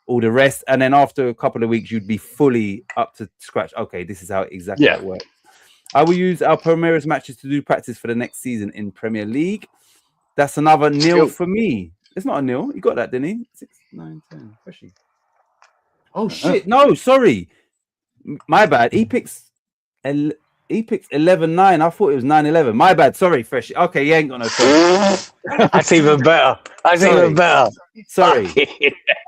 all the rest. And then after a couple of weeks, you'd be fully up to scratch. Okay, this is how exactly it works. I will use our Palmeiras matches to do practice for the next season in Premier League. That's another nil for me. It's not a nil. You got that, didn't he? 6, 9, 10. Freshie. Oh shit! No, sorry. My bad. He picks 11-9. I thought it was 9-11. My bad. Sorry, Freshie. Okay, you ain't got no problem. That's even better. That's even better. Sorry.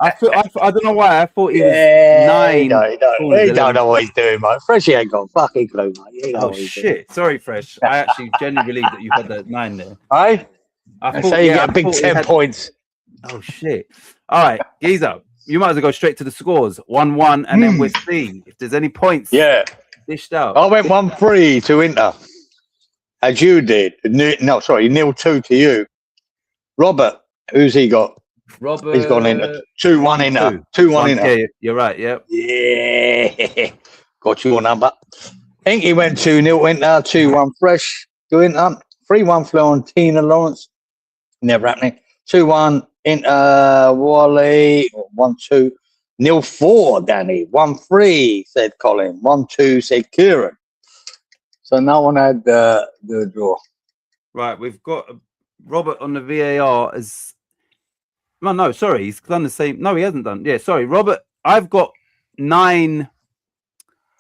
I don't know why. I thought it was 9. He don't know what he's doing, mate. Freshie ain't got a fucking clue, mate. Oh shit! Sorry, Fresh. I actually genuinely believe that you had that 9 there. Hey? I thought you get a big 10 points. Oh shit! All right, Giza, you might as well go straight to the scores. 1-1, and then we'll see if there's any points. Yeah. Dished out. I went 1-3 to Inter, as you did. No, sorry, 0-2 to you. Robert, who's he got? Robert, he's gone Inter. 2-1 Inter. 2-1 Inter. Yeah, you're right. Yep. Yeah. Got your number. Inky went 2-0 Inter, 2-1 Fresh to Inter, 3-1 Fiorentina Lawrence. Never happening. 2-1 Inter Wally. 1-2. 0-4 Danny. 1-3 said Colin. 1-2 said Kieran. So no one had the draw. Right, we've got Robert on the VAR as. No, sorry, he's done the same. No, he hasn't done. Yeah, sorry, Robert. I've got 9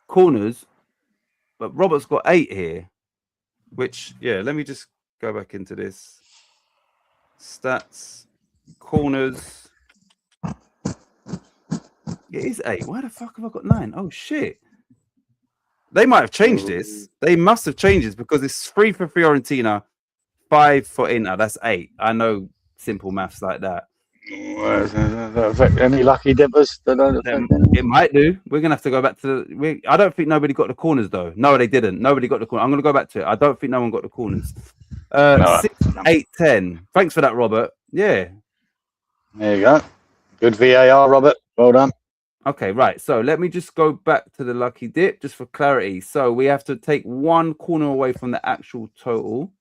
corners. but Robert's got 8 here. Which, yeah, let me just go back into this. Stats, corners. It is 8. Why the fuck have I got 9? Oh shit! They might have changed this. They must have changed this because it's 3 for Fiorentina, 5 for Inter. That's 8. I know simple maths like that. Any lucky dippers? It might do. We're gonna have to go back to. I don't think nobody got the corners though. No, they didn't. Nobody got the corner. I'm gonna go back to it. I don't think no one got the corners. 6, 8, 10. Thanks for that, Robert. Yeah. There you go. Good VAR, Robert. Well done. Okay, right. So let me just go back to the lucky dip just for clarity. So we have to take 1 corner away from the actual total.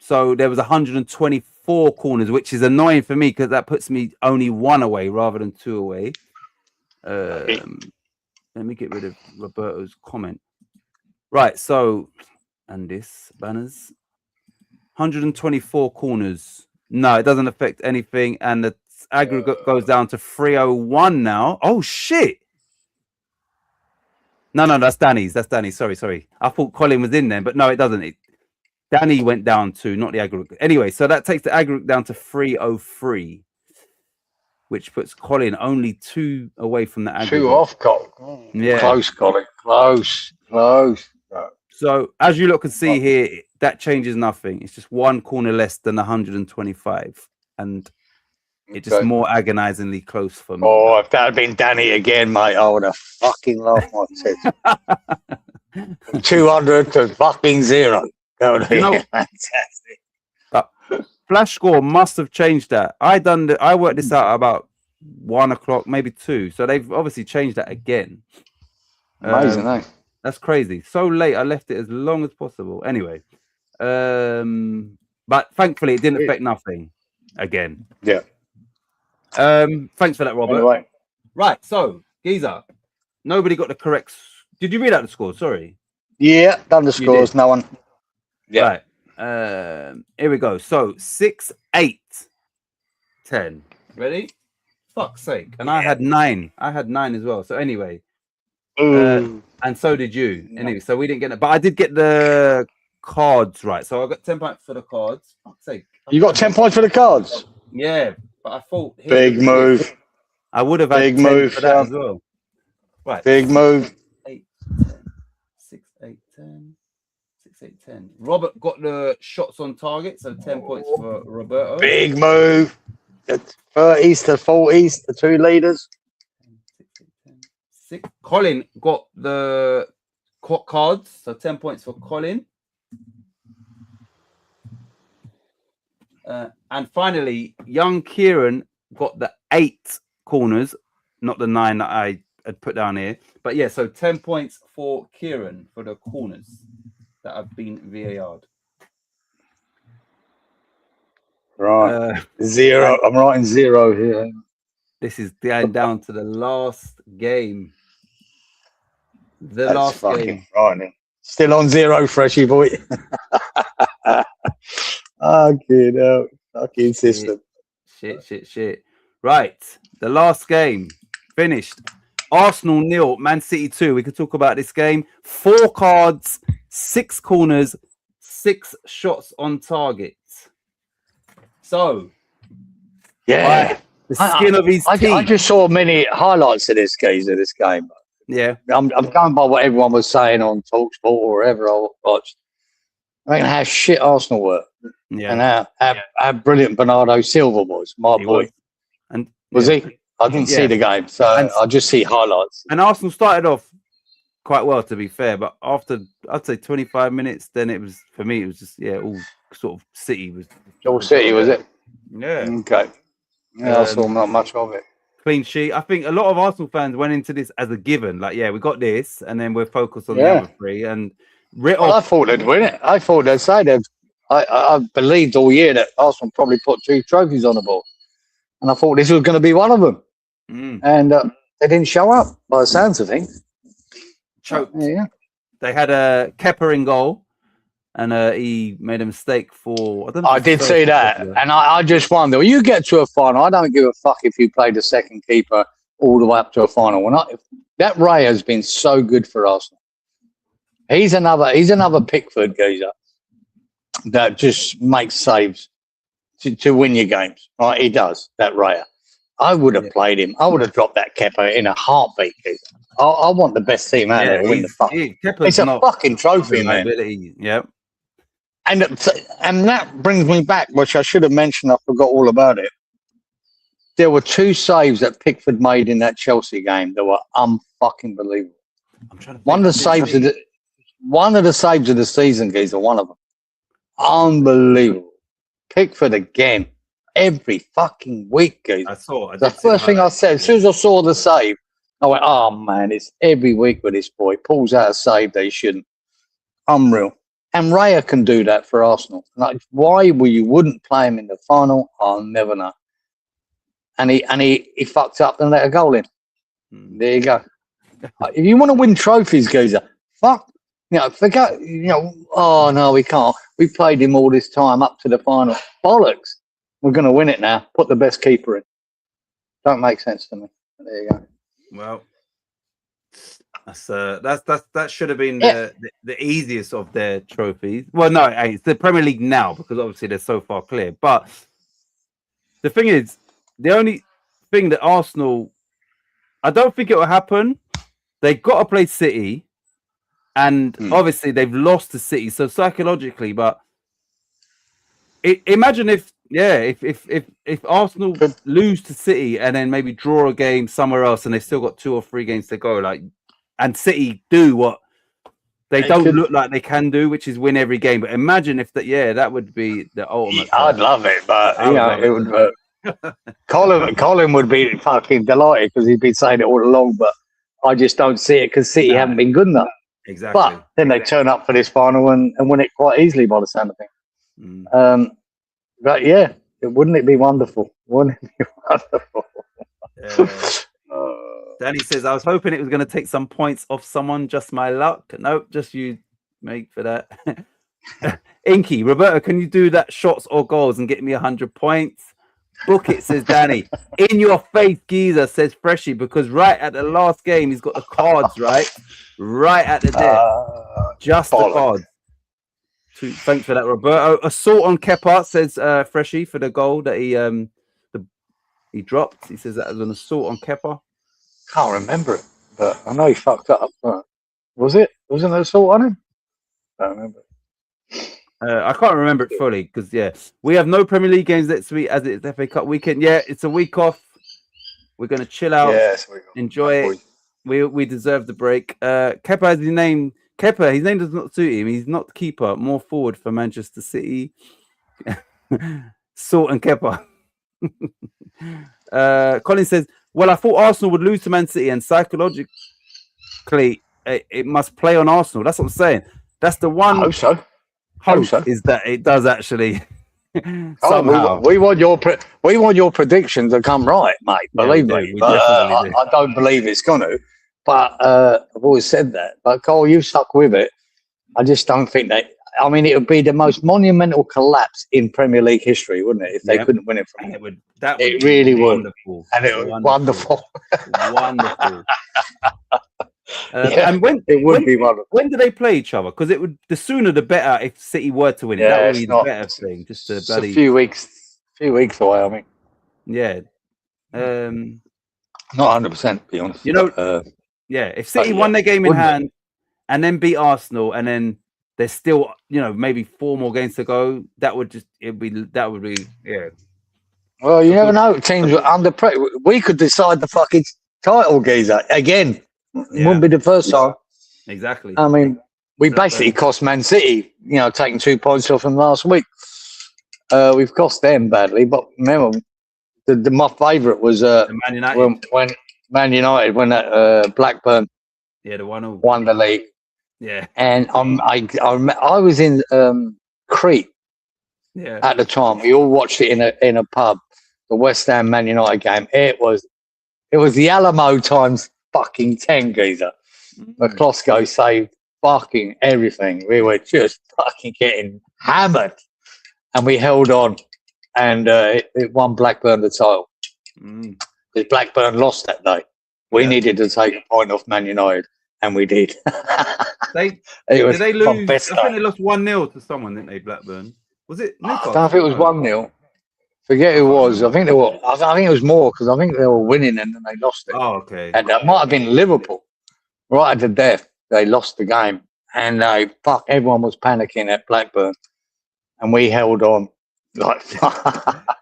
So there was 124 corners, which is annoying for me because that puts me only 1 away rather than 2 away. Let me get rid of Roberto's comment. Right. So, and this banners, 124 corners. No, it doesn't affect anything, and the aggregate goes down to 301 now. Oh shit! No, that's Danny's. That's Danny. Sorry. I thought Colin was in there, but no, it doesn't. Danny went down to, not the aggregate. Anyway, so that takes the aggregate down to 303, which puts Colin only 2 away from the aggregate. 2 off, Colin. Yeah. Close, Colin. Close. So as you look and see here, that changes nothing. It's just 1 corner less than 125. And it's just more agonizingly close for me. Oh, if that had been Danny again, mate, I would have fucking laughed my tits. 200 to fucking 0. That would be fantastic. Flash score must have changed that. I worked this out about 1 o'clock, maybe 2. So they've obviously changed that again. Amazing, eh? That's crazy. So late, I left it as long as possible. Anyway, but thankfully it didn't affect nothing again. Yeah. Thanks for that, Robert. Anyway. Right, so Giza, nobody got the correct. Did you read out the score? Sorry. Yeah, done the scores. No one. Yeah. Right. Here we go. So 6, 8, 10. Ready? Fuck's sake. And I had 9. I had 9 as well. So anyway. And so did you. Anyway, so we didn't get it. But I did get the cards right. So I got 10 points for the cards. Fuck's sake. You got 10 points for the cards? Yeah. But I thought. Big move. I would have had big 10 move for that as well. Right. Big move. 8, 10. 6, 8, 10. 6, 8, 10. Robert got the shots on target, so 10 points for Roberto. Big move. The 30s to 40s, the 2 leaders. 6, 8, 10. 6. Colin got the cards, so 10 points for Colin. And finally, young Kieran got the 8 corners, not the 9 that I had put down here. But yeah, so 10 points for Kieran for the corners that have been VAR'd. Right. 0. I'm writing 0 here. This is down to the last game. That's last game. Right. Still on 0, Freshy boy. Okay, fucking system. Shit. Right. The last game finished. Arsenal 0, Man City 2. We could talk about this game. 4 cards, 6 corners, 6 shots on target. So, yeah, the skin of his teeth. I just saw many highlights of this game. Yeah, I'm going by what everyone was saying on TalkSport or wherever I watched. I mean, how shit Arsenal were, and how brilliant Bernardo Silva was. My boy, was he? I didn't see the game, so I just see highlights. And Arsenal started off quite well, to be fair, but after I'd say 25 minutes, then it was for me. It was just all sort of City was. All City was it? Yeah. Okay. Yeah, I saw not much of it. Clean sheet. I think a lot of Arsenal fans went into this as a given. Like, we got this, and then we're focused on the other 3. And I thought they'd win it. I thought they'd say that. I believed all year that Arsenal probably put 2 trophies on the board, and I thought this was going to be one of them. And they didn't show up by the sounds of things. Choked. Yeah. They had a Kepa in goal, and he made a mistake for. I did see that, and I just wonder. When you get to a final, I don't give a fuck if you play the second keeper all the way up to a final. That Ray has been so good for Arsenal. He's another Pickford geezer that just makes saves to win your games. Right? He does, that Raya. I would have played him. I would have dropped that Kepa in a heartbeat, geezer. I want the best team out there to win the fuck. It's a fucking trophy, man. Yep. And that brings me back, which I should have mentioned. I forgot all about it. There were 2 saves that Pickford made in that Chelsea game that were unfucking believable. One of the saves of the season, geezer. One of them, unbelievable. Pickford again, every fucking week, geezer. The first thing I said as soon as I saw the save, I went, "Oh man, it's every week with this boy. Pulls out a save that he shouldn't." Unreal. And Raya can do that for Arsenal. Like, why you wouldn't play him in the final? I'll never know. And he fucked up and let a goal in. There you go. If you want to win trophies, geezer, forget, oh no, we can't. We played him all this time up to the final. Bollocks. We're going to win it now. Put the best keeper in. Don't make sense to me. There you go. Well, that should have been the easiest of their trophies. Well, no, it's the Premier League now because obviously they're so far clear. But the thing is, the only thing that Arsenal, I don't think it will happen. They got to play City, and obviously they've lost to City, so psychologically. But imagine if Arsenal lose to City and then maybe draw a game somewhere else, and they've still got 2 or 3 games to go, and City do what they don't look like they can do, which is win every game. But imagine if that would be the ultimate. I'd love it, but it would. Colin would be fucking delighted because he'd been saying it all along, but I just don't see it because City haven't been good enough. Exactly. But then they turn up for this final and win it quite easily by the sound of things. But yeah, wouldn't it be wonderful? Wouldn't it be wonderful? Danny says, I was hoping it was going to take some points off someone. Just my luck. Nope, just you, mate, for that. Inky, Roberto, can you do that shots or goals and get me 100 points? Book it, says Danny. In your face, geezer, says Freshie, because right at the last game, he's got the cards, right at the death. Just the cards. Thanks for that, Roberto. Assault on Kepa, says Freshie, for the goal that he dropped. He says that was an assault on Kepa. Can't remember it, but I know he fucked up. Was it? Wasn't an assault on him? I don't remember. I can't remember it fully because we have no Premier League games next week as it's FA Cup weekend. Yeah, it's a week off. We're gonna chill out, enjoy it. We deserve the break. Kepa has his name. Kepa, his name does not suit him. He's not the keeper. More forward for Manchester City. Salt and Kepa. Colin says, "Well, I thought Arsenal would lose to Man City, and psychologically, it must play on Arsenal." That's what I'm saying. That's the one. I hope so. Is that it does actually somehow. We want your predictions to come right, mate. Believe me. I don't believe it's going to. But I've always said that. But Cole, you stuck with it. I just don't think that. I mean, it would be the most monumental collapse in Premier League history, wouldn't it? If they couldn't win it from it. It really would. And it was wonderful. Wonderful. And when it would be wonderful. When do they play each other? Because it would the sooner the better. If City were to win it, that would be the better thing. Just a bloody a few weeks away. I mean, yeah, not 100%. Be honest, if City won their game in hand and then beat Arsenal, and then there's still maybe 4 more games to go, that would be. Well, you never know. Teams are under pressure. We could decide the fucking title, geezer, again. It wouldn't be the first time. Exactly. I mean, we basically cost Man City, taking 2 points off them last week. We've cost them badly, but remember, my favourite was Man United. when Man United, when Blackburn the 1-0 won the league. Yeah. And I was in Crete at the time. We all watched it in a pub, the West Ham Man United game. It was the Alamo times fucking 10, geezer. McCloskey saved fucking everything. We were just fucking getting hammered, and we held on, and it won Blackburn the title. Because Blackburn lost that day. We needed to take a point off Man United, and we did. Did It was they my lose? best I think game. they lost 1-0 to someone, didn't they? Blackburn. Was it I Newcastle? don't know if it was 1-0. Forget who it was. I think they were. I think it was more because I think they were winning and then they lost it. Oh, okay. And that might have been Liverpool. Right at the death, they lost the game, and everyone was panicking at Blackburn, and we held on. Like,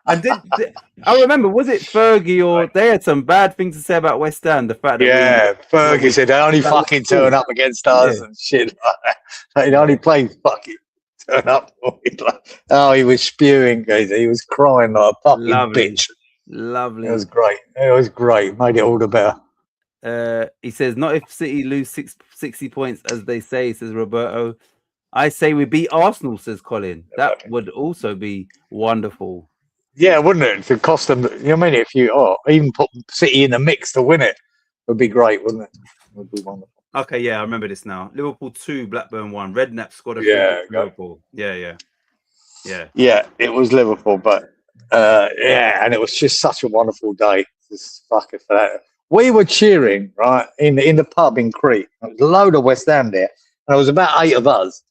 I remember, was it Fergie or they had some bad things to say about West Ham? The fact that Fergie said they only fucking turn up against us and shit like that. They only play fucking turn up. Oh, he was spewing, guys. He was crying like a fucking bitch. Lovely. It was great. It was great. Made it all the better. He says, not if City lose 60 points, as they say, says Roberto. I say we beat Arsenal, says Colin. That would also be wonderful. Yeah, wouldn't it? To cost them, you know what I mean? If you even put City in the mix to win it, would be great, wouldn't it? Would be wonderful. Okay, yeah, I remember this now. Liverpool 2, Blackburn 1. Redknapp scored a free kick for Liverpool. Yeah. Yeah, it was Liverpool, but and it was just such a wonderful day. Just fucking for that. We were cheering, right, in the pub in Crete. There was a load of West Ham there, and there was about 8 of us.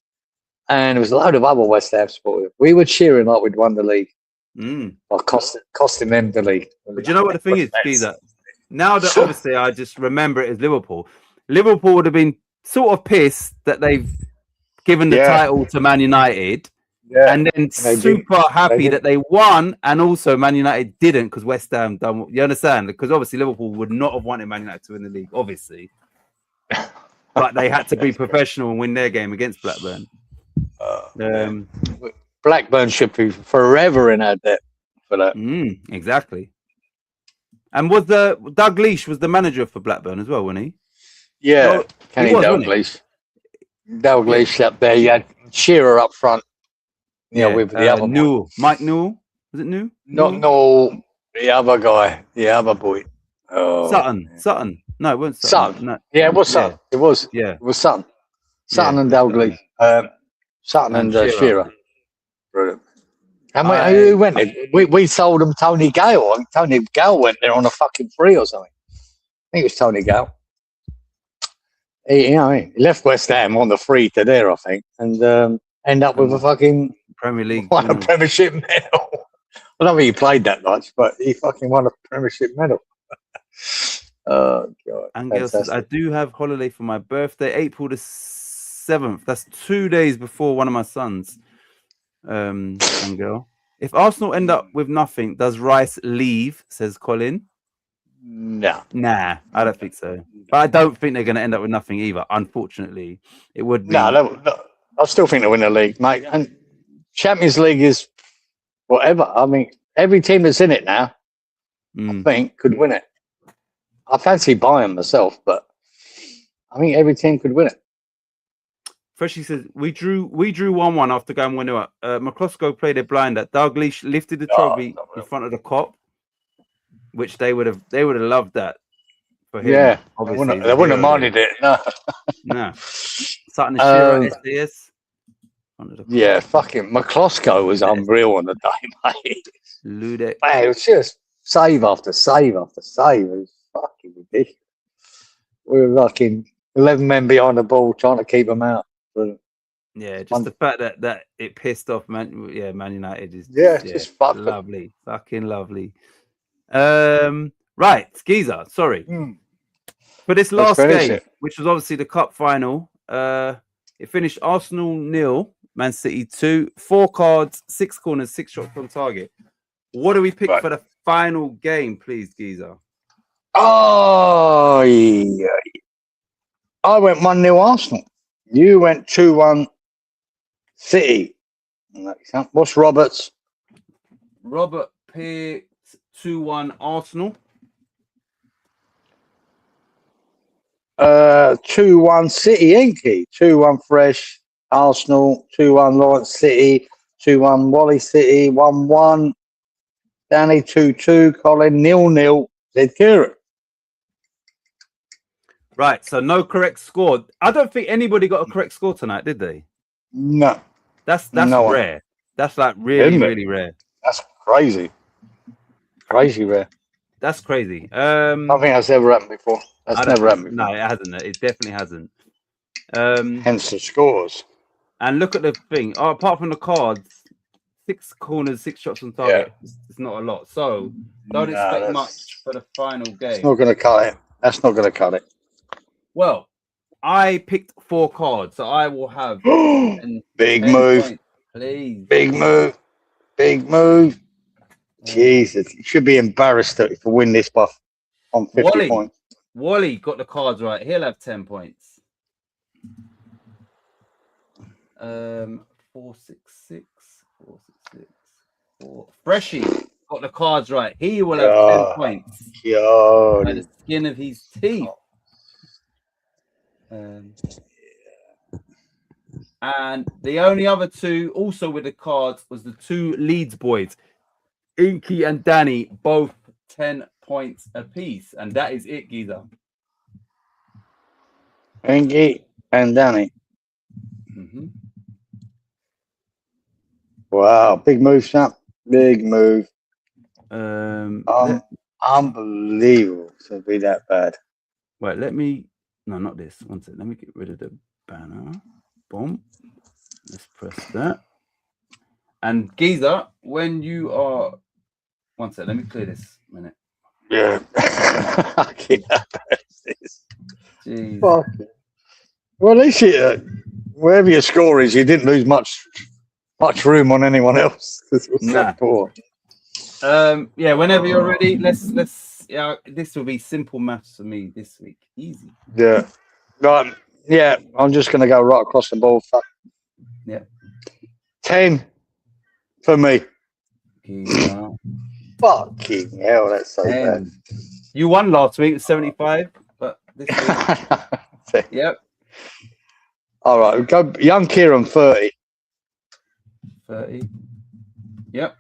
And there was a load of other West Ham supporters. We were cheering like we'd won the league. Or costing them the league. But you know what the thing is, Peter? Now that obviously I just remember it as Liverpool would have been sort of pissed that they've given the title to Man United. Yeah. And then super happy that they won, and also Man United didn't because West Ham done. You understand? Because obviously Liverpool would not have wanted Man United to win the league, obviously. But they had to be professional and win their game against Blackburn. Blackburn should be forever in our debt for that. Exactly. And was Doug Leash was the manager for Blackburn as well, wasn't he? Yeah, Kenny Dalglish. Dalglish up there. You had Shearer up front. With the other Newell. Mike Newell. Was it Newell? Not Newell. The other guy. The other boy. Sutton. No, it wasn't Sutton. No. Yeah, it was Sutton. Yeah. It was. Yeah. It was Sutton. Sutton and Dalglish. Sutton and Shearer. Brilliant. And who went there? We sold them Tony Gale. Tony Gale went there on a fucking free or something. I think it was Tony Gale. He left West Ham on the free to there, I think, and end up with a fucking Premier League. Won a Premiership medal. I don't think he played that much, but he fucking won a Premiership medal. Oh, God. Angel says, I do have holiday for my birthday, April the 7th. That's 2 days before one of my sons. Angel. If Arsenal end up with nothing, does Rice leave? Says Colin. No. Nah, I don't think so. But I don't think they're going to end up with nothing either. Unfortunately, it would be. No, I still think they'll win the league, mate. And Champions League is whatever. I mean, every team that's in it now, I think, could win it. I fancy Bayern myself, but I think every team could win it. Freshie says we drew 1-1 after going 1-0 up. McCloskey played a blind that Dalglish lifted the trophy in front of the cop, which they would have loved that for him. Yeah, they wouldn't have minded it. No. Sutton and Shearer, SDS. Yeah, fucking McCloskey was unreal on the day, mate. Ludek. Man, it was just save after save after save. It was fucking ridiculous. We were fucking 11 men behind the ball trying to keep them out. Brilliant. Yeah, just the fact that it pissed off Man United is just fucking lovely. Fucking lovely. Right, Skeezer, sorry. For this last game, which was obviously the cup final, it finished Arsenal 0, Man City 2, 4 cards, 6 corners, 6 shots on target. What do we pick for the final game, please, Geezer? Oh, yeah. I went 1-0 Arsenal. You went 2-1 City. What's Roberts? Robert picked 2-1 Arsenal. 2-1 City, ain't he? 2-1 Fresh, Arsenal, 2-1 Lawrence City, 2-1 Wally City, 1-1 Danny, 2-2 Colin, 0-0 Zed Kieran. Right, so no correct score. I don't think anybody got a correct score tonight, did they? No. That's rare. That's like really rare. That's crazy. Crazy rare. That's crazy. I think that's never happened before. That's never happened before. No, it hasn't. It definitely hasn't. Hence the scores. And look at the thing. Oh, apart from the cards, 6 corners, 6 shots on target. It's not a lot. So don't expect much for the final game. It's not going to cut it. That's not going to cut it. Well, I picked 4 cards, so I will have big move. Points, please. Big move. Big move. Jesus, you should be embarrassed if you win this buff on 50 points. Wally got the cards right. He'll have 10 points. 466, 466, 4. Freshie got the cards right. He will have 10 points. By the skin of his teeth. And the only other 2 also with the cards was the 2 Leeds boys, Inky and Danny, both 10 points apiece. And that is it, Giza. Inky and Danny. Wow, big move, champ. Big move. Unbelievable to be that bad. Wait, let me. No, not this. One second. Let me get rid of the banner. Boom. Let's press that. And Giza, when you are. One second. Let me clear this a minute. Yeah. Jeez. Fuck. Well, at least wherever your score is, you didn't lose much room on anyone else. Yeah, whenever you're ready, let's this will be simple maths for me this week. Easy. Yeah. Right. Yeah, I'm just gonna go right across the board. Yeah. 10 for me. Yeah. Fucking hell, that's so bad. You won last week, 75, but this week. Yep. All right, go young Kieran 30. 30. Yep.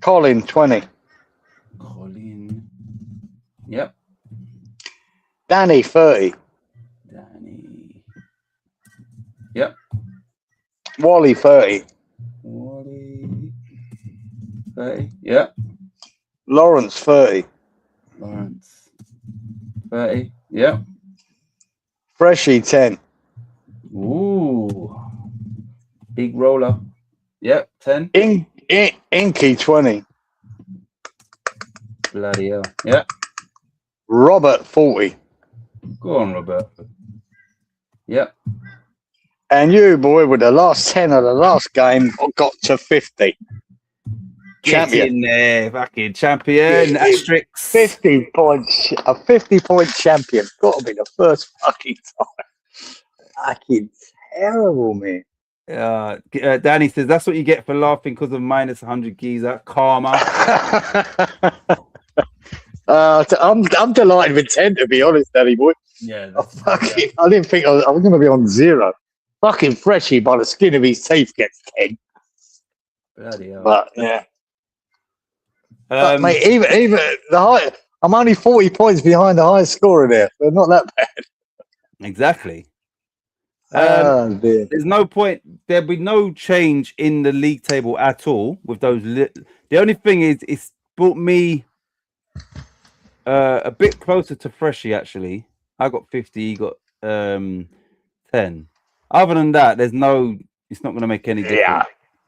Colin 20. Colin. Yep. Danny 30. Danny. Yep. Wally 30. Wally. 30. Yep. Lawrence 30. Lawrence. 30. Yep. Freshie 10. Ooh. Big roller. Yep. 10. Inky 20. Bloody hell. Yep. Robert 40. Go on, Robert. Yep. And you, boy, with the last 10 of the last game, got to 50. Champion. Get in there, fucking champion. Asterisk. 50 points. A 50-point champion. Got to be the first fucking time. Fucking terrible, man. Danny says that's what you get for laughing because of minus 100 Giza. Karma. I'm delighted with 10, to be honest, Danny boy. Yeah. I didn't think I was going to be on 0. Fucking Freshie by the skin of his teeth gets 10. Bloody hell. But yeah. But, mate, even the high, I'm only 40 points behind the highest scorer there. They're not that bad. Exactly. Dear. There's no point. There'll be no change in the league table at all with those. The only thing is, it's brought me a bit closer to Freshie. Actually, I got 50. He got 10. Other than that, there's no. It's not going to make any difference. Yeah,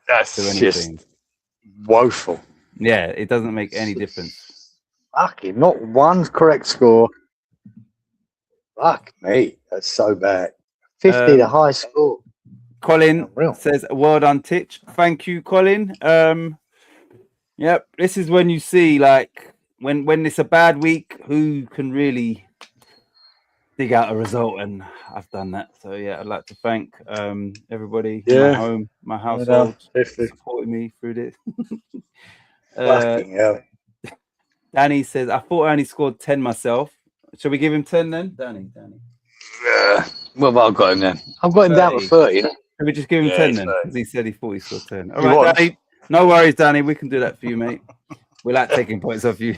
that's just woeful. Yeah, it doesn't make any difference. Fucking not one correct score. Fuck me, that's so bad. 50, the high score. Colin says, well done, Titch. Thank you, Colin. Yep, this is when you see, like, when it's a bad week, who can really dig out a result, and I've done that. So, yeah, I'd like to thank everybody in my home, my household, supporting me through this. Danny says, I thought I only scored 10 myself. Shall we give him 10 then? Danny. What have I got him then? I've got him down to 30. Can we just give him 10 then? Because he said he thought he scored 10. All right, Danny. No worries, Danny. We can do that for you, mate. We like taking points off you.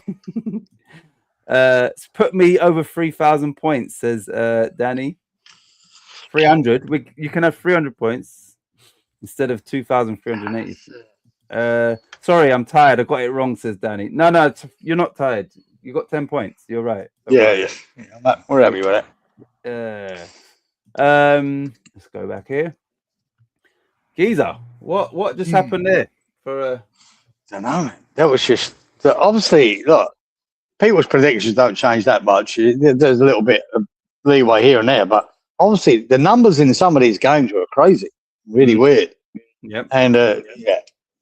It's put me over 3,000 points, says Danny. 300. You can have 300 points instead of 2,380. Sorry, I'm tired. I got it wrong, says Danny. No, you're not tired. You got 10 points. You're right. Yeah. We're happy with that. Let's go back here. Geezer, what just happened there? I don't know. That was just obviously, look, people's predictions don't change that much. There's a little bit of leeway here and there, but obviously the numbers in some of these games were crazy, really weird. Yep. And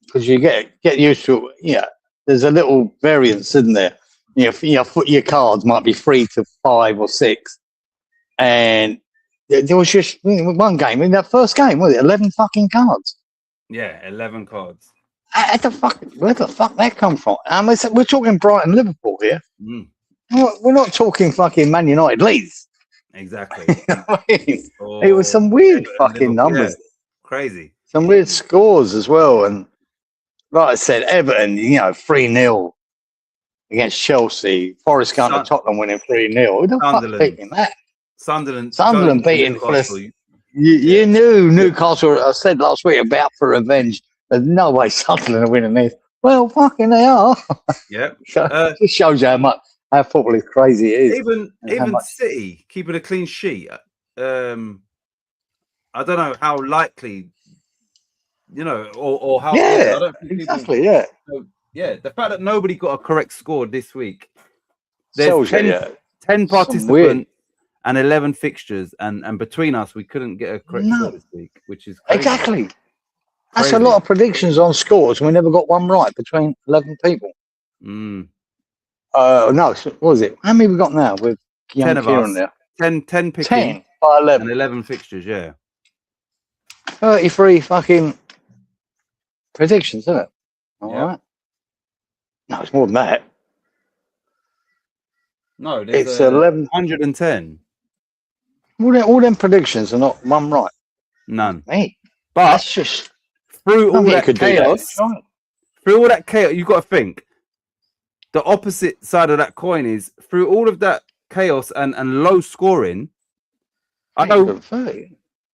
because you get used to it. There's a little variance, isn't there? Your cards might be 3 to 5 or 6, and there was just one game in that first game. Was it 11 fucking cards? Yeah, 11 cards. Where the fuck that come from? We're talking Brighton, Liverpool here. We're not talking fucking Man United, Leeds. Exactly. It was some weird fucking numbers. Yeah. Crazy. Some weird scores as well. And like I said, Everton, 3-0 against Chelsea. Forest Gump and Tottenham winning 3-0. Who the fuck picking that? Sunderland beating Newcastle. You knew Newcastle. I said last week about for revenge. There's no way Sunderland are winning this. Well, fucking they are. Yeah. It shows you how football is crazy it is. Even City keeping a clean sheet. I don't know how likely, or how. Yeah, I don't think exactly. Yeah. So, the fact that nobody got a correct score this week. There's 10 participants and 11 fixtures, and between us, we couldn't get a correct score this week, which is crazy. Exactly. That's a lot of predictions on scores. We never got one right between 11 people. No, what was it? How many we got now with 10 of Kieran us? there? 10 picking 10 by 11. and 11 fixtures, yeah. 33 fucking predictions, isn't it? All right. No, it's more than that. No, it's 11. 110. All them predictions are not one right. None. Mate, but that's just through all that chaos, you've got to think. The opposite side of that coin is through all of that chaos and low scoring. I know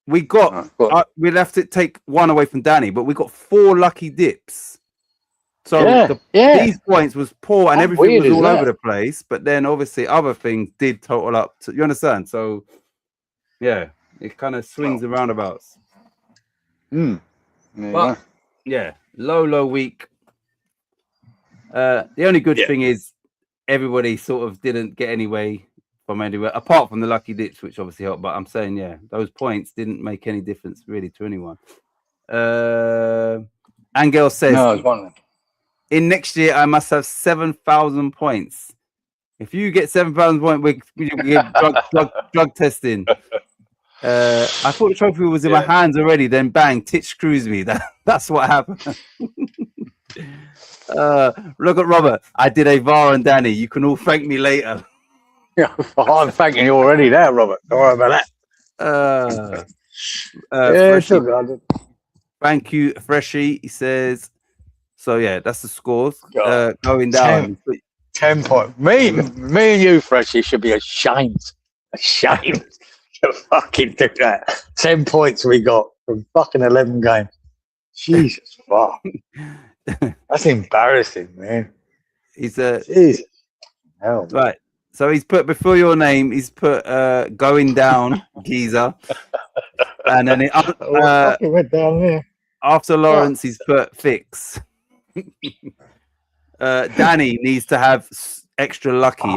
we we'll have to take one away from Danny, but we got 4 lucky dips. So these points was poor and everything was all over the place. But then obviously other things did total up. You understand? So it kind of swings and roundabouts. But low week. The only good thing is everybody sort of didn't get anyway from anywhere, apart from the lucky dips, which obviously helped. But I'm saying, those points didn't make any difference really to anyone. Angel says, in next year, I must have 7,000 points. If you get 7,000 points, we get drug testing. I thought the trophy was in my hands already. Then bang, Titch screws me. That's what happened. Look at Robert. I did a VAR on Danny. You can all thank me later. I'm thanking you already there, Robert. Don't worry about that. Thank you, Freshie. He says, so that's the scores going down. 10 points. Me and you, Freshie, should be ashamed. Ashamed to fucking do that. 10 points we got from fucking 11 games. Jesus fuck. That's embarrassing, man. He's Jesus. Hell, right. So he's put before your name. He's put going down, Geezer, and then went down there. After Lawrence, he's put fix. Danny needs to have extra lucky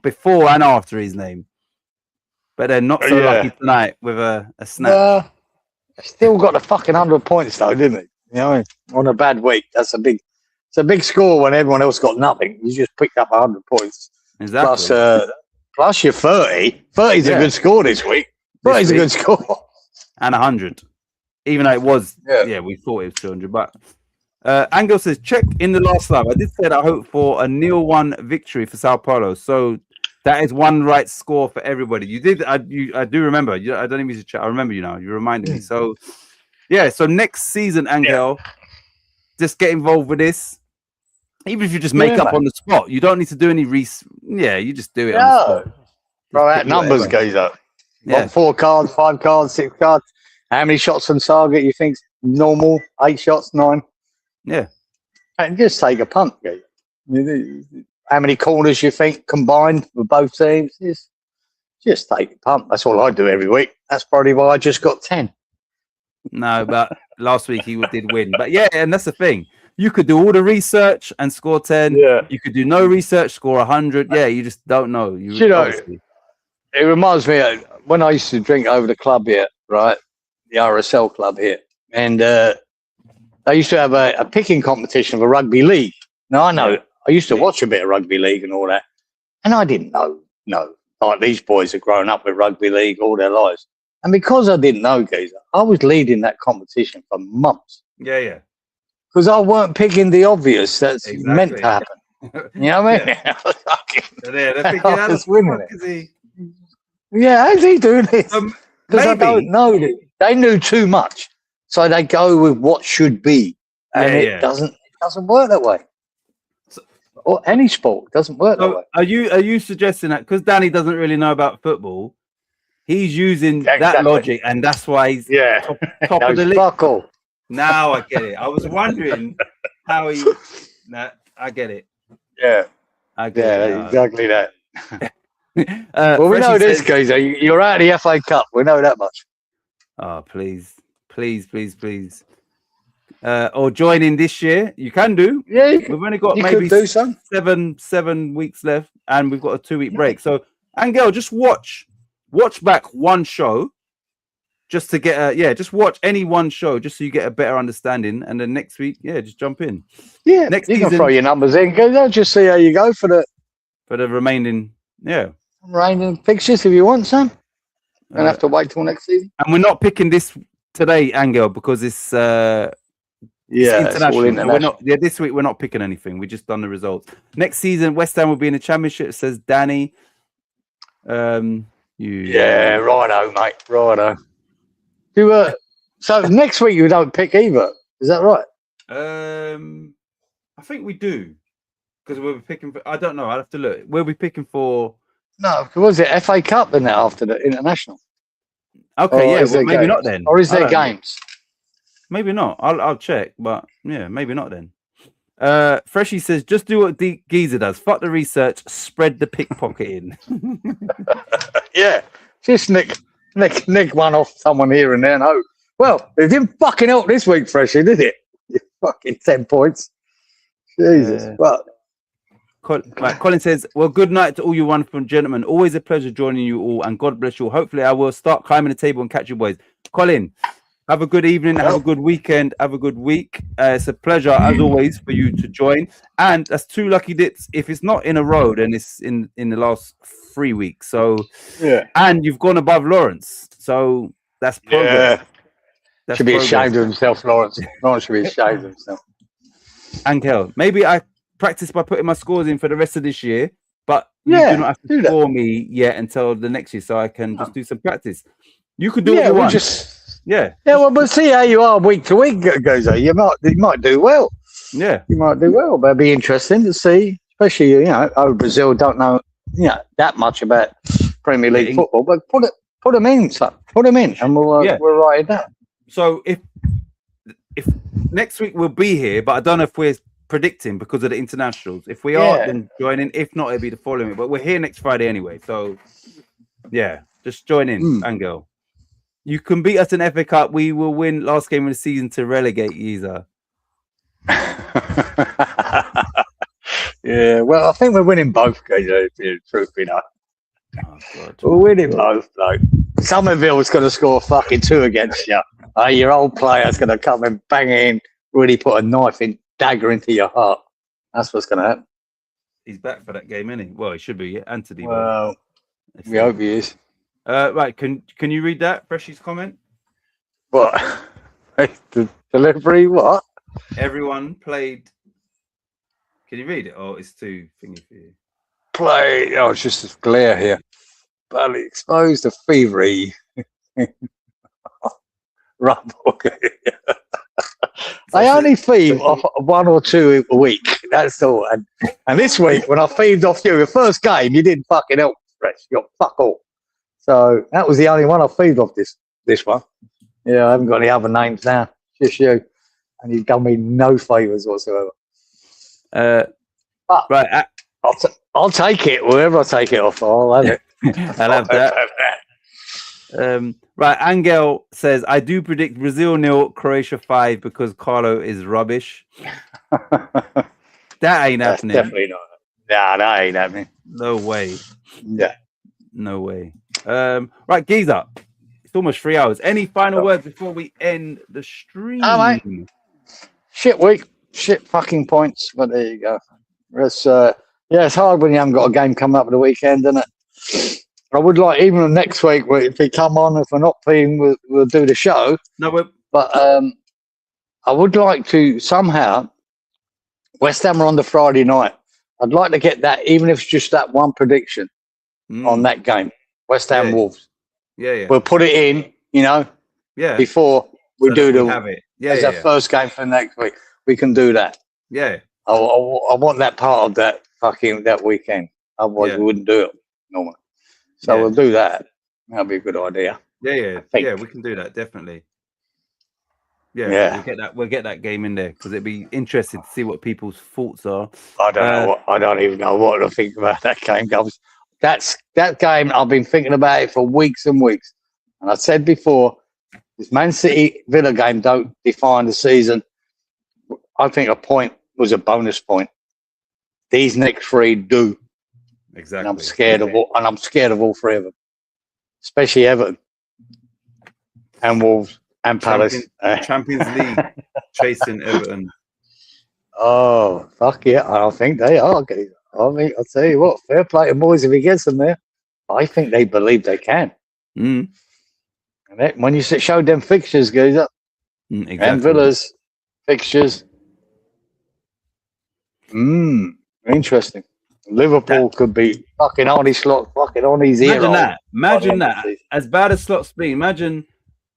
before and after his name, but then not so lucky tonight with a snap. Still got the fucking 100 points though, didn't he? On a bad week, it's a big score when everyone else got nothing. You just picked up 100 points. Exactly. Plus your 30. 30's a good score this week. 30's a good score. And 100. Even though it was, we thought it was 200. But Angel says, check in the last live. I did say that I hope for a 0-1 victory for Sao Paulo. So that is one right score for everybody. You did. I do remember. I don't even need to check. I remember you now. You reminded me. So, so next season, Angel, just get involved with this. Even if you just make up on the spot, you don't need to do any you just do it on the spot. Bro, that numbers goes up. Yeah. 4 cards, 5 cards, 6 cards. How many shots from target you think's normal? 8 shots, 9? Yeah. And just take a punt, Geezer. How many corners you think combined for both teams? Just take a punt. That's all I do every week. That's probably why I just got 10. No, but last week he did win. But yeah, and that's the thing. You could do all the research and score 10. Yeah. You could do no research, score 100. Yeah, you just don't know. You know, it reminds me of when I used to drink over the club here, right? The RSL club here. And they used to have a picking competition of a rugby league. Now, I know, I used to watch a bit of rugby league and all that. And I didn't know, like these boys have grown up with rugby league all their lives. And because I didn't know, Geezer, I was leading that competition for months. Yeah. Because I weren't picking the obvious that's meant to happen. You know what I mean? They're thinking, how the fuck is he? Yeah, how's he doing this? Because I don't know. They knew too much. So they go with what should be. And it doesn't work that way. Or any sport doesn't work that way. Are you suggesting that because Danny doesn't really know about football, he's using that logic, and that's why he's top of the league? Buckle. Now I get it. I was wondering how he. Nah, I get it. Yeah, I get it. Exactly that. Well, we know this, Geezer. You're out of the FA Cup. We know that much. Oh, please. Or join in this year. You can do. Yeah, we've only got maybe 7 weeks left, and we've got a 2-week break. So, Angel, just watch back one show, just to get just watch any one show, just so you get a better understanding, and then next week, just jump in. Yeah, next season, you can throw your numbers in. Go, just see how you go for the remaining fixtures if you want some. Don't have to wait till next season. And we're not picking this today, Angel, because it's international. We're not. Yeah, this week we're not picking anything. We just done the results. Next season, West Ham will be in the Championship. Says Danny. Righto, mate. Righto. So next week you don't pick either. Is that right? I think we do because we'll be picking. I don't know. I'll have to look. We'll be picking for. No, was it FA Cup then after the international? Okay, maybe not then. Or is there games? Maybe not. I'll check, but maybe not then. Freshy says, just do what Geezer does. Fuck the research, spread the pickpocketing. Yeah, just nick one off someone here and there. No, well, it didn't fucking help this week, Freshy, did it? You fucking 10 points. Jesus, well. Colin says, well, good night to all you wonderful gentlemen. Always a pleasure joining you all, and God bless you all. Hopefully, I will start climbing the table and catch you boys. Colin, have a good evening. Have a good weekend. Have a good week. It's a pleasure, as always, for you to join. And that's 2 lucky dips. If it's not in a row, then it's in the last 3 weeks. So, and you've gone above Lawrence. So that's progress. That's should be ashamed of himself, Lawrence. Lawrence should be ashamed of himself. Angel, maybe I practice by putting my scores in for the rest of this year, but you do not have to score me yet until the next year, so I can just do some practice. You could do what you want. Well, but see how you are week to week, Gozo. You might do well. Yeah, you might do well. But it'd be interesting to see, especially Brazil don't know that much about Premier League football, but put them in, son. Put them in, and we'll write it down. So if next week we'll be here, but I don't know if we're predicting because of the internationals. If we are, then join in. If not, it'll be the following week. But we're here next Friday anyway. So just join in, Angel. You can beat us in FA Cup. We will win last game of the season to relegate Giza. Well, I think we're winning both games, truth be known. Oh, we're winning both, though. Somerville's going to score fucking 2 against you. Your old player's going to come and bang in, really put a dagger into your heart. That's what's going to happen. He's back for that game, isn't he? Well, he should be. Anthony. Well, we hope he is. Right, can you read that? Freshy's comment? What? The delivery, what? Everyone played. Can you read it? Oh, it's too thingy for you. Play. Oh, it's just a glare here. Badly exposed to thievery. Rumble. I only thieve off 1 or 2 a week. That's all. And this week, when I thieved off you, the first game, you didn't fucking help, Fresh. You got fuck all. So that was the only one I thieved off this one. Yeah, I haven't got any other names now. Just you. and you've done me no favours whatsoever. Right. I'll take it wherever I take it off. I'll have it. I'll have that. Right, Angel says, I do predict Brazil 0, Croatia 5 because Carlo is rubbish. That ain't That's happening. definitely not. Nah, that ain't happening. No way. Yeah. No way. Right, Giza. It's almost 3 hours. Any final words before we end the stream? Oh, mate. Shit week. Shit fucking points. But there you go. It's, it's hard when you haven't got a game coming up at the weekend, isn't it? I would like, even next week, if we come on, if we're not playing, we'll do the show. No, but I would like to somehow, West Ham are on the Friday night. I'd like to get that, even if it's just that one prediction on that game. West Ham Wolves. Yeah. We'll put it in, before we so do have it. as our first game for next week. We can do that. Yeah. I want that part of that weekend. Otherwise, we wouldn't do it normally. So we'll do that. That'll be a good idea. Yeah, we can do that, definitely. Yeah. We'll get that game in there because it'd be interesting to see what people's thoughts are. I don't even know what to think about that game. That game, I've been thinking about it for weeks and weeks. And I said before, this Man City Villa game don't define the season. I think a point was a bonus point. These next 3 do. Exactly. And I'm scared of all 3 of them, especially Everton and Wolves and Palace. Champions League chasing Everton. Oh, fuck yeah. I think they are. I mean, I'll tell you what, fair play to boys if he gets them there. I think they believe they can. And when you showed them fixtures, guys, exactly. and Villa's fixtures, interesting. Liverpool could be fucking Arnie Slot fucking on his ear. Imagine that. As bad as Slot's been, imagine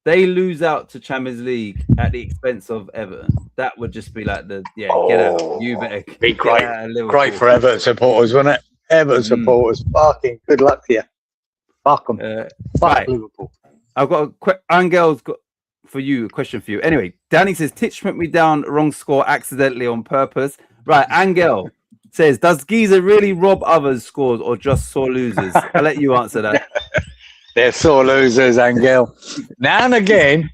they lose out to Champions League at the expense of Everton. That would just be like get out. You better be great. Great for Everton supporters, wouldn't it? Everton supporters, fucking good luck to you. Fuck them. Fuck Liverpool. I've got Angel's got a question for you. Anyway, Danny says Titch put me down wrong score accidentally on purpose. Right, Angel says, does Giza really rob others' scores or just sore losers? I'll let you answer that. They're sore losers, Angel. Now and again,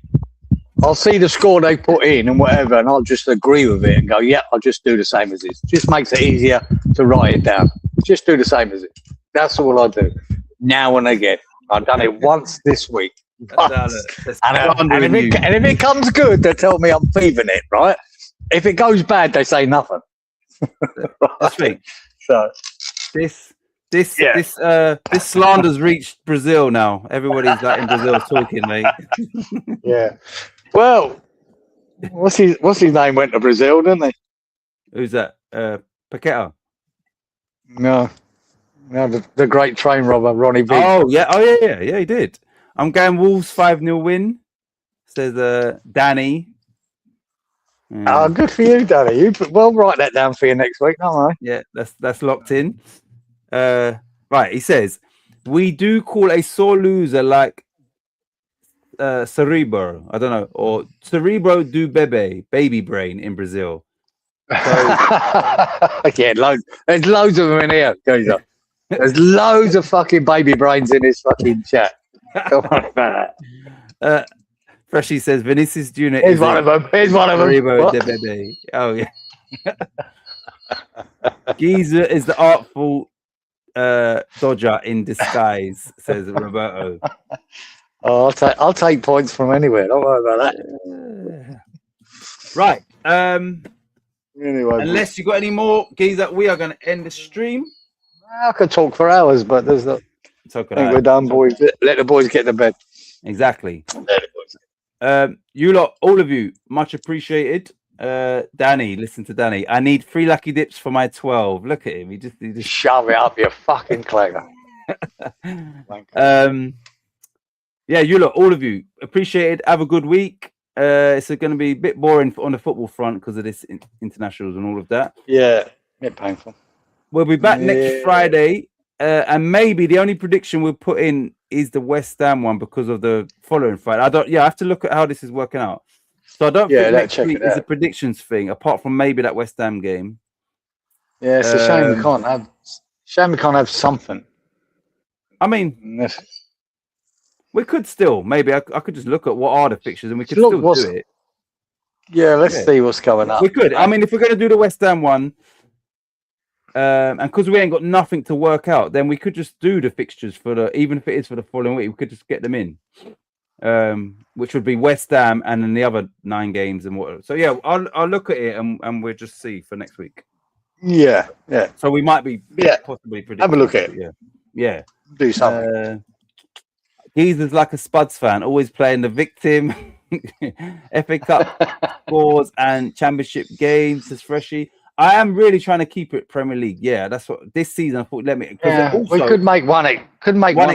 I'll see the score they put in and whatever, and I'll just agree with it and go, I'll just do the same as it. Just makes it easier to write it down. Just do the same as it. That's all I do. Now and again. I've done it once this week. And if it comes good, they tell me I'm thieving it, right? If it goes bad, they say nothing. That's right. So this slander's reached Brazil now. Everybody's like in Brazil talking, mate. Yeah. Well, what's his name went to Brazil, didn't he? Who's that? Paqueta? No, the great train robber, Ronnie B. Oh yeah, he did. I'm going Wolves 5-0 win. Says Danny. Oh, good for you, Danny. We'll write that down for you next week, don't I? Yeah, that's locked in. Right, he says, we do call a sore loser like cerebro, I don't know, or cerebro do baby brain in Brazil. So, there's loads of them in here. There's loads of fucking baby brains in this fucking chat. Don't worry about that. Freshie says Vinicius Junior. Here's one of them. Cerebro de bebe. Oh yeah. Giza is the artful Dodger in disguise, says Roberto. Oh, I'll take points from anywhere. Don't worry about that. Right. Anyway, unless you got any more, Giza, we are going to end the stream. I could talk for hours, but there's not. I think we're done, boys. Let the boys get to bed. Exactly. You lot, all of you, much appreciated. Danny, listen to Danny. I need 3 lucky dips for my 12. Look at him. He just shove it up your fucking clagger. Yeah, you lot, all of you, appreciated. Have a good week. It's going to be a bit boring on the football front because of this internationals and all of that. Yeah, a bit painful. We'll be back next Friday. And maybe the only prediction we'll put in is the West Ham one because of the following fight. I have to look at how this is working out. So I don't Yeah, think next check week it is a out. predictions thing, apart from maybe that West Ham game. Yeah, it's a shame we Um, can't have. Shame we can't have something. I mean, we could still maybe I could just look at what are the fixtures and we could Look, still what's- do it. Yeah, let's Yeah. see what's going up. We could. I mean, if we're going to do the West Ham one, and because we ain't got nothing to work out, then we could just do the fixtures for the, even if it is for the following week, we could just get them in. Which would be West Ham and then the other 9 games and what. So yeah, I'll look at it and we'll just see for next week. Yeah. So we might be possibly predicting. Have a look at it. Yeah. Do something. Geezer's like a Spuds fan, always playing the victim. FA Cup scores and Championship games, says Freshy. I am really trying to keep it Premier League. Yeah, that's what this season I thought. We could make one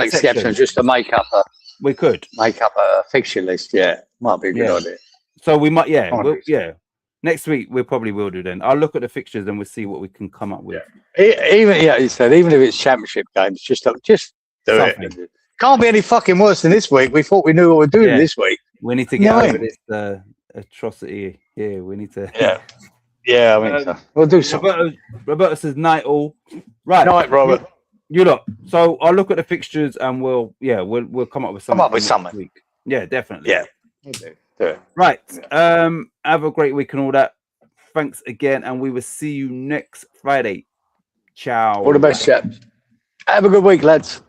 exception just to make up a fixture list. Yeah, might be a good idea. So we might, next week we probably will do. Then I'll look at the fixtures and we'll see what we can come up with. He said even if it's Championship games, just do it. Can't be any fucking worse than this week. We thought we knew what we're doing this week. We need to get over this atrocity here. We need to. Yeah, I mean, so. We'll do something. Roberto says night all. Right. Night, Robert. You look. So I'll look at the fixtures and we'll come up with something. Something. Week. Yeah, definitely. Yeah. Do it. Right. Have a great week and all that. Thanks again, and we will see you next Friday. Ciao. All the best, chaps. Have a good week, lads.